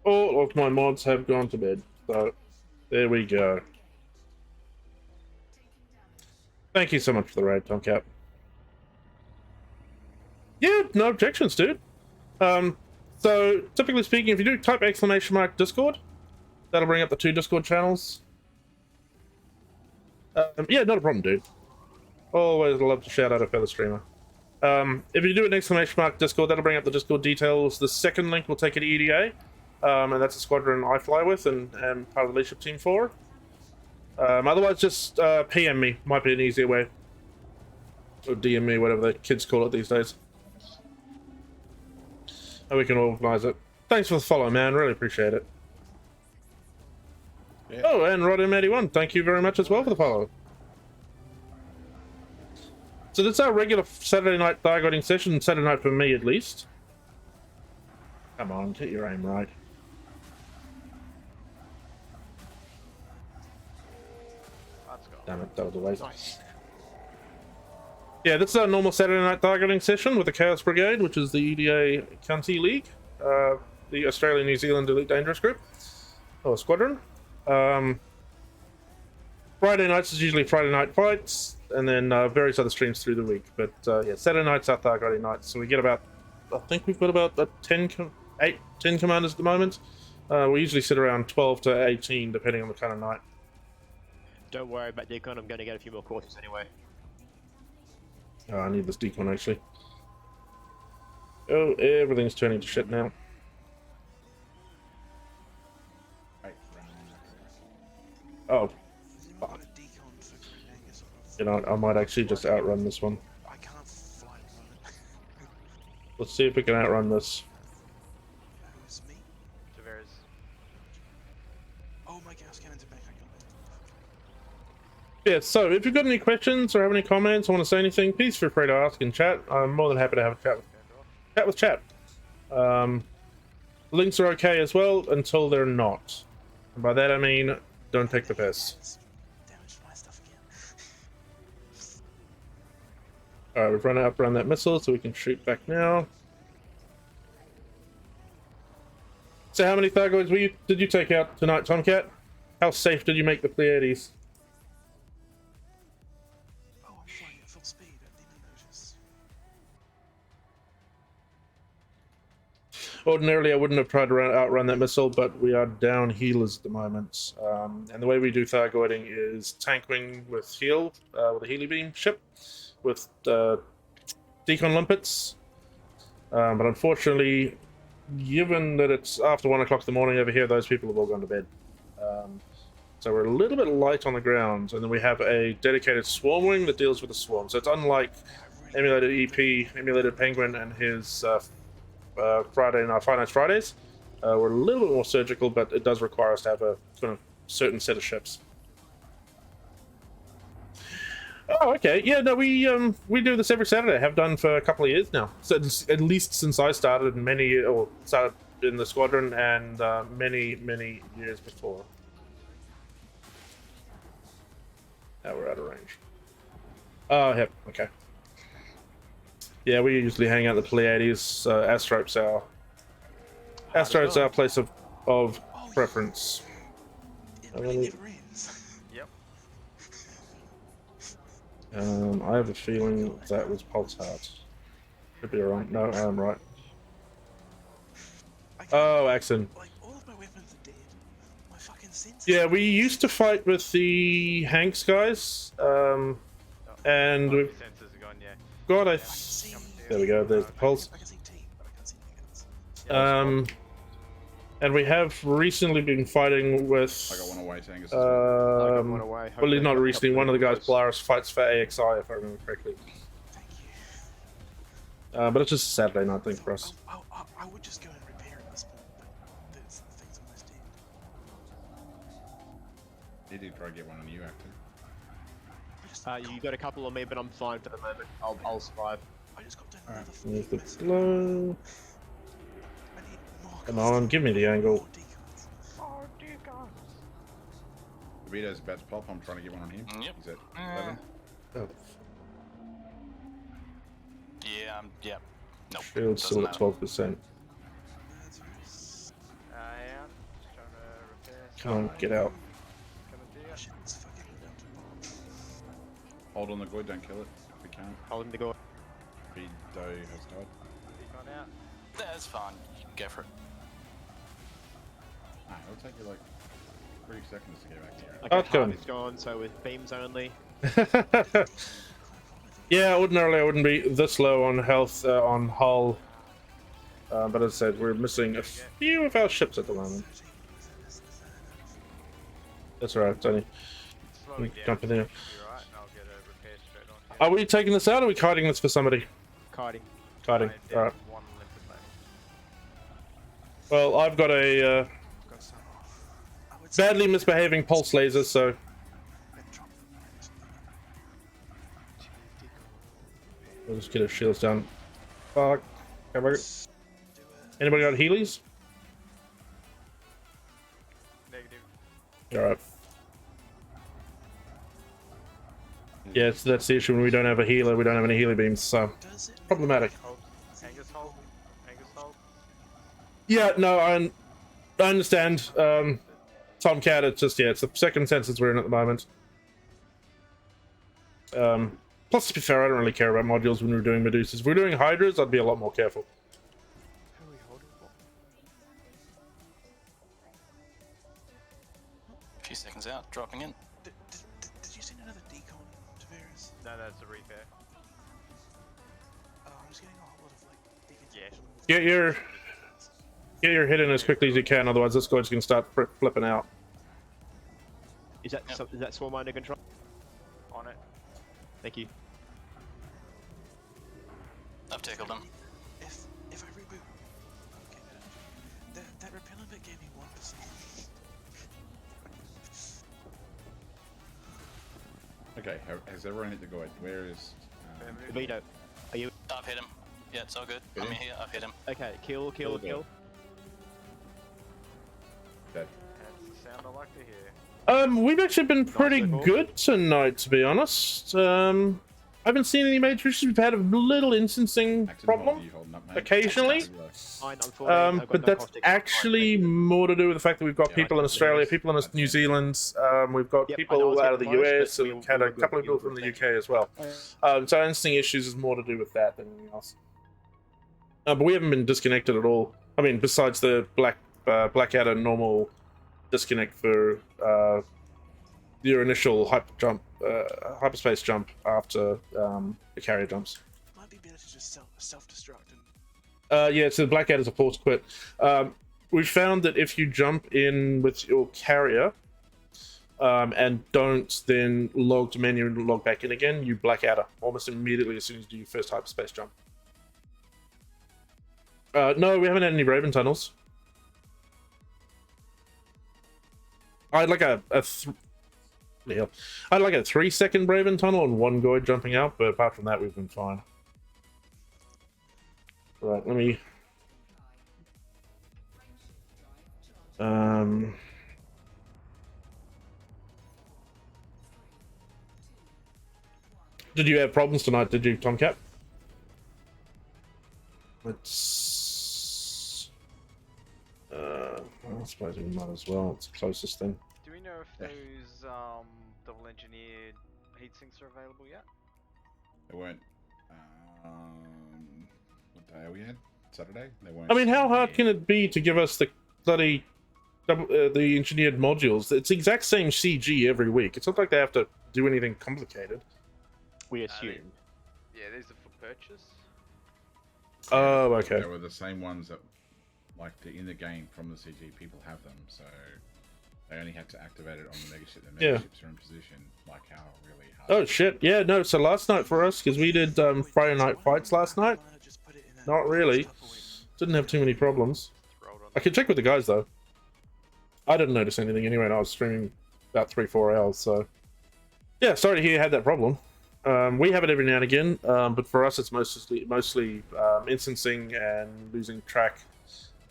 all of my mods have gone to bed, so there we go. Thank you so much for the raid, Tomcat. Yeah, no objections, dude. So, typically speaking, if you do type ! Discord, that'll bring up the 2 Discord channels. Yeah, not a problem, dude. Always love to shout out a fellow streamer. If you do an ! Discord, that'll bring up the Discord details. The second link will take you to EDA, and that's a squadron I fly with and part of the leadership team for. Otherwise, just PM me. Might be an easier way. Or DM me, whatever the kids call it these days. And we can organise it. Thanks for the follow, man. Really appreciate it. Yeah. Oh, and RodM81, thank you very much as well for the follow. So that's our regular Saturday night Thargoiding session, Saturday night for me at least. Come on, get your aim right. Let's go. Damn it, that was a waste. Nice. Yeah, this is our normal Saturday night Thargoiding session with the Chaos Brigade, which is the EDA County League, the Australia-New Zealand Elite Dangerous Group, or Squadron. Friday nights is usually Friday night fights, and then various other streams through the week. But yeah, Saturday nights are Thargoiding nights, so we get about, I think we've got about 10 commanders at the moment. We usually sit around 12 to 18, depending on the kind of night. Don't worry about Deacon, I'm going to get a few more courses anyway. Oh, I need this decon actually. Oh, everything's turning to shit now. Oh, fuck. You know, I might actually just outrun this one. I can't fly at the moment. Let's see if we can outrun this. Who's me? Tavares. Oh, my gas cannons are back. Yeah, so if you've got any questions or have any comments or want to say anything, please feel free to ask in chat. I'm more than happy to have a chat with chat. Links are okay as well until they're not. And by that I mean, don't take the piss. Alright, we've run out around that missile, so we can shoot back now. So how many Thargoids did you take out tonight, Tomcat? How safe did you make the Pleiades? Ordinarily, I wouldn't have tried to outrun that missile, but we are down healers at the moment. And the way we do Thargoiding is tank wing with heal, with a Healy beam ship, with decon limpets. But unfortunately, given that it's after 1 o'clock in the morning over here, those people have all gone to bed. So we're a little bit light on the ground, and then we have a dedicated swarm wing that deals with the swarm. So it's unlike emulated EP, emulated Penguin, and his Friday and our Finance Fridays. We're a little bit more surgical, but it does require us to have a kind of certain set of ships. Oh, okay. Yeah, no, we do this every Saturday. Have done for a couple of years now. So at least since I started, started in the squadron, and many years before. Now we're out of range. Oh, yep. Okay. Yeah, we usually hang out in the Pleiades. Asterope's our place of preference. It really never ends. Yep. I have a feeling that was Pulse Heart. Could be wrong. No, I am right. Oh, Axon. Like, all of my weapons are dead. My fucking Yeah, we used to fight with the Hanks guys, and we've Sensors are gone, yeah. got there we go. There's the pulse. I can see team, but I can't see anything else. And we have recently been fighting with. I got one away, Tangus. As well. I got one away. Well, not recently. One of the guys, close. Polaris, fights for AXI, if I remember correctly. But it's just a Saturday night thing for us. I would just go and repair this, but the thing's almost dead. He did try to get one on you, actually. You got a couple on me, but I'm fine for the moment. I'll survive. I just got Alright, there's the glow. Come on, give me the angle. Vito's about to pop. I'm trying to get one on him. Yep. He's at 11. Oh, Yeah, yep. Nope. shield's still at 12%. Come on, get out. Hold on the Goid, don't kill it. We can't. Holding the Goid. Vito has died. That's fine. You can go for it. Nah, it'll take you like 30 seconds to get back here. Okay, Okay. heart is gone, so with beams only. Yeah, ordinarily I wouldn't be this low on health on hull, but as I said, we're missing a few of our ships at the moment. That's alright, Tony. Jump in there. Are we taking this out, or are we kiting this for somebody? Kiting. Kiting, alright. Well, I've got a badly misbehaving pulse laser, so... We'll just get our shields down. Fuck. Anybody got Heelys? Negative. Alright. Yeah, that's the issue when we don't have a healer, we don't have any healer beams, so... Problematic. Angus hold. Angus hold. Yeah, no, I understand. Tomcat, it's just, yeah, it's the second census we're in at the moment. Plus, to be fair, I don't really care about modules when we're doing Medusas. If we're doing Hydras, I'd be a lot more careful. A few seconds out, dropping in. Did you send another decon to Varus? No, that's a repair. Oh, I'm just getting a whole lot of like decons. Yeah. Get your hit in as quickly as you can, otherwise this guy's gonna start flipping out. Is that swarm under control? On it. Thank you. I've tackled him. If I reboot, okay, that repellent bit gave me 1%. Okay, has everyone hit the Goid? Where is... Vito, are you... I've hit him. Yeah, it's all good. I'm here, I've hit him. Okay, kill. Dead. That's the sound I like to hear. We've actually been pretty good tonight, to be honest. I haven't seen any major issues. We've had a little instancing problem occasionally. But that's actually more to do with the fact that we've got people in Australia, people in New Zealand, we've got people out of the US, and had a couple of people from the UK as well. So instancing issues is more to do with that than anything else. But we haven't been disconnected at all. I mean, besides the Blackadder normal disconnect for your initial hyperspace jump after the carrier jumps. Might be better to just self-destruct and... Yeah, so the Blackadder's a force quit. We found that if you jump in with your carrier and don't then log to menu and log back in again, you Blackadder almost immediately as soon as you do your first hyperspace jump. No, we haven't had any Raven tunnels. I had like a 3-second Raven tunnel and 1 Goid jumping out, but apart from that, we've been fine. Right, let me... Did you have problems tonight, did you, Tomcat? Let's... I suppose we might as well. It's the closest thing. Do we know if those double engineered heatsinks are available yet? They weren't. What day are we at? Saturday? They weren't. I mean, how hard can it be to give us the bloody the engineered modules. It's the exact same CG every week. It's not like they have to do anything complicated. We assume. Yeah, these are for purchase. Oh, okay. They were the same ones that, like, in the game from the CG, people have them, so they only had to activate it on the megaship. The Yeah. megaships are in position, like how really hard. Oh shit! Yeah, no. So last night for us, because we did Friday night fights last night. Not really. Didn't have too many problems. I can check with the guys though. I didn't notice anything anyway, and I was streaming about 3-4 hours. So yeah, sorry to hear you had that problem. We have it every now and again, but for us it's mostly instancing and losing track,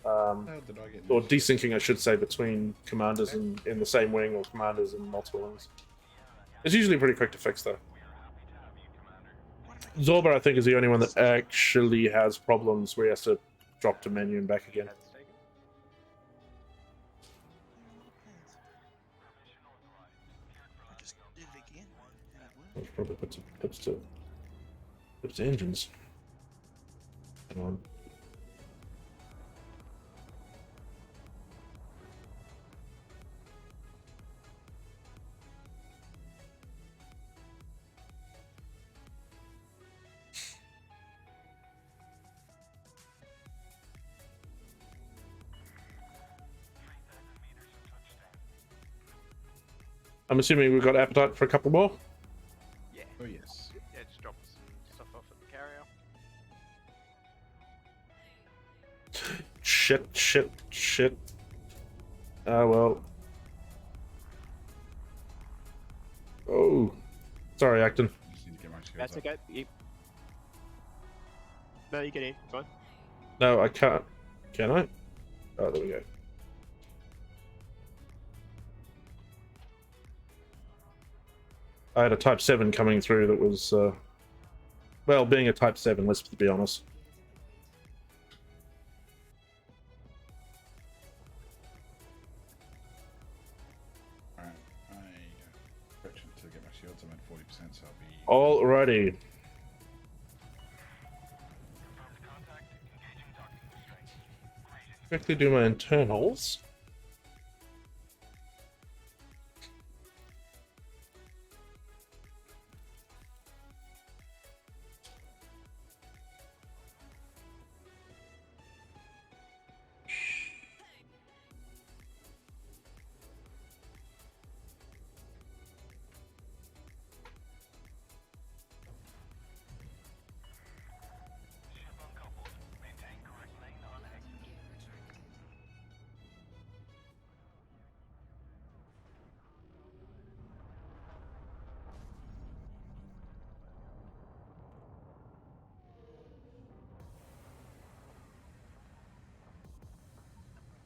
or desyncing, I should say, between commanders in the same wing or commanders in multiple wings. It's usually pretty quick to fix though. Zorba, I think, is the only one that actually has problems where he has to drop to menu and back again. I just did it again. And it worked. Let's probably put some clips to engines. Come on. I'm assuming we've got appetite for a couple more. Yeah. Oh yes. Yeah, just drop some stuff off at the carrier. Shit. Well. Oh. Sorry, Acton. That's okay. No, you get in. Fine. No, I can't. Can I? Oh, there we go. I had a Type 7 coming through that was, well, being a Type 7, let's be honest. Alright, I correction to get my shields. I'm at 40%, so I'll be. Alrighty. Quickly do my internals.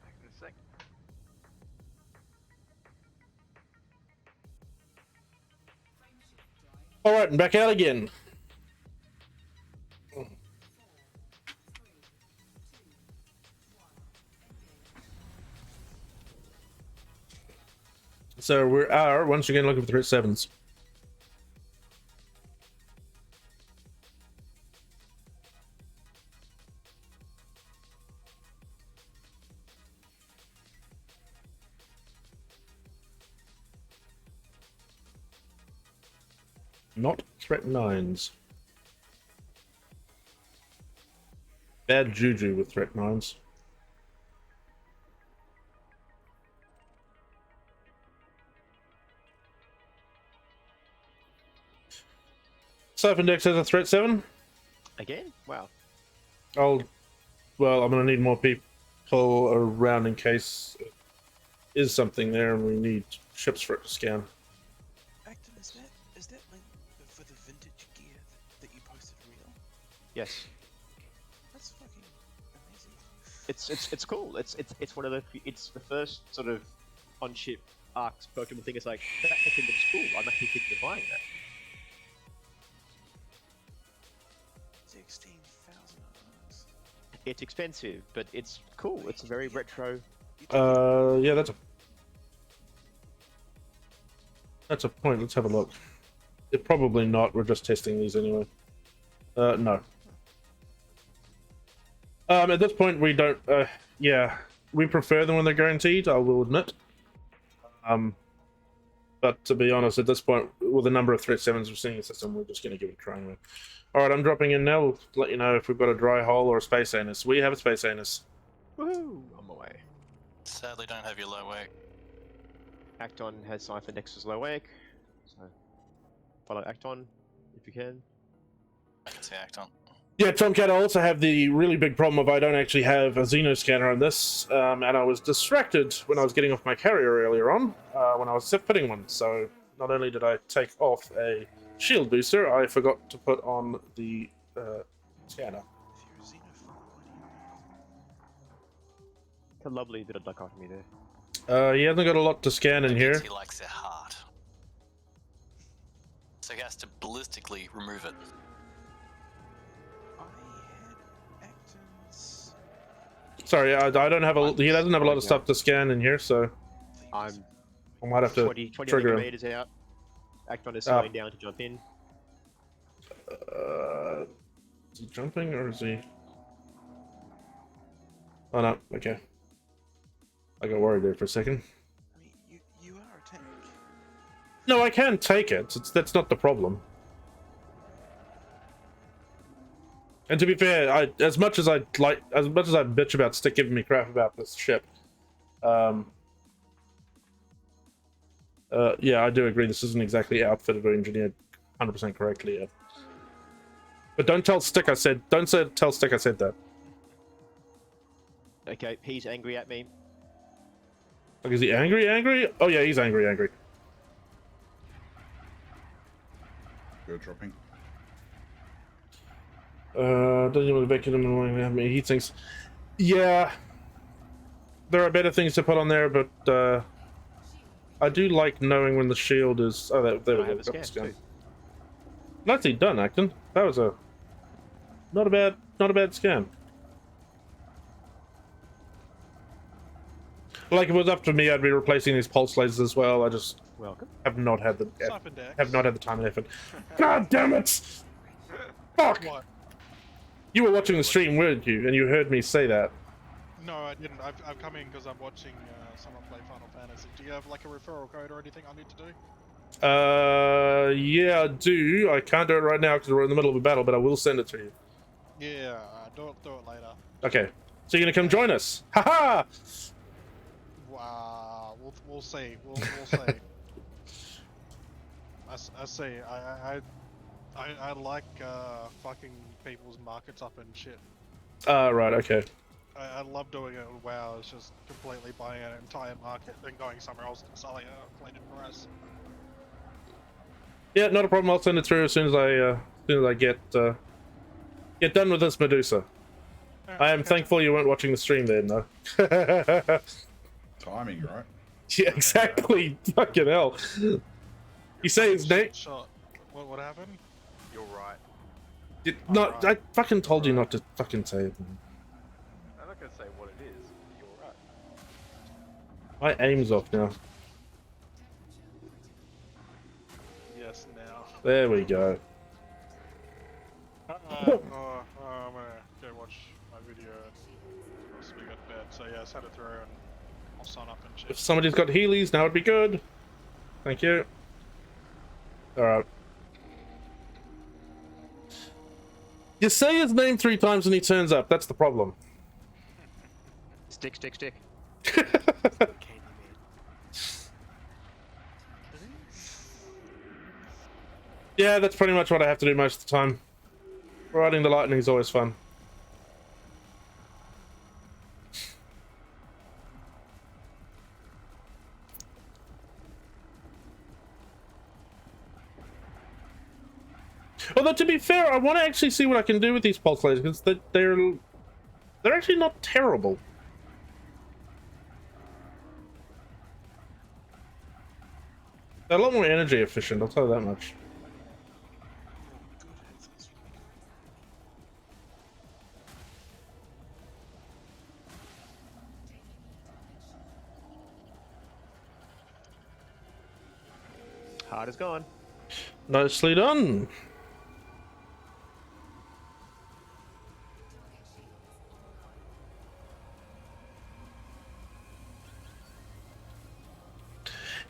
Back in a sec. Alright, and back out again. So we are once again looking for threat 7s. Not threat 9s. Bad juju with threat 9s. Index has a threat 7. Again? Wow. Well, I'm gonna need more people around in case there is something there and we need ships for it to scan. Acton, is that link for the vintage gear that you posted real? Yes. That's fucking amazing. It's cool. It's one of it's the first sort of on ship arcs Pokemon thing. It's like that fucking looks cool. I'm actually thinking of buying that. 16,000 bucks. It's expensive, but it's cool. It's a very retro. Yeah, that's a point. Let's have a look. Probably not. We're just testing these anyway. No. At this point, we don't. Yeah, we prefer them when they're guaranteed, I will admit. But to be honest, at this point, with the number of threat 7s we're seeing in the system, we're just going to give it a try anyway. Alright, I'm dropping in now. We'll let you know if we've got a dry hole or a space anus. We have a space anus. Woohoo! On my way. Sadly, don't have your low wake. Acton has Cypher Nexus low wake, so follow Acton if you can. I can see Acton. Yeah, Tomcat, I also have the really big problem of I don't actually have a Xeno scanner on this, and I was distracted when I was getting off my carrier earlier on, when I was fitting one. So not only did I take off a shield booster, I forgot to put on the scanner. A lovely bit of dichotomy there. He hasn't got a lot to scan in here. He likes their heart. So he has to ballistically remove it. Sorry, I don't have a. He doesn't have a lot of stuff to scan in here, so I'm I might have to 20 trigger him. meters out. Acton is slowing down to jump in. Is he jumping or is he? Oh no, okay. I got worried there for a second. You are a tank. No, I can take it. That's not the problem. And to be fair, as much as I bitch about Stick giving me crap about this ship, yeah, I do agree this isn't exactly outfitted or engineered 100% correctly yet. But don't tell Stick I said. Tell Stick I said that. Okay, he's angry at me. Like, is he angry? Angry? Oh yeah, he's angry. Angry. You're dropping. Doesn't even back in him. I mean, he thinks, yeah, there are better things to put on there, but I do like knowing when the shield is. Oh, there we go. Scan. Nicely done, Acton. That was a not a bad scan. Like, if it was up to me, I'd be replacing these pulse lasers as well. I just have not had the time and effort. God damn it! Fuck! What? You were watching the stream, weren't you? And you heard me say that. No, I didn't. I've come in because I'm watching someone play Final Fantasy. Do you have like a referral code or anything I need to do? Yeah, I do. I can't do it right now because we're in the middle of a battle, but I will send it to you. Yeah, do it later. Okay. So you're gonna come join us? Haha! Wow, we'll see. We'll see. I see. I like fucking people's markets up and shit. Right, okay. I love doing it with WoW. It's just completely buying an entire market, then going somewhere else and selling a inflated price. Yeah, not a problem. I'll send it through as soon as I get done with this Medusa. I am thankful you weren't watching the stream then, though. Timing, right? Yeah, exactly. Fucking hell. You say his name? Shot. What happened? You're right. Not. I fucking told you not to fucking say it. I'm not gonna say what it is. But you're right. My aim's off now. Yes, now. There we go. I'm gonna go watch my video and possibly go to bed. So yeah, send it through and I'll sign up and shit. If somebody's got Heelys, now would be good. Thank you. Alright. You say his name 3 times and he turns up. That's the problem. Stick. Yeah, that's pretty much what I have to do most of the time. Riding the lightning is always fun. Although, to be fair, I want to actually see what I can do with these pulse lasers, because they're actually not terrible. They're a lot more energy efficient, I'll tell you that much. Heart is gone. Nicely done.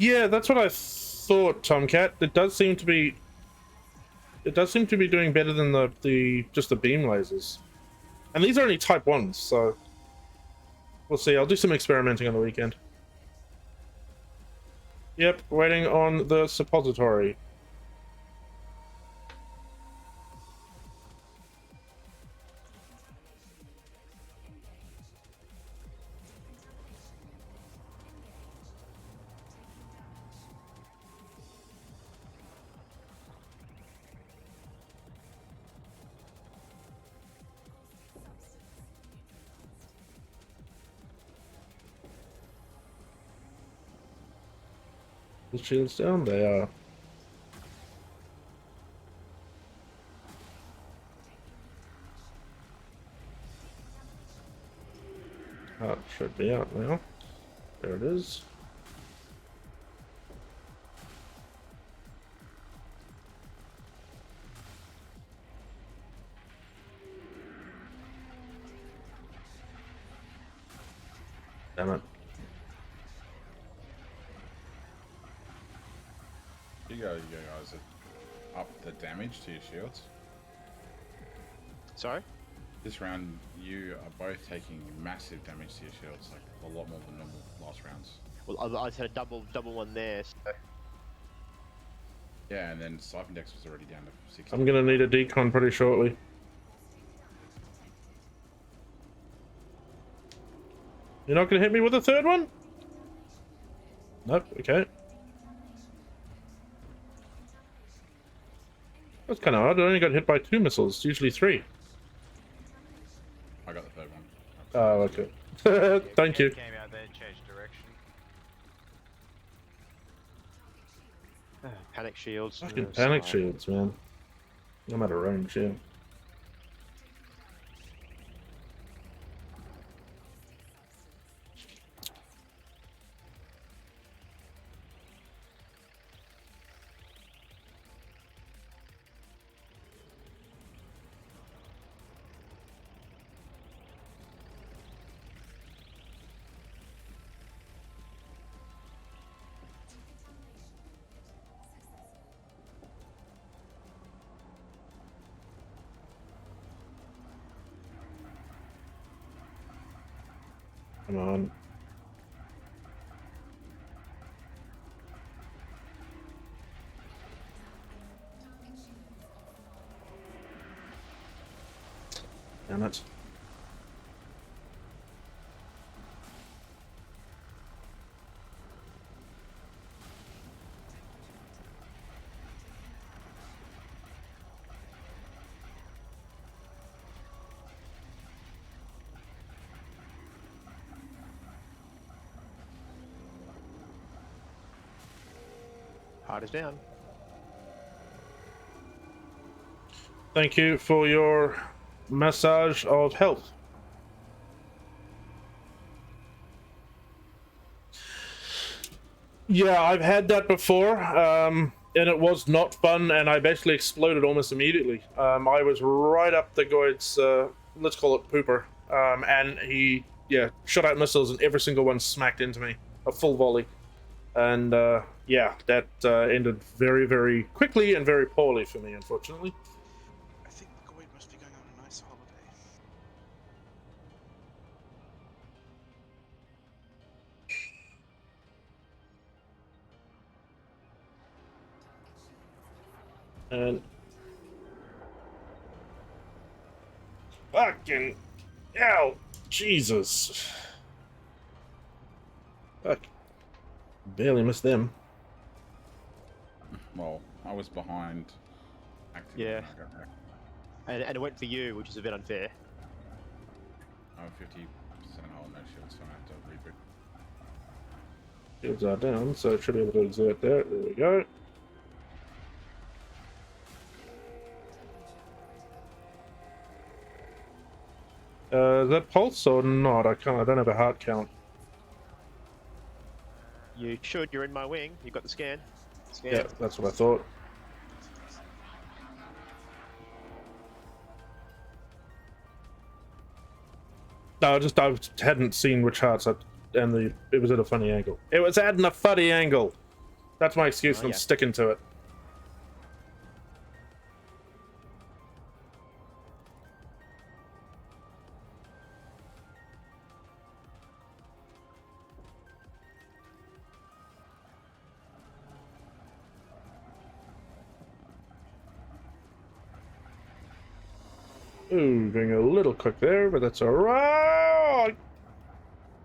Yeah, that's what I thought, Tomcat. It does seem to be doing better than the just the beam lasers. And these are only type 1s, so we'll see. I'll do some experimenting on the weekend. Yep, waiting on the suppository. The shields down? They are. That should be out now. There it is. Damn it. You guys up the damage to your shields. Sorry? This round, you are both taking massive damage to your shields, like a lot more than normal last rounds. Well, I just had a double one there, so... Yeah, and then Slife Index was already down to 60. I'm gonna need a decon pretty shortly. You're not gonna hit me with a third one? Nope, okay. That's kind of odd. I only got hit by 2 missiles, usually 3. I got the third one. Oh, okay. Thank you. Came out there, changed direction. Panic shields. Fucking panic shields, man. I'm out of range, yeah. Come on. Damn it. Heart is down. Thank you for your massage of health. Yeah, I've had that before, and it was not fun, and I basically exploded almost immediately. I was right up the Goid's, let's call it pooper, and he, yeah, shot out missiles, and every single one smacked into me, a full volley. And, yeah, that ended very, very quickly and very poorly for me, unfortunately. I think Brigade must be going on a nice holiday. And fucking hell, Jesus! Fuck, barely missed them. Well, I was behind. Yeah. And it went for you, which is a bit unfair. I'm 50% hold no shields, so I have to reboot. Shields are down, so it should be able to exert that. There we go. Is that pulse or not? I don't have a heart count. You should, you're in my wing. You got the scan. Yeah, that's what I thought. No, I hadn't seen which hearts, and it was at a funny angle. It was at a funny angle. That's my excuse, and I'm yeah. sticking to it. Ooh, being a little quick there, but that's alright.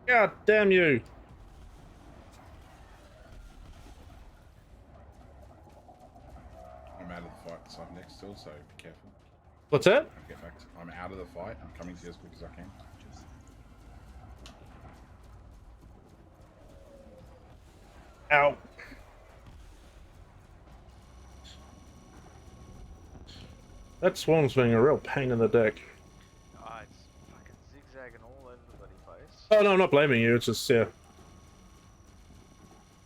God damn you. I'm out of the fight, so I'm next still, so be careful. What's that? Get back I'm out of the fight. I'm coming to you as quick as I can. Ow. That swarm's being a real pain in the dick. Ah, it's fucking zigzagging all over the bloody place. Oh no, I'm not blaming you, it's just, yeah.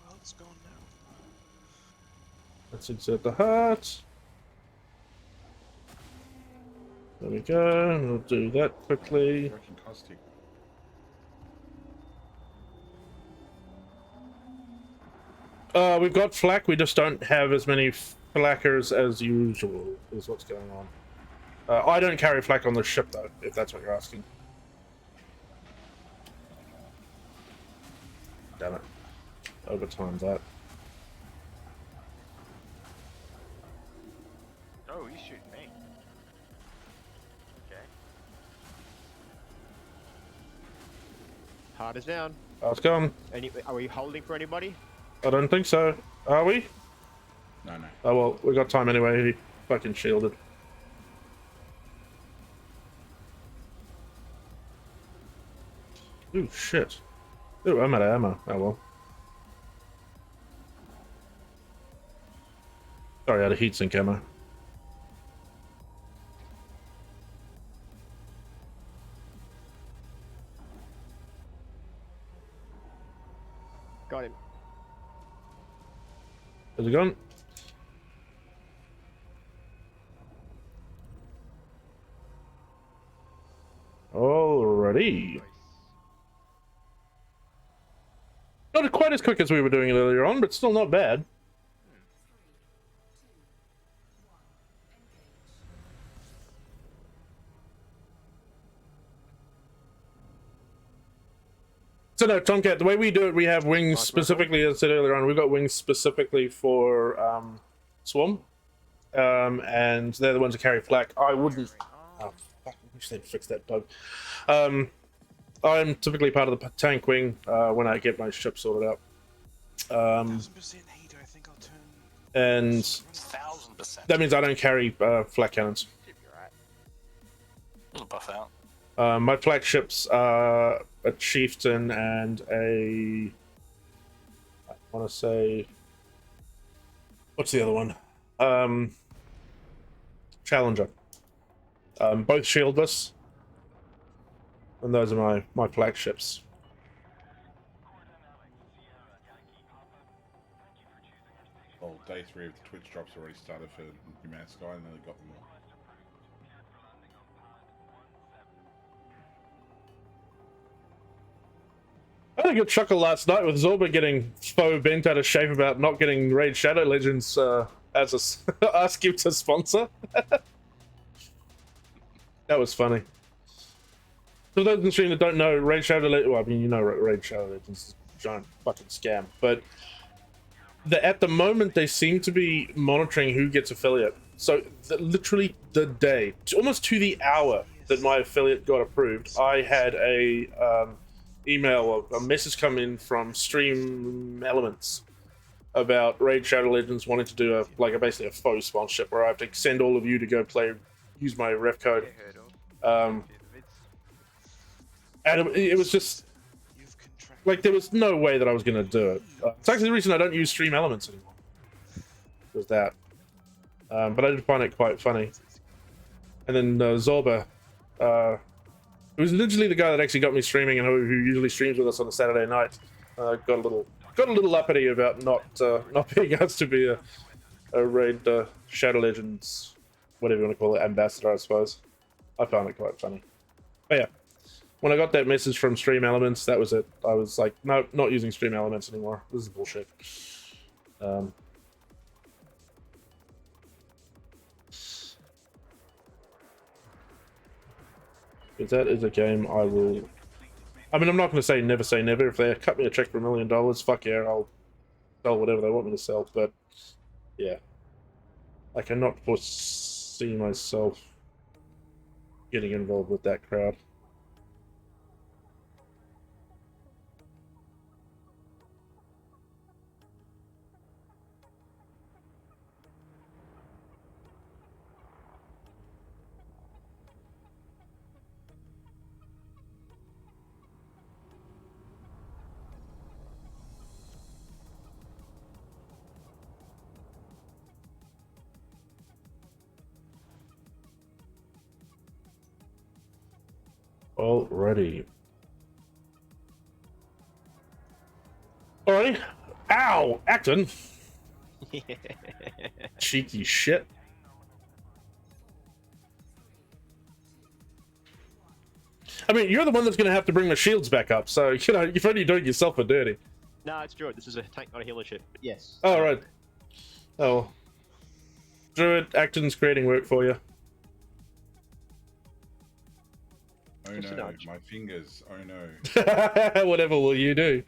Well, it's gone now. Let's insert the heart. There we go, we'll do that quickly. Working caustic. We've got flak, we just don't have as many flackers as usual, is what's going on. I don't carry flak on the ship, though, if that's what you're asking. Damn it. Overtime that. Oh, he's shooting me. Okay. Hard is down. It's gone. Are we holding for anybody? I don't think so. Are we? No. Oh well, we got time anyway. He fucking shielded. Ooh, shit. Ooh, I'm out of ammo. Oh well. Sorry, out of heatsink ammo. Got him. Is it gone? Alrighty. Not quite as quick as we were doing it earlier on, but still not bad. So no, Tomcat, the way we do it, we have wings specifically, as I said earlier on, we've got wings specifically for Swarm. And they're the ones that carry flak. I wouldn't... Oh, fuck, I wish they'd fix that bug. I'm typically part of the tank wing when I get my ship sorted out. 1000% heater, I think I'll turn... And 1000%. that means I don't carry flak cannons. Little buff out. My flagships are a chieftain and a... I want to say... What's the other one? Challenger. Both shieldless. And those are my flagships. Well, day 3 of the Twitch drops already started for New Man Sky, and then they got them all. I had a good chuckle last night with Zorba getting faux bent out of shape about not getting Raid Shadow Legends as a ask him to sponsor. That was funny. For those in the stream that don't know, Raid Shadow Legends, well, I mean, you know Raid Shadow Legends is a giant fucking scam, but at the moment they seem to be monitoring who gets affiliate. So literally the day, almost to the hour that my affiliate got approved, I had a a message come in from Stream Elements about Raid Shadow Legends wanting to do basically a faux sponsorship where I have to send all of you to go use my ref code. And it was just like there was no way that I was going to do it. It's actually the reason I don't use Stream Elements anymore. Was that? But I did find it quite funny. And then Zorba, it was literally the guy that actually got me streaming and who usually streams with us on a Saturday night. Got a little uppity about not being asked to be a Raid Shadow Legends, whatever you want to call it, ambassador, I suppose. I found it quite funny. But yeah, when I got that message from Stream Elements, that was it. I was like, no, not using Stream Elements anymore. This is bullshit. Because that is a game I will. I mean, I'm not going to say never. If they cut me a check for $1 million, fuck yeah, I'll sell whatever they want me to sell. But yeah, I cannot foresee myself getting involved with that crowd. Alrighty. Alrighty. Ow! Acton! Cheeky shit. I mean, you're the one that's going to have to bring the shields back up, so, you know, you're only doing yourself a dirty. No, it's Druid. This is a tank, not a healer ship. But yes. Oh, right. Oh. Druid, Acton's creating work for you. Oh Just a no, nudge. my fingers. Oh no. Whatever will you do?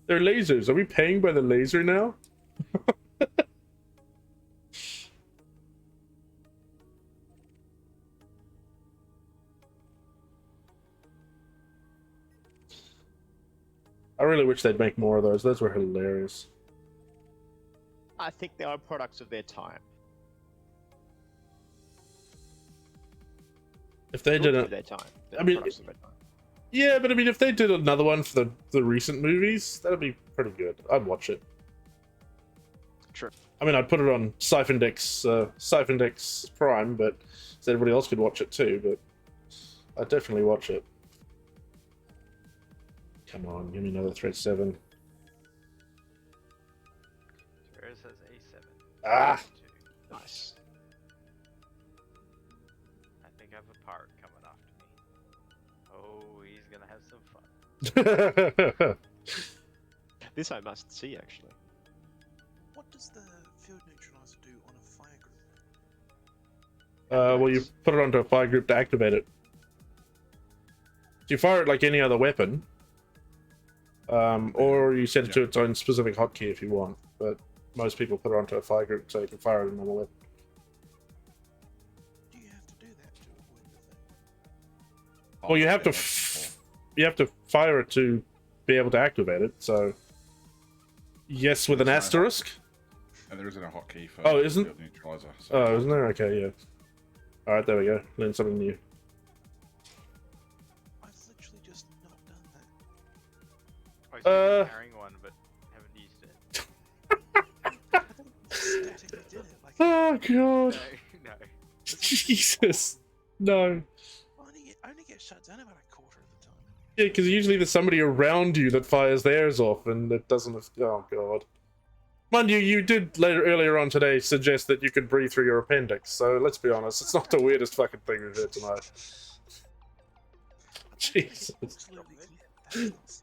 They're lasers. Are we paying by the laser now? I really wish they'd make more of those. Those were hilarious. I think they are products of their time. If they did Of it, their time. I mean, Products of their time. yeah, but I mean, if they did another one for the recent movies, that'd be pretty good. I'd watch it. True. I mean, I'd put it on Siphon Dex Prime, but so everybody else could watch it too. But I'd definitely watch it. Come on, give me another threat 7. Whereas has A7. Ah! Nice. I think I have a pirate coming after me. Oh, he's gonna have some fun. This I must see, actually. What does the field neutralizer do on a fire group? Well, you put it onto a fire group to activate it. You fire it like any other weapon, or you set it to its own specific hotkey if you want. But most people put it onto a fire group so you can fire it in a normal weapon. Do you have to do that to avoid the thing? Well, you have to fire it to be able to activate it. So yes, with an asterisk. And there isn't a hotkey for Oh, isn't? field neutralizer. So Oh, isn't there? Okay, yeah. All right, there we go. Learn something new. I've literally just not done that. I was just carrying one, but haven't used it. Statically did it. Like, Oh god. No. Jesus. No. only get shut down about a quarter of the time. Yeah, because usually there's somebody around you that fires theirs off, and it doesn't. Oh god. Mind you, you did earlier on today suggest that you could breathe through your appendix. So let's be honest, it's not the weirdest fucking thing we've heard tonight. Jesus. Absolutely clear. That's not serious.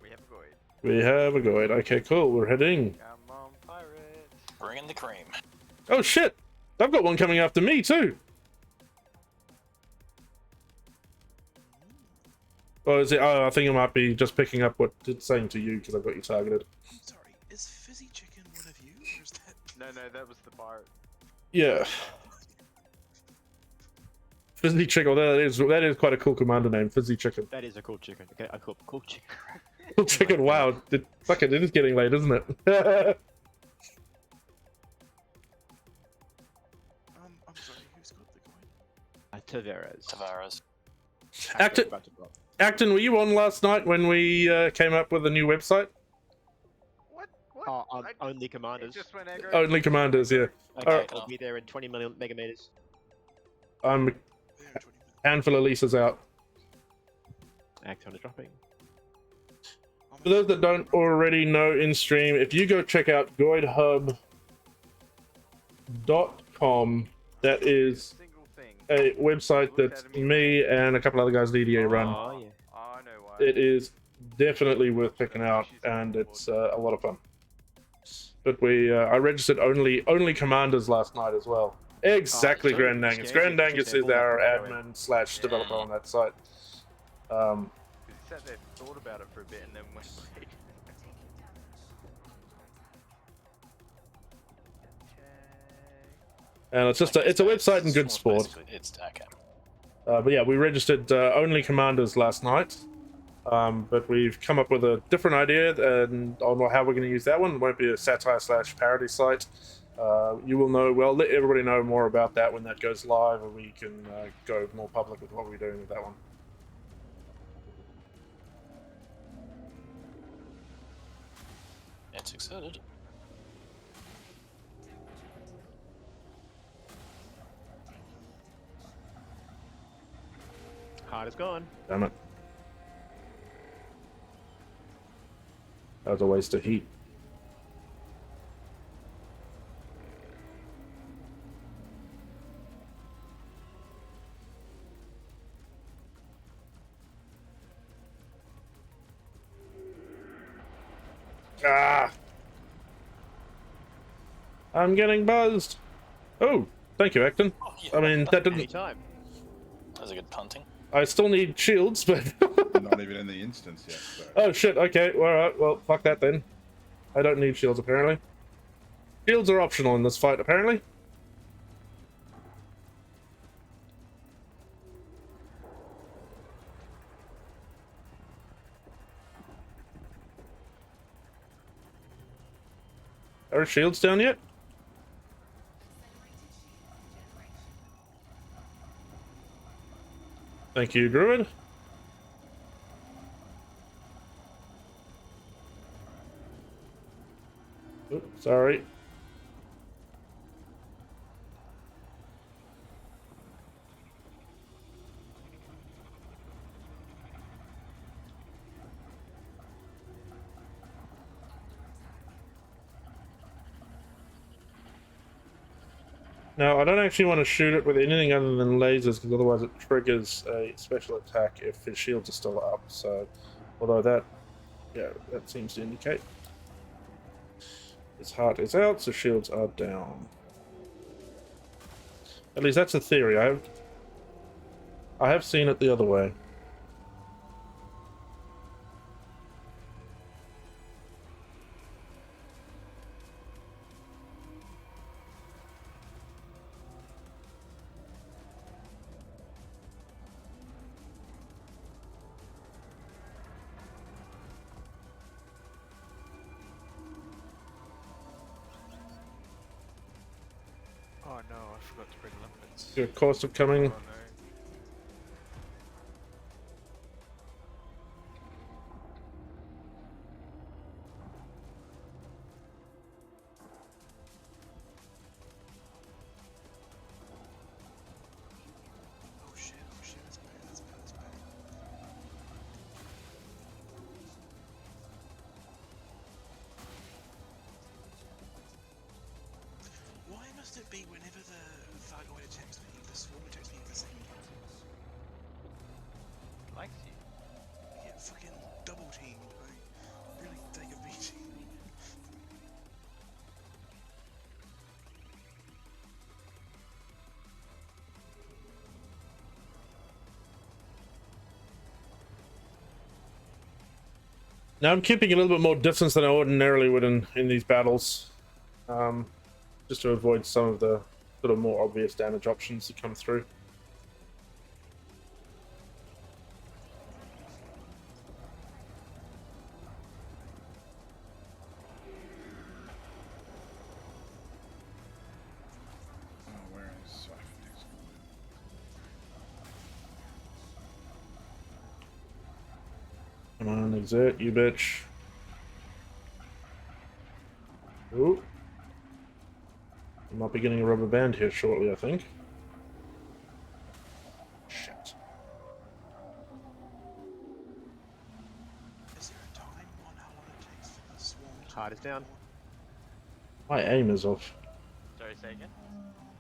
We have a void. We have a Goid. Okay, cool. We're heading. Come on, pirate. Bring in the cream. Oh shit! I've got one coming after me too. Oh, is it? Oh, I think it might be just picking up what it's saying to you because I've got you targeted. I'm sorry, is Fizzy Chicken one of you, or is that... No, that was the pirate. Yeah. Fizzy Chicken. That is quite a cool commander name, Fizzy Chicken. That is a cool chicken. Okay, a cool chicken. Cool chicken. Wow. It is getting late, isn't it? I'm sorry, who's got the coin? Tavares. Acton, were you on last night when we came up with a new website? What? Oh, only commanders. Just went aggro. Only commanders, yeah. Okay, I'll be there in 20 million megameters. A handful of Lisa's out. Acton is dropping. For those that don't already know in stream, if you go check out goidhub.com, that is... Single thing a website that me and a couple other guys at EDA run. Oh, yeah. I know why. It is definitely worth picking out, and it's a lot of fun. But I registered only commanders last night as well. Exactly, so Grand Angus. scares you, Grand 'cause, for Angus is example, like, our go in. admin slash developer on that site. Because he sat there, thought about it for a bit, and then went. And it's just it's a website in good sport. It's okay. But yeah, we registered only commanders last night. But we've come up with a different idea on how we're going to use that one. It won't be a satire / parody site. You will know, well, let everybody know more about that when that goes live, and we can go more public with what we're doing with that one. It's excited. Heart is gone. Damn it. That was a waste of heat. Ah! I'm getting buzzed. Oh, thank you, Acton. I mean, that didn't. Anytime. That was a good punting. I still need shields, but. Not even in the instance yet. So. Oh shit! Okay, all right. Well, fuck that then. I don't need shields apparently. Shields are optional in this fight apparently. Are shields down yet? Thank you, Druid. Oops, sorry. Now, I don't actually want to shoot it with anything other than lasers, because otherwise it triggers a special attack if his shields are still up. So, although that seems to indicate his heart is out, so shields are down. At least that's a theory. I have seen it the other way. Oh no, I forgot to bring limpets. Your course of coming. Oh, no. Why must it be whenever the Thargoid attacks me, the Swarm attacks me at the same time? Likes you. I get fucking double teamed. I really take a beating. Now I'm keeping a little bit more distance than I ordinarily would in these battles. Just to avoid some of the sort of more obvious damage options that come through. Where is Come on, exert, you bitch. Ooh. I might be getting a rubber band here shortly, I think. Shit. Is there a time on how long it takes for the Swarm to... Heart is down. My aim is off. Sorry, say again?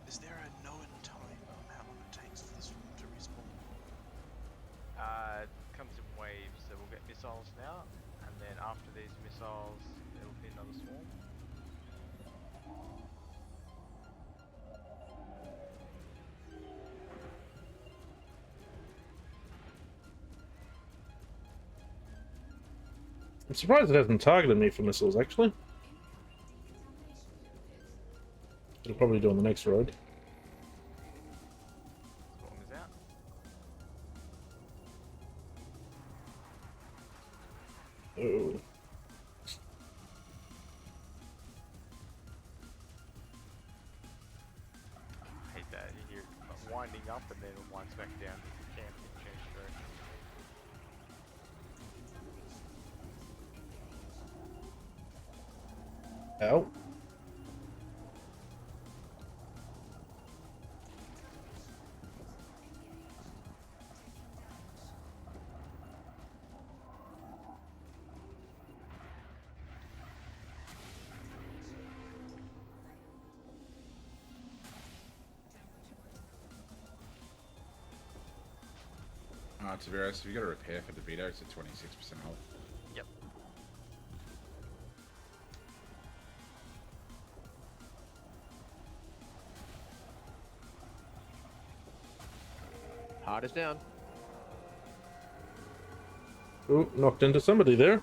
Is there a known time on how long it takes Comes in waves, so we'll get missiles now, and then after these missiles, it'll be another swarm. I'm surprised it hasn't targeted me for missiles, actually. It'll probably do on the next road. Swarm is out. Oh. I hate that. You hear it winding up and then it winds back down. You can't change direction. Ow. To be honest, if you got a repair for the Vito, it's at 26% health. Yep. Hard is down. Ooh, knocked into somebody there.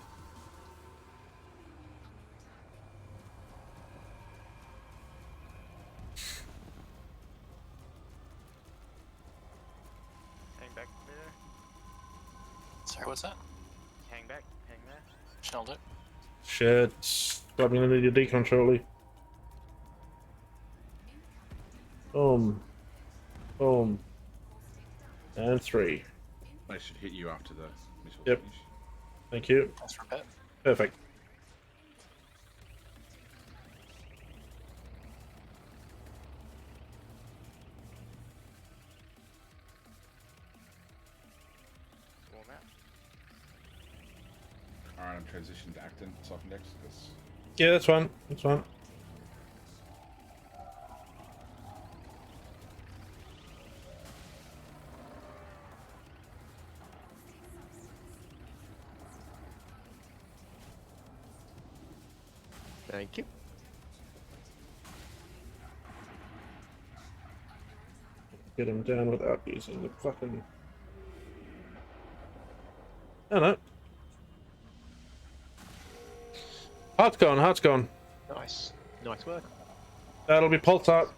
Hang back there. Sorry, what's that? Hang back. Hang there. Shelled it. Shit. Probably gonna need your decon shortly. Boom. Boom. And 3. They should hit you after the missile Yep. finish. Thank you. That's for a bit. Perfect. Swarm out. Alright, I'm transitioning to Acton, Soft Index, because Yeah, that's fine. That's fine. Thank you. Get him down without using the fucking... Oh no. Heart's gone, heart's gone. Nice. Nice work. That'll be pulse out.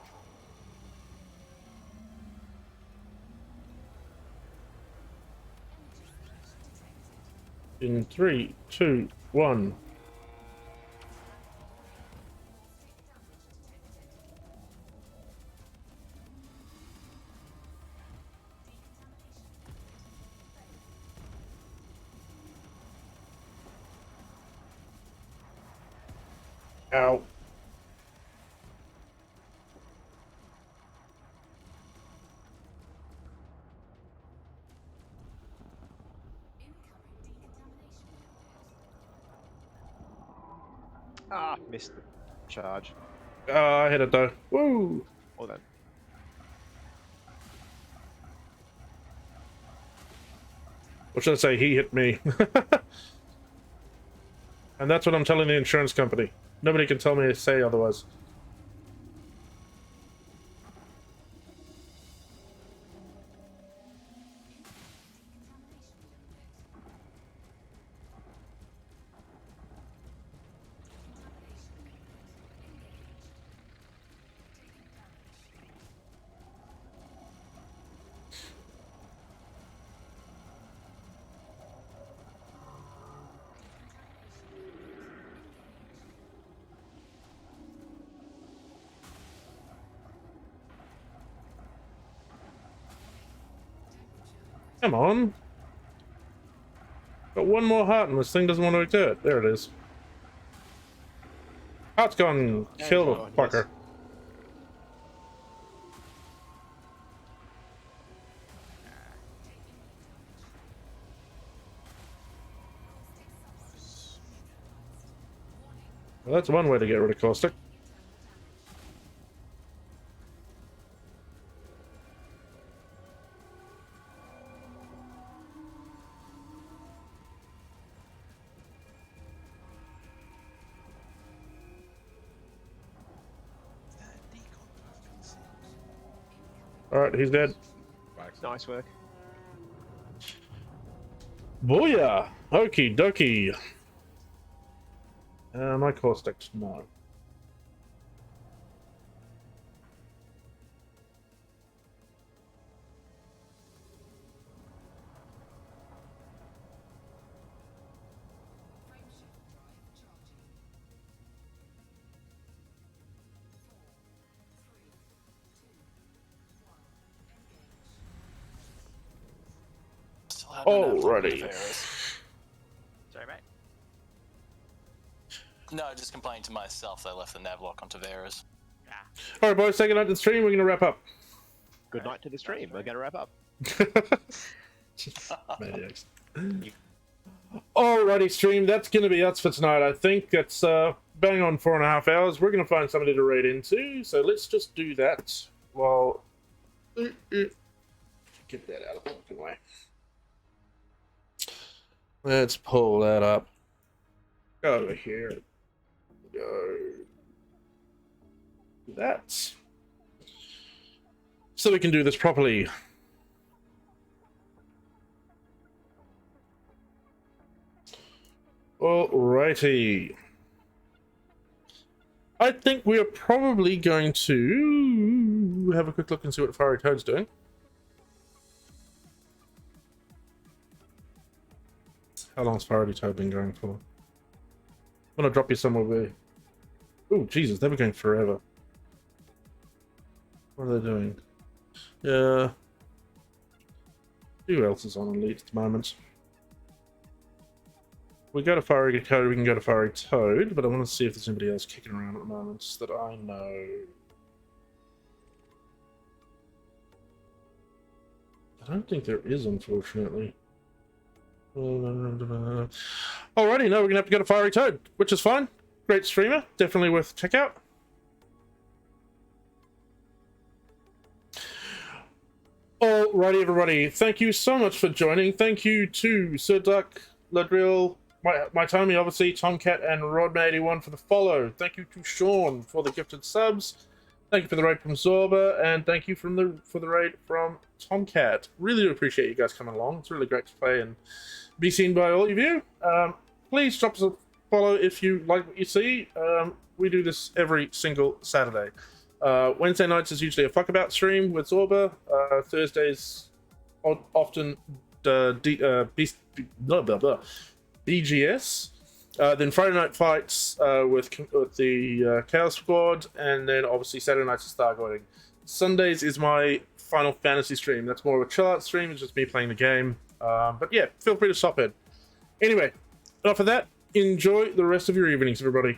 In 3, 2, 1. Ow. Ah, missed the charge. I hit it though. Woo! Well then. Or should I say, he hit me. And that's what I'm telling the insurance company. Nobody can tell me to say otherwise. Come on. Got one more heart and this thing doesn't want to exert. There it is. Heart's gone. Kill the fucker. Well, that's one way to get rid of caustic. Alright, he's dead. Nice work. Booyah! Okie dokie. My caustic, no. Alrighty. Sorry, mate. No, I just complained to myself they left the navlock on Tavares. Alright, boys, say goodnight to the stream. We're going to wrap up. Good night to the stream. We're going to wrap up. Maniacs. Alrighty, stream. That's going to be us for tonight. I think it's bang on 4.5 hours. We're going to find somebody to raid into, so let's just do that while... Get that out of the fucking way. Let's pull that up. Go over here. Go. That. So we can do this properly. Alrighty. I think we are probably going to have a quick look and see what Fiery Toad's doing. How long's Fiery Toad been going for? I'm gonna drop you somewhere where... Oh, Jesus, they were going forever. What are they doing? Yeah. Who else is on Elite at the moment? We go to Fiery Toad, we can go to Fiery Toad, but I want to see if there's anybody else kicking around at the moment that I know. I don't think there is, unfortunately. Alrighty, no, we're gonna have to go to Fiery Toad, which is fine. Great streamer, definitely worth check out. Alrighty, everybody, thank you so much for joining. Thank you to Sir Duck, Ladrill, my Tommy, obviously, Tomcat, and Rodman81 for the follow. Thank you to Sean for the gifted subs. Thank you for the raid from Zorba, and thank you for the raid from Tomcat. Really do appreciate you guys coming along. It's really great to play and be seen by all of you. Please drop us a follow if you like what you see. We do this every single Saturday. Wednesday nights is usually a fuckabout stream with Zorba. Thursdays often BGS. Then Friday night fights with the Chaos Squad, and then obviously Saturday nights is Thargoiding. Sundays is my Final Fantasy stream. That's more of a chill out stream. It's just me playing the game. But yeah, feel free to stop in. Anyway, enough of that. Enjoy the rest of your evenings, everybody.